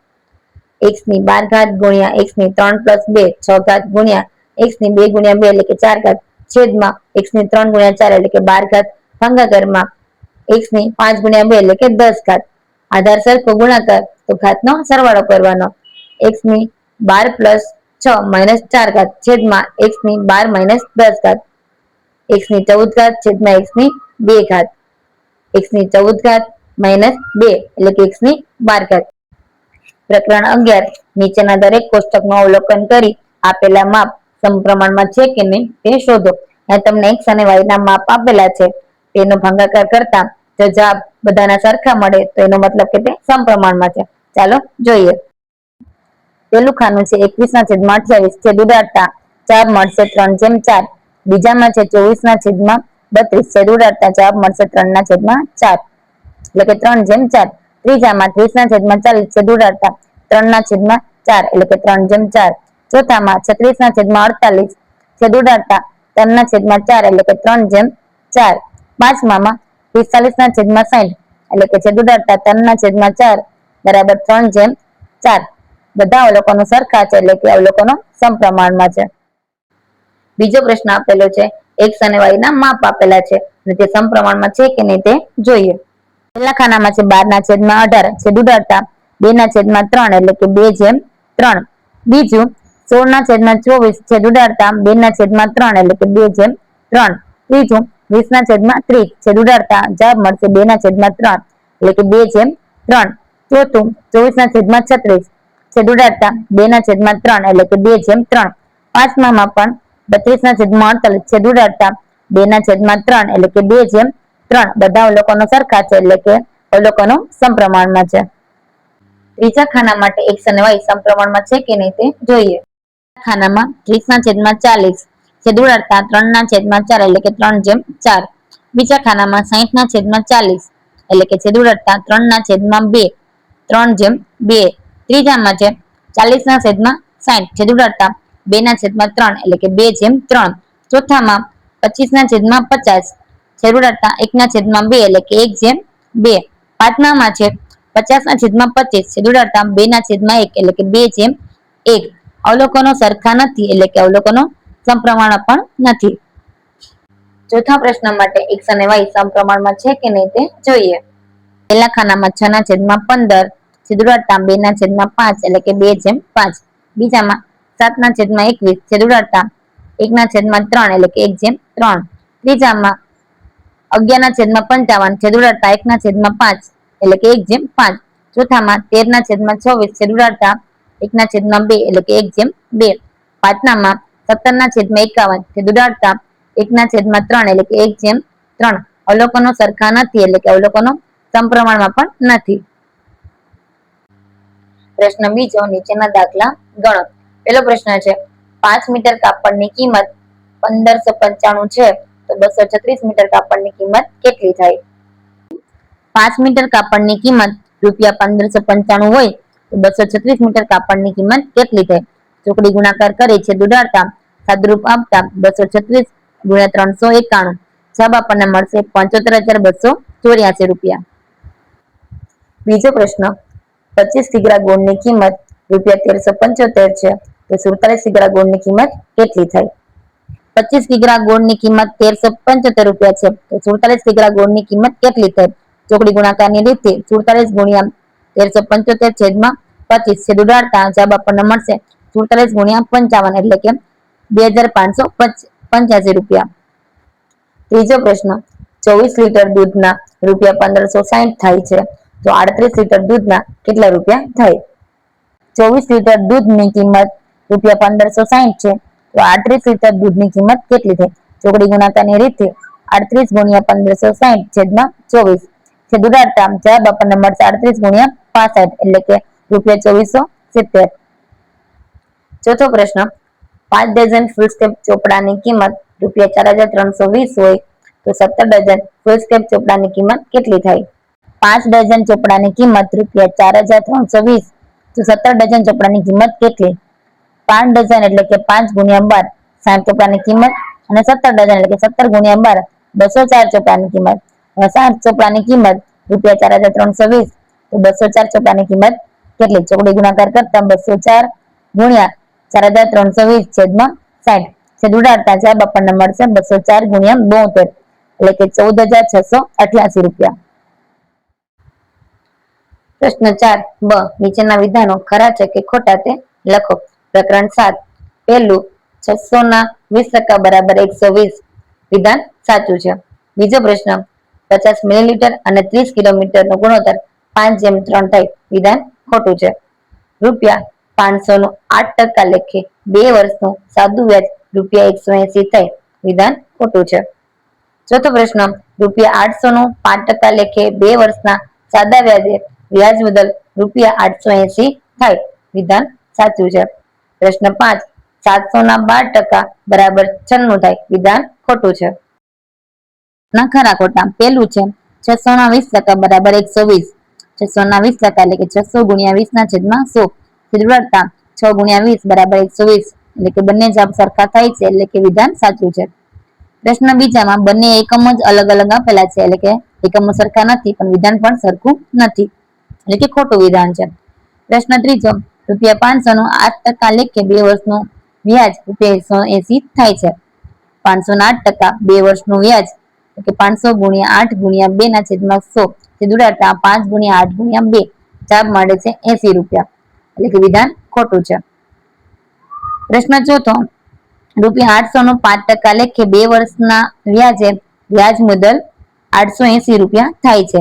x ની 12 ઘાત ગુણ્યા x ની 3 + 2 6 ઘાત ગુણ્યા x ની 2 × 2 એટલે કે 4 ઘાત છેદમાં x ની 3 × 4 એટલે કે 12 ઘાત ભાગાકારમાં x ની 5 × 2 એટલે કે 10 ઘાત. આધાર સરખો ગુણાકાર તો ઘાતનો સરવાળો કરવાનો x ની 12 + 6 - 4 ઘાત છેદમાં x ની 12 - 10 ઘાત x ની 14 ઘાત છેદમાં x ની 2 ઘાત x ની 14 ઘાત -2 એટલે કે x ની 12 ઘાત. પ્રકરણ 11 નીચેના દરેક કોષ્ટકનું અવલોકન કરી આપેલા માપ સમપ્રમાણમાં છે કે નહીં તે શોધો. અહીં તમને x અને y ના માપ આપેલા છે તેનો ભાગાકાર કરતા જો જવાબ બધાના સરખા મળે તો એનો મતલબ કે તે સમપ્રમાણમાં છે. ચાલો જોઈએ. પેલું ખાનું છે 21/28 છેદ ઉડાડતા જવાબ મળશે 3/4. બીજામાં છે 24/32 છેદ ઉડાડતા જવાબ મળશે 3/4 એટલે કે 3/4. ત્રીજામાં 30/40 છેદ ઉડાડતા 3/4 એટલે કે 3/4. ચોથામાં 36/48 છેદ ઉડાડતા 3/4 એટલે કે 3/4. પાંચમામાં 45/60 એટલે કે છેદ ઉડાડતા 3/4 બરાબર 3/4. બધા અવલોકનો સરખા છે એટલે કે અવલોકનો સમપ્રમાણમાં છે. બીજો પ્રશ્ન આપેલો છે x અને y ના માપ આપેલા છે અને તે સમપ્રમાણમાં છે કે નહીં તે જોઈએ. પહેલા ખાનામાં છે 12/18 છેદ ઉડાડતા 2/3 એટલે કે 2/3. બીજું 16/24 છેદ ઉડાડતા 2/3 એટલે કે 2/3. ત્રીજું 20/30 છેદ ઉડાડતા જવાબ મળશે 2/3 એટલે કે 2/3. ચોથું 24/36 છેદ ઉડાડતા 2/3 એટલે કે 2/3. પાંચમામાં પણ 32/48 છેદ ઉડાડતા 2/3 એટલે કે 2/3. બધા અવલોકનો સરખા છે એટલે કે અવલોકનો સમપ્રમાણમાં છે. ત્રીજા ખાના માટે x અને y સમપ્રમાણમાં છે કે નહીં તે જોઈએ. ખાનામાં 30/40 છેદ ઉડાડતા 3/4 એટલે કે 3/4. બીજા ખાનામાં 60/40 એટલે કે છેદ ઉડાડતા 3/2, 3/2. ત્રીજામાં છે 40/60 છેદ ઉડાડતા 2/3 એટલે કે 2/3. ચોથામાં 25/50 છેદ ઉડાડતા 1/2 એટલે કે 1/2. પાંચમામાં છે 50/25 છેદ ઉડાડતા 2/1 એટલે કે 2/1. અવલોકનો સરખા નથી એટલે કે અવલોકનો સમપ્રમાણ પણ નથી. ચોથા પ્રશ્ન માટે x અને y સમપ્રમાણમાં છે કે નહીં તે જોઈએ. પહેલા ખાનામાં 6/15 છેદ ઉડાડતા 2/5 એટલે કે 2/5. બીજામાં 7/21 છેદ ઉડાડતા 1/3 એટલે કે 1/3. ત્રીજામાં 11/55 છેદ ઉડાડતા 1/5 એટલે કે 1/5. ચોથામાં 13/26 છેદ ઉડાડતા 1/2 એટલે કે 1/2. પાંચમામાં 17/51 છેદ ઉડાડતા 1/3 એટલે કે 1/3. અવલોકનો સરખા નથી એટલે કે અવલોકનો સમપ્રમાણમાં પણ નથી. પ્રશ્ન બીજો, નીચેના દાખલા ગણો. પહેલો પ્રશ્ન છે 5 મીટર કાપડની કિંમત 1595 છે તો 236 મીટર કાપડની કિંમત કેટલી થાય? 5 મીટર કાપડની કિંમત ₹1595 હોય તો 236 મીટર કાપડની કિંમત કેટલી થાય? ચોકડી ગુણાકાર કરી છેદ ઉડાડતા સાદુરૂપ આપતા 236 × 391. જવાબ આપણને મળશે 75,284 રૂપિયા. બીજો પ્રશ્ન 25 કિગ્રા ગોળની કિંમત ₹1375 છે તો 47 કિગ્રા ગોળની કિંમત કેટલી થાય? 25 કિગ્રા ગોળની કિંમત ₹1375 છે તો 47 કિગ્રા ગોળની કિંમત કેટલી થાય? ચોકડી ગુણાકારની રીતે 47 × 1375 25 છેદ ઉડાડતા જવાબ આપણને મળશે 47 × 55 એટલે કે 2585 રૂપિયા. ત્રીજો પ્રશ્ન 24 લીટર દૂધના ₹1560 થાય છે તો 38 લીટર દૂધના કેટલા રૂપિયા થાય? 24 લીટર દૂધની કિંમત ₹1560 છે તો 38 લીટર દૂધની કિંમત કેટલી થાય? ચોકડી ગુણાકારની રીતે 38 × 1560 24 છેદ ઉડાડતા જવાબ આપણને મળશે 38 × 65 એટલે કે ₹2470. ચોથો પ્રશ્ન 5 ડઝન ફૂલ સ્કેપ ચોપડાની કિંમત ₹4320 હોય તો 17 ડઝન ફૂલ સ્કેપ ચોપડાની કિંમત કેટલી થાય? 5 ડઝન ચોપડાની કિંમત ₹4320 તો 17 ડઝન ચોપડાની કિંમત કેટલી? 5 ડઝન એટલે કે 5 × 12 60 ચોપડાની કિંમત અને 17 ડઝન એટલે કે 17 × 12 204 ચોપડાની કિંમત. 60 ચોપડાની કિંમત ₹4320 તો 204 ચોપડાની કિંમત કેટલી? ચોકડી ગુણાકાર કરતા 204 × 4320 60 છેદ ઉડાડતા જવાબ આપણને મળશે 204 × 72 એટલે કે 14,688 રૂપિયા. પ્રશ્ન 4 બ, નીચેના વિધાનો ખરા છે કે ખોટા તે લખો. પ્રકરણ 7 પહેલું 600/20 બરાબર 120 વિધાન સાચું છે. બીજો પ્રશ્ન 50 મિલીલીટર અને 30 કિલોમીટરનો ગુણોત્તર 5:3 થાય વિધાન ખોટું છે. ₹500 નું 8% લેખે 2 વર્ષનું સાદું વ્યાજ ₹180 થાય વિધાન ખોટું છે. ચોથો પ્રશ્ન ₹800 નું 5% લેખે 2 વર્ષના સાદા વ્યાજે વ્યાજ બદલ ₹880 થાય વિધાન સાચું છે. પ્રશ્ન 5 700 ના 12% બરાબર 96 થાય વિધાન ખોટું છે. ના ખરા ખોટા. પહેલું છે 600 ના 20% બરાબર 120. 600 ના 20% એટલે કે 600 × 20/100 છેદ ઉડાડતા 6 × 20 બરાબર 120 એટલે કે બંને જવાબ સરખા થાય છે એટલે કે વિધાન સાચું છે. પ્રશ્ન બીજામાં બંને એકમો જ અલગ અલગ આપેલા છે એટલે કે એકમો સરખા નથી પણ વિધાન પણ સરખું નથી એટલે કે ખોટું વિધાન છે. પ્રશ્ન ત્રીજો ₹500 નું 8% લેખે 2 વર્ષનું વ્યાજ ₹180 થાય છે. 500 ના 8% 2 વર્ષનું વ્યાજ એટલે કે 500 × 8 × 2/100 છેદ ઉડાડતા 5 × 8 × 2 જવાબ મળે છે 80 રૂપિયા એટલે કે વિધાન ખોટું છે. પ્રશ્ન ચોથો ₹800 નું 5% લેખે 2 વર્ષના વ્યાજે વ્યાજ મુદલ ₹880 થાય છે.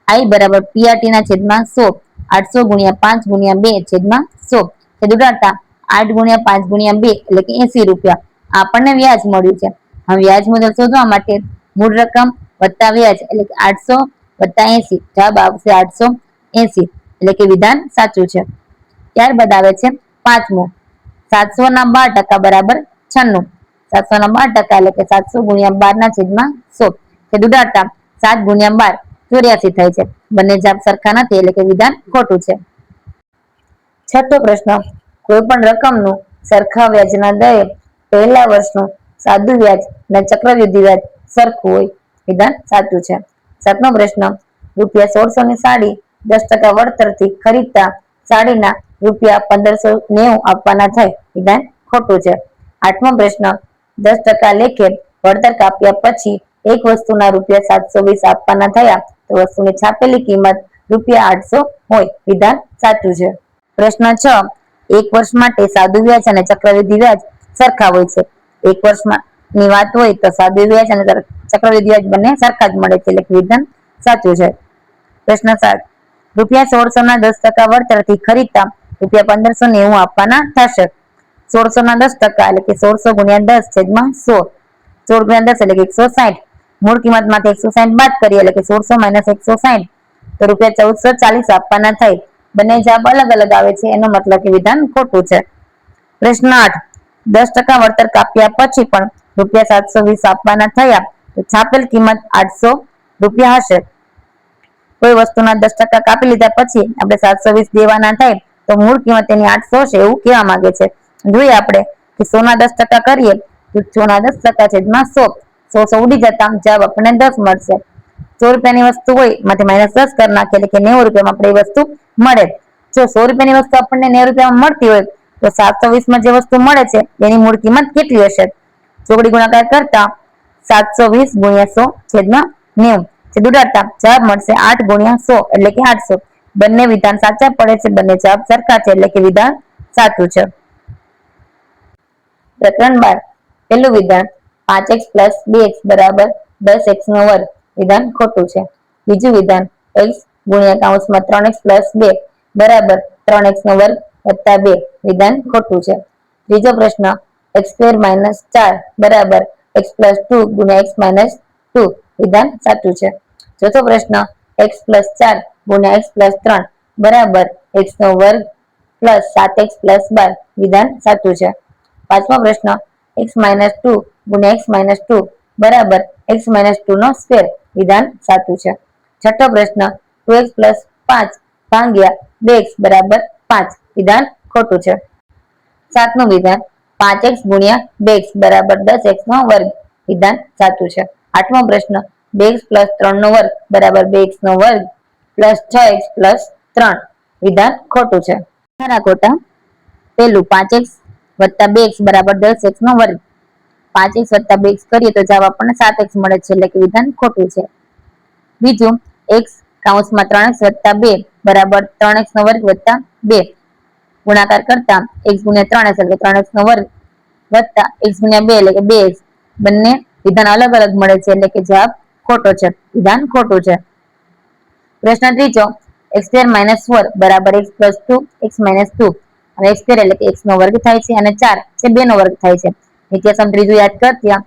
I બરાબર PRT ના છેદમાં 100 800 × 5 × 2/100 છેદ ઉડાડતા 8 × 5 × 2 એટલે કે 80 રૂપિયા આપણને વ્યાજ મળ્યું છે. હવે વ્યાજ મુદલ શોધવા માટે મૂળ રકમ વત્તા વ્યાજ એટલે કે 800 + 80 જવાબ આવશે 880 એટલે કે વિધાન સાચું છે. ત્યારબાદ આવે છે પાંચમું 700 ના 12% બરાબર 96. 700 ના 12% એટલે કે 700 × 12/100 તે ઉડાડતા 7 ગુણ્યા 12 84 થાય છે. બંને જવાબ સરખા નથી એટલે કે વિધાન ખોટું છે. છઠ્ઠો પ્રશ્ન, કોઈ પણ રકમનું સરખા વ્યાજના દરે પહેલા વર્ષનું સાદું વ્યાજ અને ચક્રવૃદ્ધિ વ્યાજ સરખું હોય. વિધાન સાચું છે. સાતમો પ્રશ્ન, રૂપિયા 1600 ની સાડી 10% વળતરથી ખરીદતા સાડીના રૂપિયા 1590 આપવાના થાય. વિધાન ખોટું છે. આઠમો પ્રશ્ન, 10% લેખે વળતર કાપ્યા પછી એક વસ્તુના રૂપિયા 720 આપવાના થયા તો વસ્તુની છાપેલી કિંમત રૂપિયા 800 હોય. વિધાન સાચું છે. પ્રશ્ન 6, એક વર્ષ માટે સાદું વ્યાજ અને ચક્રવૃદ્ધિ વ્યાજ સરખા હોય છે. એક વર્ષની વાત હોય તો સાદું વ્યાજ અને ચક્રવૃદ્ધિ વ્યાજ બંને સરખા જ મળે છે એટલે કે વિધાન સાચું છે. પ્રશ્ન 7, રૂપિયા 1600 ના 10% વળતરથી ખરીદતા રૂપિયા 1590 આપવાના થશે. 1600 ના 10% એટલે કે 1600 ગુણ્યા 10 છેદમાં 100. 16 ગુણ્યા 10 એટલે કે 160. મૂળ કિંમતમાંથી 160 બાદ કરીએ એટલે કે 1600 માઇનસ 160 તો રૂપિયા 1440 આપવાના થાય. બંને જવાબ અલગ અલગ આવે છે એનો મતલબ કે વિધાન ખોટું છે. પ્રશ્ન 8, 10% વળતર કાપ્યા પછી પણ રૂપિયા 720 આપવાના થયા તો છાપેલ કિંમત 800 રૂપિયા હશે. કોઈ વસ્તુના 10% કાપી લીધા પછી આપણે 720 દેવાના થાય તો મૂળ કિંમત એની 800 છે એવું કહેવા માંગે છે. જોઈએ આપણે કે 100 ના 10% કરીએ તો 100 ના 10% છેદમાં 100. 100 ઉડી જતા જવાબ આપણને 10 મળશે. 100 રૂપિયાની વસ્તુ હોય માંથી માઇનસ 10 કરી નાખીએ એટલે કે 90 રૂપિયામાં આપણે એ વસ્તુ મળે. જો 100 રૂપિયાની વસ્તુ આપણને 90 રૂપિયામાં મળતી હોય તો 720 માં જે વસ્તુ મળે છે એની મૂળ કિંમત કેટલી હશે? ચોકડી ગુણાકાર કરતા 720 ગુણ્યા 100 છેદમાં 90 છેદ ઉડાડતા જવાબ મળશે 8 ગુણ્યા 100 એટલે કે 800. બંને વિધાન સાચા પડે છે. બંને જવાબ સરખા છે એટલે કે વિધાન સાચું છે. પ્રકરણ 12, પહેલું વિધાન 5x + 2x બરાબર 10x નો વર્ગ. વિધાન ખોટું છે. બીજું વિધાન x ગુણ્યા કૌંસમાં 3x + 2 બરાબર 3x નો વર્ગ વત્તા 2. વિધાન ખોટું છે. ત્રીજો પ્રશ્ન, x² - 4 બરાબર x + 2 ગુણ્યા x - 2. વિધાન સાચું છે. ચોથો પ્રશ્ન, x + 4 ગુણ્યા x + 3 બરાબર x નો વર્ગ પ્લસ 7x + 12. વિધાન સાચું છે. પાંચમો પ્રશ્ન, x - 2 ગુણ્યા x - 2 બરાબર x - 2 નો સ્ક્વેર. વિધાન સાચું છે. છઠ્ઠો પ્રશ્ન, 2x + 5 ભાગ્યા 2x બરાબર 5. વિધાન ખોટું છે. સાતમું વિધાન, 5x ગુણ્યા 2x બરાબર 10x નો વર્ગ. વિધાન સાચું છે. આઠમો પ્રશ્ન, 2x + 3 નો વર્ગ બરાબર 2x નો વર્ગ પ્લસ 6x + 3. વિધાન ખોટું છે. ખરા ખોટા. પહેલું, 5x + 2x બરાબર 10x નો વર્ગ. 5x + 2x કરીએ તો જવાબ આપણને 7x મળે છે એટલે કે વિધાન ખોટું છે. બીજું, x કૌંસમાં 3x + 2 બરાબર 3x નો વર્ગ વત્તા 2 ગુણાકાર કરતા x ગુણ્યા 3x એટલે 3x નો વર્ગ વત્તા x ગુણ્યા 2 એટલે કે 2x. બંને વિધાન અલગ અલગ મળે છે એટલે કે જવાબ ખોટો છે. વિધાન ખોટું છે. પ્રશ્ન ત્રીજો, x² - 4 બરાબર x + 2 x - 2. હવે x² એટલે કે x નો વર્ગ થાય છે અને 4 છે 2 નો વર્ગ થાય છે. નિત્યસમ ત્રીજું યાદ કરતા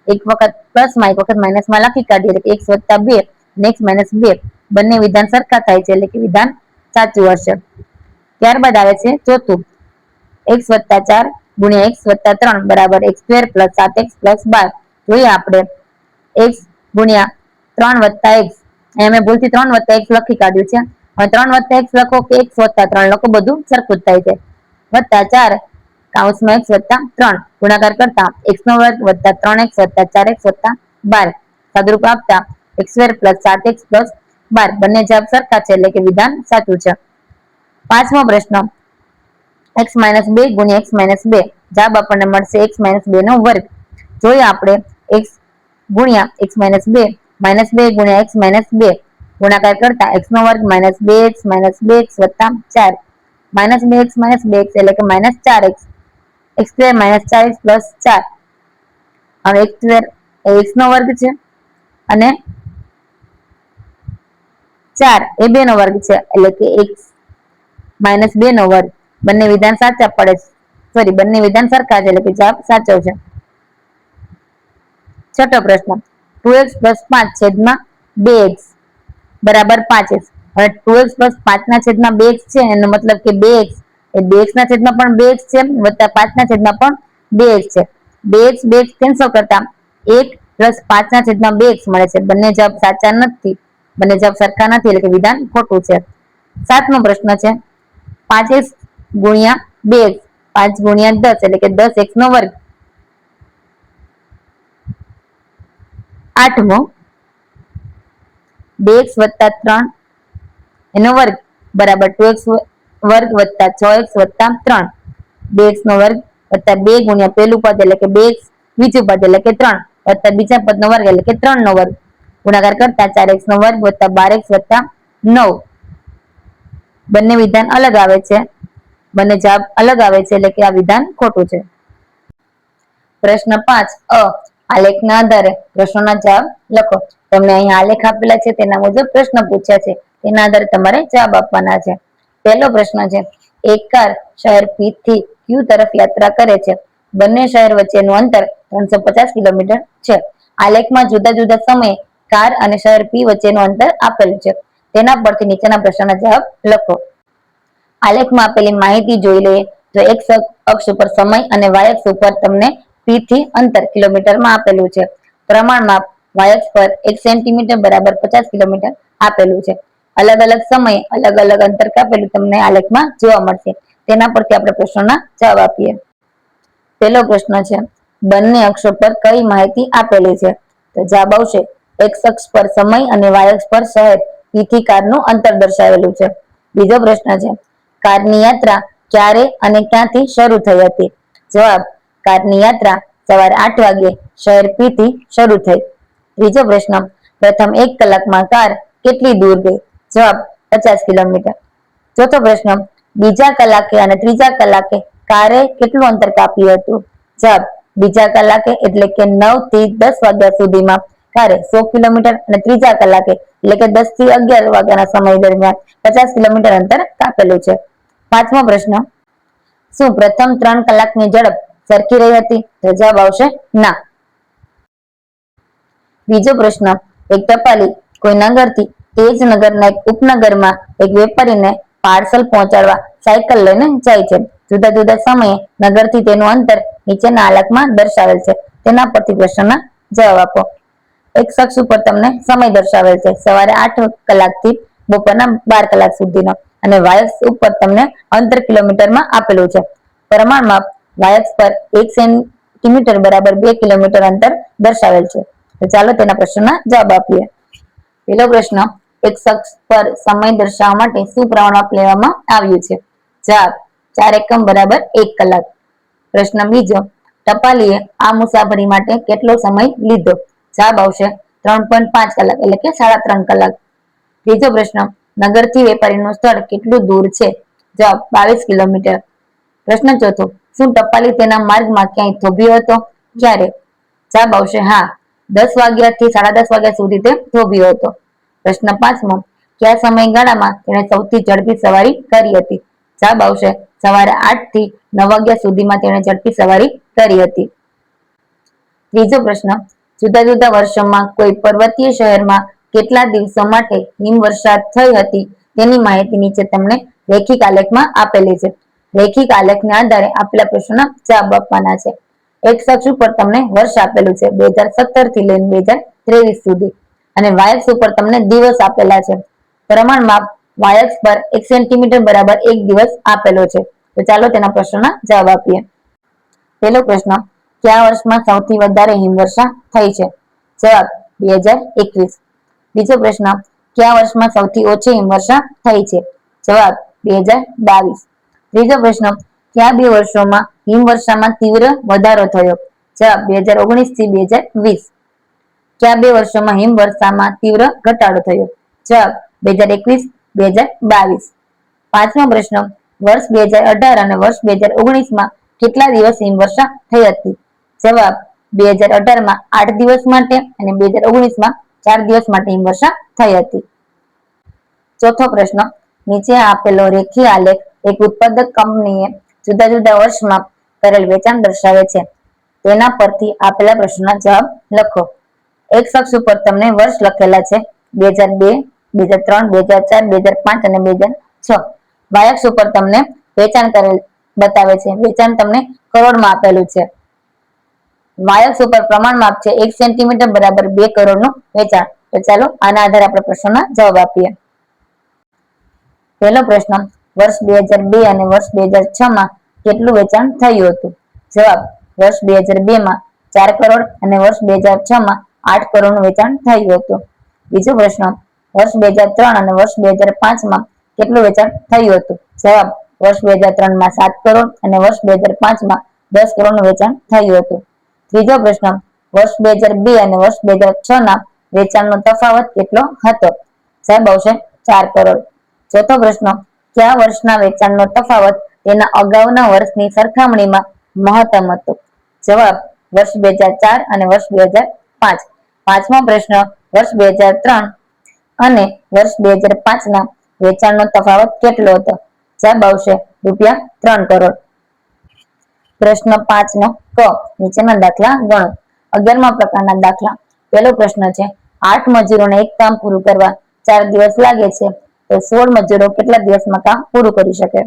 એક વખત પ્લસમાં એક વખત માઇનસમાં લખી કાઢીએ એટલે x + 2 અને x - 2. બંને વિધાન સરખા થાય છે એટલે કે વિધાન સાચું હશે. ત્યારબાદ આવે છે ચોથું, x + 4 ગુણ્યા x + 3 બરાબર x² + 7x + 12. જોઈએ આપણે x ગુણ્યા 3 + x. અહીંયા મેં ભૂલથી 3 + x લખી કાઢ્યું છે. હવે 3 + x લખો કે x + 3 લખો બધું સરખું જ થાય છે. વત્તા 4 કૌંસમાં x + 3 ગુણાકાર કરતા x નો વર્ગ વત્તા 3x વત્તા 4x વત્તા 12. સાદુરૂપ આપતા x² + 7x + 12. બંને જવાબ સરખા છે એટલે કે વિધાન સાચું છે. પાંચમો પ્રશ્ન, x - 2 ગુણ્યા x - 2. જવાબ આપણને મળશે x - 2 નો વર્ગ. જોઈએ આપણે x ગુણ્યા x - 2 -2 ગુણ્યા x - 2 ગુણાકાર કરતા x નો વર્ગ -2x - 2x વત્તા 4 -2x - 2x એટલે કે -4x. x² - 4x + 4. હવે x² એ x નો વર્ગ છે અને 4 એ 2 નો વર્ગ છે એટલે કે x - 2 નો વર્ગ. બંને વિધાન સાચા પડે છે. સોરી, બંને વિધાન સરખા છે એટલે કે જવાબ સાચો છે. છઠ્ઠો પ્રશ્ન, 2x + 5 છેદમાં 2x બરાબર 5x. હવે 2x + 5 ના છેદમાં 2x છે એનો મતલબ કે 2x એ 2x ના છેદમાં પણ 2x છે વત્તા 5 ના છેદમાં પણ 2x છે. 2x 2x કેન્સલ કરતા 1 પ્લસ 5/2x મળે છે. બંને જવાબ સાચા નથી, બંને જવાબ સરખા નથી, એટલે કે વિધાન ખોટું છે. 7મો પ્રશ્ન છે 5x ગુણ્યા 2x, 5 ગુણ્યા 10 એટલે કે 10x નો વર્ગ. 8મો 2x વત્તા 3 એનો વર્ગ બરાબર 2x વર્ગ વત્તા 6x વત્તા 3, 2x નો વર્ગ વત્તા 2 ગુણ્યા પેલું પદ એટલે કે 2x, બીજું પદ એટલે કે 3 વત્તા બીજા પદનો વર્ગ એટલે કે 3 નો વર્ગ, ગુણાકાર કરતા 4x નો વર્ગ વત્તા 12x વત્તા 9. બંને વિધાન અલગ આવે છે, બંને જવાબ અલગ આવે છે, એટલે કે આ વિધાન ખોટું છે. પ્રશ્ન 5 અ આલેખના આધારે પ્રશ્નોના જવાબ લખો. તમને અહીંયા આલેખ આપેલા છે, તેના મુજબ પ્રશ્ન પૂછ્યા છે, તેના આધારે તમારે જવાબ આપવાના છે. પહેલો પ્રશ્ન છે એક કાર શહેર P થી Q તરફ યાત્રા કરે છે. બંને શહેર વચ્ચેનું અંતર 350 કિલોમીટર છે. આલેખમાં જુદા જુદા સમયે કાર અને શહેર P વચ્ચેનું અંતર આપેલું છે. તેના પરથી નીચેના પ્રશ્નના જવાબ લખો. આલેખમાં આપેલી માહિતી જોઈ લઈએ તો એક્સ અક્ષ ઉપર સમય અને વાય અક્ષ ઉપર તમને P થી અંતર કિલોમીટરમાં આપેલું છે. પ્રમાણમાં વાય અક્ષ પર 1 સેન્ટીમીટર બરાબર 50 કિલોમીટર આપેલું છે. અલગ અલગ સમયે અલગ અલગ અંતર કાપેલું તમને આલેખમાં જોવા મળશે. તેના પરથી આપણે પ્રશ્નોના જવાબ આપીએ. પહેલો પ્રશ્ન છે બંને અક્ષો પર કઈ માહિતી આપેલી છે? તો જવાબ આવશે એક્સ અક્ષ પર સમય અને વાય અક્ષ પર શહેર P થી કારનું અંતર દર્શાવેલું છે. બીજો પ્રશ્ન છે કારની યાત્રા ક્યારે અને ક્યાંથી શરૂ થઈ હતી? જવાબ કારની યાત્રા સવારે 8 વાગ્યે શહેર P થી શરૂ થઈ. ત્રીજો પ્રશ્ન પ્રથમ 1 કલાકમાં કાર કેટલી દૂર ગઈ? જવાબ 50 કિલોમીટર. ચોથો પ્રશ્ન બીજા કલાકે અને ત્રીજા કલાકે કારે કેટલું અંતર કાપ્યું હતું? જવાબ બીજા કલાકે એટલે કે 9 થી 10 વાગ્યા સુધીમાં કારે 100 કિલોમીટર અને ત્રીજા કલાકે એટલે કે 10 થી 11 વાગ્યાના સમય દરમિયાન 50 કિલોમીટર અંતર કાપેલું છે. પાંચમો પ્રશ્ન શું પ્રથમ 3 કલાકની ઝડપ સરખી રહી હતી? તો જવાબ આવશે ના. બીજો પ્રશ્ન એક ટપાલી કોઈ નગરથી તે જ નગરના એક ઉપનગરમાં એક વેપારીને પાર્સલ પહોંચાડવા સાયકલ લઈને જાય છે. જુદા જુદા સમયે નગરથી તેનું અંતર નીચેના આલેખમાં દર્શાવેલ છે. તેના પરથી પ્રશ્નના જવાબ આપો. એક શખ્સ ઉપર તમને સમય દર્શાવેલ છે સવારે 8 કલાકથી બપોરના 12 કલાક સુધીનો, અને વાયક્ષ ઉપર તમને અંતર કિલોમીટરમાં આપેલું છે. પ્રમાણમાં વાયક્ષ પર 1 સેન્ટીમીટર બરાબર 2 કિલોમીટર અંતર દર્શાવેલ છે. તો ચાલો તેના પ્રશ્નના જવાબ આપીએ. પહેલો પ્રશ્ન એક શખ્સ પર સમય દર્શાવવા માટે શું પ્રમાણ લેવામાં આવ્યું છે? જવાબ 4 એકમ બરાબર 1 કલાક. પ્રશ્ન બીજો ટપાલીએ આ મુસાફરી માટે કેટલો સમય લીધો? જવાબ આવશે 3.5 કલાક એટલે કે 3.5 કલાક. ત્રીજો પ્રશ્ન નગરથી વેપારીનું સ્થળ કેટલું દૂર છે? જવાબ 22 કિલોમીટર. પ્રશ્ન ચોથો શું ટપાલી તેના માર્ગમાં ક્યાંય થોભ્યો હતો? ક્યારે? જવાબ આવશે હા, 10 વાગ્યાથી 10:30 વાગ્યા સુધી તે થોભ્યો હતો. પ્રશ્ન પાંચમો કયા સમયગાળામાં તેણે સૌથી ઝડપી સવારી કરી હતી? જવાબ આવશે સવારે 8 થી 9 વાગ્યા સુધીમાં તેણે ઝડપી સવારી કરી હતી. ત્રીજો પ્રશ્ન જુદા જુદા વર્ષોમાં કોઈ પર્વતીય શહેરમાં કેટલા દિવસો માટે હિમવર્ષા થઈ હતી તેની માહિતી નીચે તમને રેખિક આલેખમાં આપેલી છે. રેખિક આલેખના આધારે આપેલા પ્રશ્નોના જવાબ આપવાના છે. એક શખ્સ ઉપર તમને વર્ષ આપેલું છે 2017 થી લઈને 2023 સુધી, અને વાયક્ષ ઉપર તમને દિવસ આપેલા છે. પ્રમાણમાં વાયક્ષ પર 1 સેન્ટીમીટર બરાબર 1 દિવસ આપેલો છે. તો ચાલો તેના પ્રશ્નોના જવાબ આપીએ. પહેલો પ્રશ્ન કયા વર્ષમાં સૌથી વધારે હિમવર્ષા થઈ છે? જવાબ 2021. બીજો પ્રશ્ન કયા વર્ષમાં સૌથી ઓછી હિમવર્ષા થઈ છે? જવાબ 2022. ત્રીજો પ્રશ્ન કયા 2 વર્ષોમાં હિમવર્ષામાં તીવ્ર વધારો થયો? જવાબ 2019 થી 2020. કયા 2 વર્ષોમાં હિમવર્ષામાં તીવ્ર ઘટાડો થયો? જવાબ 2021 2022. પાંચમો પ્રશ્ન વર્ષ 2018 અને વર્ષ 2019 માં કેટલા દિવસ હિમવર્ષા થઈ હતી? જવાબ 2018 માં 8 દિવસ માટે અને 2019 માં 4 દિવસ માટે હિમવર્ષા થઈ હતી. ચોથો પ્રશ્ન નીચે આપેલો રેખીય આલેખ એક ઉત્પાદક કંપનીએ જુદા જુદા વર્ષમાં કરેલ વેચાણ દર્શાવે છે. તેના પરથી આપેલા પ્રશ્નોના જવાબ લખો. એક શખ્સ ઉપર તમને વર્ષ લખેલા છે 2002, 2003, 2004, 2005 અને 2006. વાયક્ષ ઉપર તમને વેચાણ કરેલ બતાવે છે. વેચાણ તમને કરોડમાં આપેલું છે. વાયસ ઉપર પ્રમાણ માપ છે 1 સેન્ટીમીટર બરાબર 2 કરોડનું વેચાણ. તો ચાલો આના આધારે આપણે પ્રશ્નોના જવાબ આપીએ. પહેલો પ્રશ્ન, વર્ષ 2002 અને વર્ષ 2006 માં કેટલું વેચાણ થયું હતું? જવાબ, વર્ષ 2002 માં 4 કરોડ અને વર્ષ 2006 માં 8 કરોડનું વેચાણ થયું હતું. બીજો પ્રશ્ન, વર્ષ 2003 અને વર્ષ 2005 માં કેટલું વેચાણ થયું હતું? જવાબ, વર્ષ 2003 માં 7 કરોડ અને વર્ષ 2005 માં 10 કરોડનું વેચાણ થયું હતું. ત્રીજો પ્રશ્ન, વર્ષ 2002 અને વર્ષ 2006 ના વેચાણનો તફાવત કેટલો હતો? જવાબ આવશે 4 કરોડ. ચોથો પ્રશ્ન, કયા વર્ષના વેચાણનો તફાવત તેના અગાઉના વર્ષની સરખામણીમાં મહત્તમ હતો? જવાબ, વર્ષ 2004 અને વર્ષ 2005. પાંચમો પ્રશ્ન, વર્ષ 2003 અને વર્ષ 2005 ના વેચાણનો તફાવત કેટલો હતો? જવાબ આવશે ₹3 કરોડ. પ્રશ્ન 5 નો ક, નીચેના દાખલા ગણો. 11મા પ્રકારના દાખલા. પહેલો પ્રશ્ન છે, 8 મજૂરોને એક કામ પૂરું કરવા 4 દિવસ લાગે છે, તો 16 મજૂરો કેટલા દિવસમાં કામ પૂરું કરી શકે?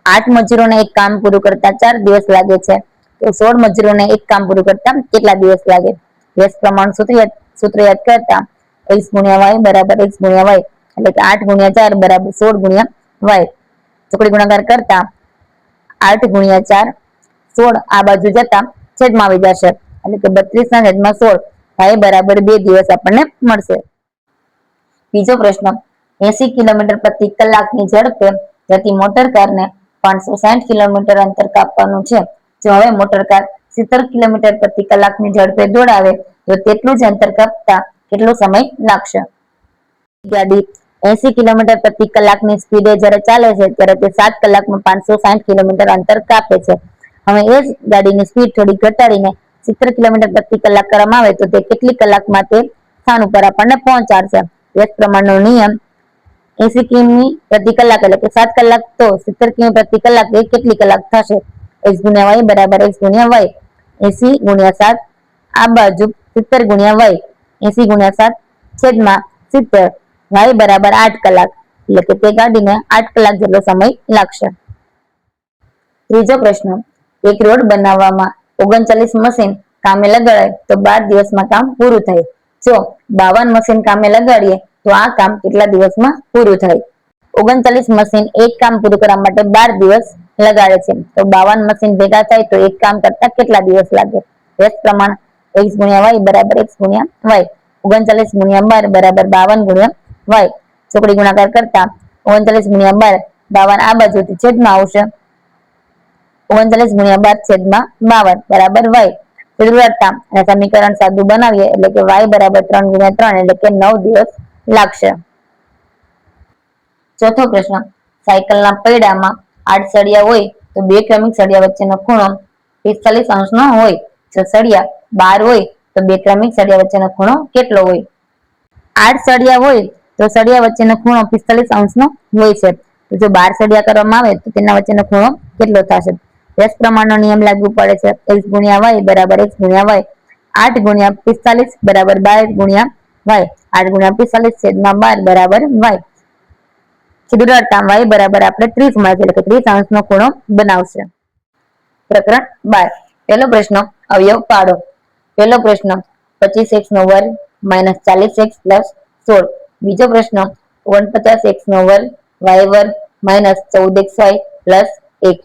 8 મજૂરોને એક કામ પૂરું કરતા 4 દિવસ લાગે છે, તો 16 મજૂરોને એક કામ પૂરું કરતા કેટલા દિવસ લાગે? વ્યસ્ત પ્રમાણ સૂત્ર યાદ કરતા x ગુણ્યા y બરાબર x ગુણ્યા y, એટલે કે 8 ગુણ્યા 4 બરાબર 16 ગુણ્યા y. ચોકડી ગુણાકાર કરતા 8 ગુણ્યા 4 16 આ બાજુ જતા છેદમાં આવી જશે, એટલે કે 32 ના છેદમાં 16 y બરાબર 2 દિવસ આપણને મળશે. બીજો પ્રશ્ન, 80 કિલોમીટર પ્રતિ કલાકની ઝડપે જતી મોટર કારને 560 કિલોમીટર અંતર કાપવાનું છે. જો હવે મોટર કાર 70 કિલોમીટર પ્રતિ કલાકની ઝડપે દોડાવે તો તેટલું જ અંતર કાપતા કેટલો સમય લાગશે? ગાડી 80 કિલોમીટર પ્રતિ કલાકની સ્પીડે જ્યારે ચાલે છે ત્યારે તે 7 કલાકમાં 560 કિલોમીટર અંતર કાપે છે. હવે એ જ ગાડીની સ્પીડ થોડી ઘટાડીને 70 કિલોમીટર પ્રતિ કલાક કરવામાં આવે તો તે કેટલી કલાકમાં તે સ્થાન ઉપર આપણને પહોંચાડશે? વ્યસ્ત પ્રમાણનો નિયમ 80 કિમી પ્રતિ કલાક એટલે કે 7 કલાક, તો 70 કિમી પ્રતિ કલાક એ કેટલી કલાક થશે? x ગુણ્યા y બરાબર x ગુણ્યા y. 80 ગુણ્યા 7 આ બાજુ 70 ગુણ્યા y, 80 ગુણ્યા 7 છેદમાં 70, y બરાબર 8 કલાક, એટલે કે તે ગાડીને 8 કલાક જેટલો સમય લાગશે. ત્રીજો પ્રશ્ન, એક રોડ બનાવવામાં 39 મશીન કામે લગાડાય તો 12 દિવસમાં કામ પૂરું થાય. જો 52 મશીન કામે લગાડીએ તો આ કામ કેટલા દિવસમાં પૂરું થાય? 39 મશીન એક કામ પૂરું કરવા માટે 12 દિવસ લગાડે છે, તો 52 મશીન ભેગા થાય તો એક કામ કરતા કેટલા દિવસ લાગે? વ્યસ્ત પ્રમાણ x ગુણ્યા y બરાબર x ગુણ્યા y. 39 ગુણ્યા 12 બરાબર 52 ગુણ્યા y. ચોકડી ગુણાકાર કરતા 39 ગુણ્યા 12, 52 આ બાજુથી છેદમાં આવશે, 39 ગુણ્યા 12 છેદમાં 52 બરાબર y. જરૂરતા અને સમીકરણ સાદું બનાવીએ એટલે કે y બરાબર 3 ગુણ્યા 3 એટલે કે 9 દિવસ લાગશે. ચોથો પ્રશ્ન, સાયકલના પૈડામાં 8 સળિયા હોય તો 2 ક્રમિક સળિયા વચ્ચેનો ખૂણો 45 અંશનો હોય. જો સળિયા 12 હોય તો 2 ક્રમિક સળિયા વચ્ચેનો ખૂણો કેટલો હોય? 8 સળિયા હોય તો સળિયા વચ્ચેનો ખૂણો 45 અંશનો હોય છે. તો જો 12 સળિયા કરવામાં આવે તો તેના વચ્ચેનો ખૂણો કેટલો થશે? વ્યસ્ત પ્રમાણનો નિયમ લાગુ પડે છે. x ગુણ્યા y બરાબર x ગુણ્યા y. 8 ગુણ્યા 45 બરાબર 12 ગુણ્યા y. 8 ગુણ્યા 45 છેદમાં 12 બરાબર y. y બરાબર આપણે 30 મળશે, એટલે કે 30 અંશનો ખૂણો બનાવશે. પ્રકરણ 12. પહેલો પ્રશ્ન, અવયવ પાડો. પહેલો પ્રશ્ન, 25x નો વર્ગ માઇનસ 40x પ્લસ 16. બીજો પ્રશ્ન, 49x નો વર્ગ y વર્ગ માઇનસ 14xy પ્લસ 1.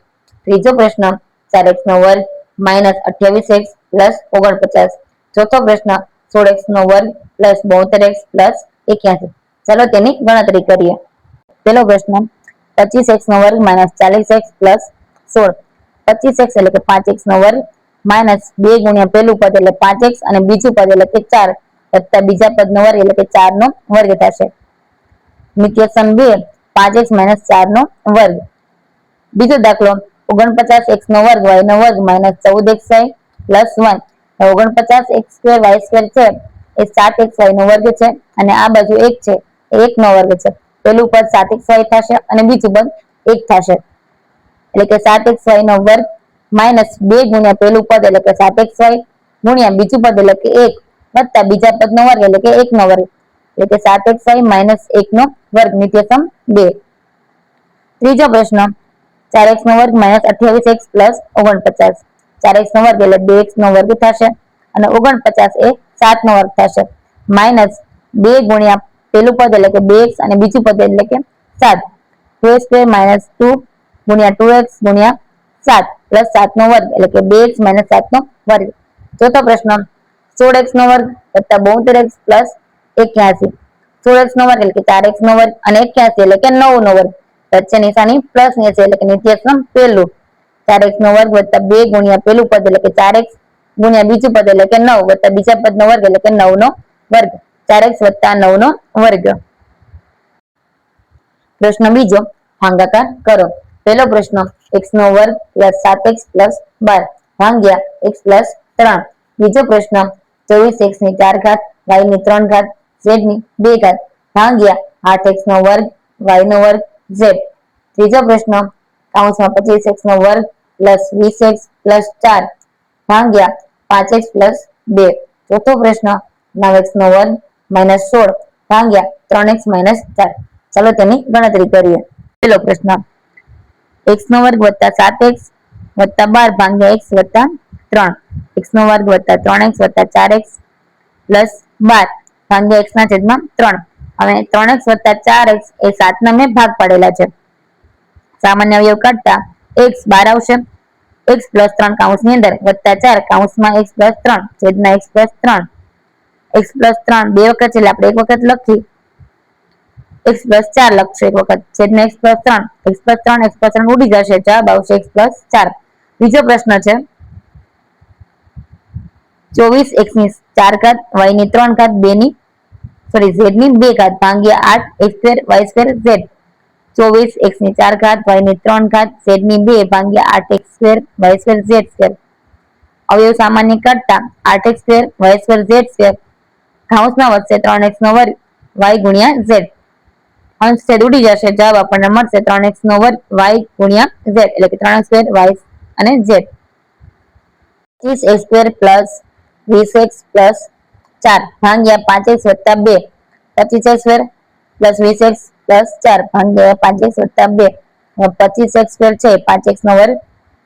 ત્રીજો પ્રશ્ન, 4x નો વર્ગ માઇનસ 28x પ્લસ 49. ચોથો પ્રશ્ન, 16x નો વર્ગ પ્લસ 72x પ્લસ 81. ચાલો તેની ગણતરી કરીએ. પહેલો પ્રશ્ન, 25x નો વર્ગ માઇનસ 40x પ્લસ 16. 25x એટલે કે 5x નો વર્ગ માઇનસ 2 ગુણ્યા પહેલું પદ એટલે 5x અને બીજું પદ એટલે કે 4 વત્તા બીજા પદનો વર્ગ એટલે કે 4 નો વર્ગ થશે. નિત્યસમ 2 5x માઇનસ 4 નો વર્ગ. બીજો દાખલો, 49x નો વર્ગ y નો વર્ગ minus 14xy plus 1. 49x² y² છે એ 7xy નો વર્ગ છે અને આ બાજુ 1 છે એ 1 નો વર્ગ છે. પેલું પદ 7xy થશે અને બીજું પદ 1 થશે, એટલે કે 7xy નો વર્ગ માઇનસ 2 ગુણ્યા પેલું પદ એટલે કે 7xy ગુણ્યા બીજું પદ એટલે કે 1 વત્તા બીજા પદનો વર્ગ એટલે કે 1 નો વર્ગ, એટલે કે 7xy માઇનસ 1 નો વર્ગ. નિત્યસમ 2. ત્રીજો પ્રશ્ન, 4x નો વર્ગ માઇનસ 28x પ્લસ 49. 4x નો વર્ગ એટલે 2x નો વર્ગ થશે અને 49 એ 7 નો વર્ગ થશે માઇનસ 2 ગુણ્યા પેલું પદ એટલે કે 2x અને બીજું પદ એટલે કે 7 2 માઇનસ 2 ગુણ્યા 2x ગુણ્યા 7 પ્લસ 7 નો વર્ગ એટલે કે 2x માઇનસ 7 નો વર્ગ ચોથો પ્રશ્ન 16x નો વર્ગ વત્તા 72x પ્લસ 81 16x નો વર્ગ એટલે કે 4x નો વર્ગ અને 81 એટલે કે 9 નો વર્ગ વચ્ચે નિશાની પ્લસ ની છે એટલે કે નિત્યસમ પેલું 4x નો વર્ગ વત્તા 2 ગુણ્યા પેલું પદ એટલે કે 4x ગુણ્યા બીજું પદ એટલે કે 9 વત્તા બીજા પદ નો વર્ગ એટલે કે 9 નો વર્ગ 4x વત્તા 9 નો વર્ગ પ્રશ્ન બીજો ભાગાકાર કરો પહેલો પ્રશ્ન x નો વર્ગ પ્લસ 7x પ્લસ 12 ભાગ્યા x પ્લસ 3 બીજો પ્રશ્ન 24x ની 4 ઘાત y ની 3 ઘાત z ની 2 ઘાત ભાગ્યા 8x નો વર્ગ y નો વર્ગ z ત્રીજો પ્રશ્ન કૌંસમાં 25x નો વર્ગ પ્લસ 20x પ્લસ 4 ભાગ્યા 5x પ્લસ 2 ચોથો પ્રશ્ન 9x નો વર્ગ માઇનસ 16 ભાગ્યા 3x માઇનસ 4 ચાલો તેની ગણતરી કરીએ પહેલો પ્રશ્ન x નો વર્ગ વત્તા 7x વત્તા 12 ભાગ્યા x વત્તા 3 x નો વર્ગ વત્તા 3x વત્તા 4x પ્લસ 12 ભાગ્યા x ના છેદમાં 3 હવે 3x વત્તા 4x એ 7 ના મેં ભાગ પાડેલા છે સામાન્ય અવયવ કાઢતા x 12 આવશે x પ્લસ 3 કૌંસની અંદર વત્તા 4 કૌંસમાં x પ્લસ 3 છેદમાં x પ્લસ 3 x પ્લસ 3 બે વખત એટલે આપણે એક વખત લખી x પ્લસ 4 લખશું એક વખત છેદમાં x પ્લસ 3 x પ્લસ 3 ઉડી જશે જવાબ આવશે x પ્લસ 4 બીજો પ્રશ્ન છે 24x ની 4 ઘાત y ની 3 ઘાત 2 ની z ની 2 ઘાત ભાગ્યા 8 x square y square z 24x ની 4 ઘાત y ની 3 ઘાત z ની 2 ભાગ્યા 8x square y square z square અવયવ સામાન્ય કરતા 8x square y square z square કૌંસમાં વધશે 3x નો વર્ગ y ગુણ્યા z અંશ છેદ ઉડી જશે જવાબ આપણને મળશે 3x નો વર્ગ y ગુણ્યા z એટલે કે 3x સ્ક્વેર y અને z 25x square plus 20x plus 4 ભાગ્યા 5x વત્તા 2 25x square plus 20x plus 4 ભાગ્યા 5x વત્તા 2 25x સ્ક્વેર છે 5x નો વર્ગ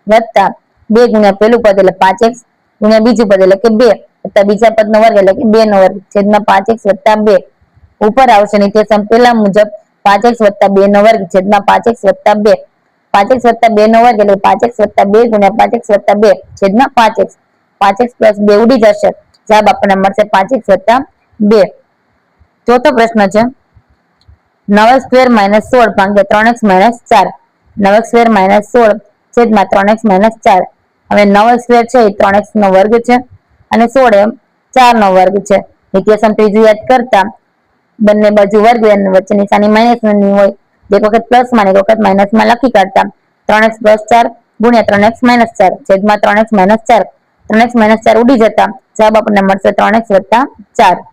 વત્તા 2 ગુણ્યા પેલું પદ એટલે 5x ગુણ્યા બીજું પદ એટલે કે 2 વત્તા બીજા પદ નો વર્ગ એટલે કે 2 નો વર્ગ છેદમાં 5x વત્તા 2 ઉપર આવશે નિત્યસમ પેલા મુજબ 5x વત્તા 2 નો વર્ગ છેદમાં 5x વત્તા 2 5x વત્તા 2 નો વર્ગ એટલે 5x વત્તા 2 ગુણ્યા 5x વત્તા 2 છેદમાં 5x 5x પ્લસ 2 ઉડી જશે જવાબ આપણને મળશે 5x વત્તા 2 ચોથો પ્રશ્ન છે 9x સ્ક્વેર માઇનસ 16 ભાગ્યા 3x minus 4 9x square minus 16 છેદમાં 3x માઇનસ 4 હવે 9x સ્ક્વેર છે એ 3x નો વર્ગ છે અને 16 એમ 4 નો વર્ગ છે નિત્યસમ ત્રીજું યાદ કરતા બંને બાજુ વર્ગ વચ્ચે નિશાની માઇનસ ની હોય એક વખત પ્લસ માં એક વખત માઇનસ માં લખી કાઢતા 3x પ્લસ 4 ગુણ્યા 3x માઇનસ 4 છેદમાં 3x માઇનસ 4 3x માઇનસ 4 ઉડી જતા જવાબ આપણને મળશે 3x વત્તા 4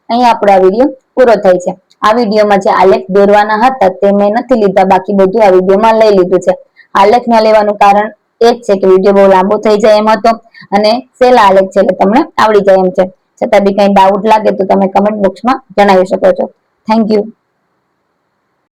અહીં આપણો આ વિડીયો પૂરો થાય છે આ વિડીયોમાં જે આલેખ દોરવાના હતા તે મેં નથી લીધા બાકી બધું આ વિડીયોમાં લઈ લીધું છે આલેખ ન લેવાનું કારણ એ જ છે કે વિડીયો બહુ લાંબો થઈ જાય એમ હતો અને સહેલા આલેખ છે એટલે તમને આવડી જાય એમ છે છતાં બી કઈ ડાઉટ લાગે તો તમે કમેન્ટ બોક્સમાં જણાવી શકો છો થેન્ક યુ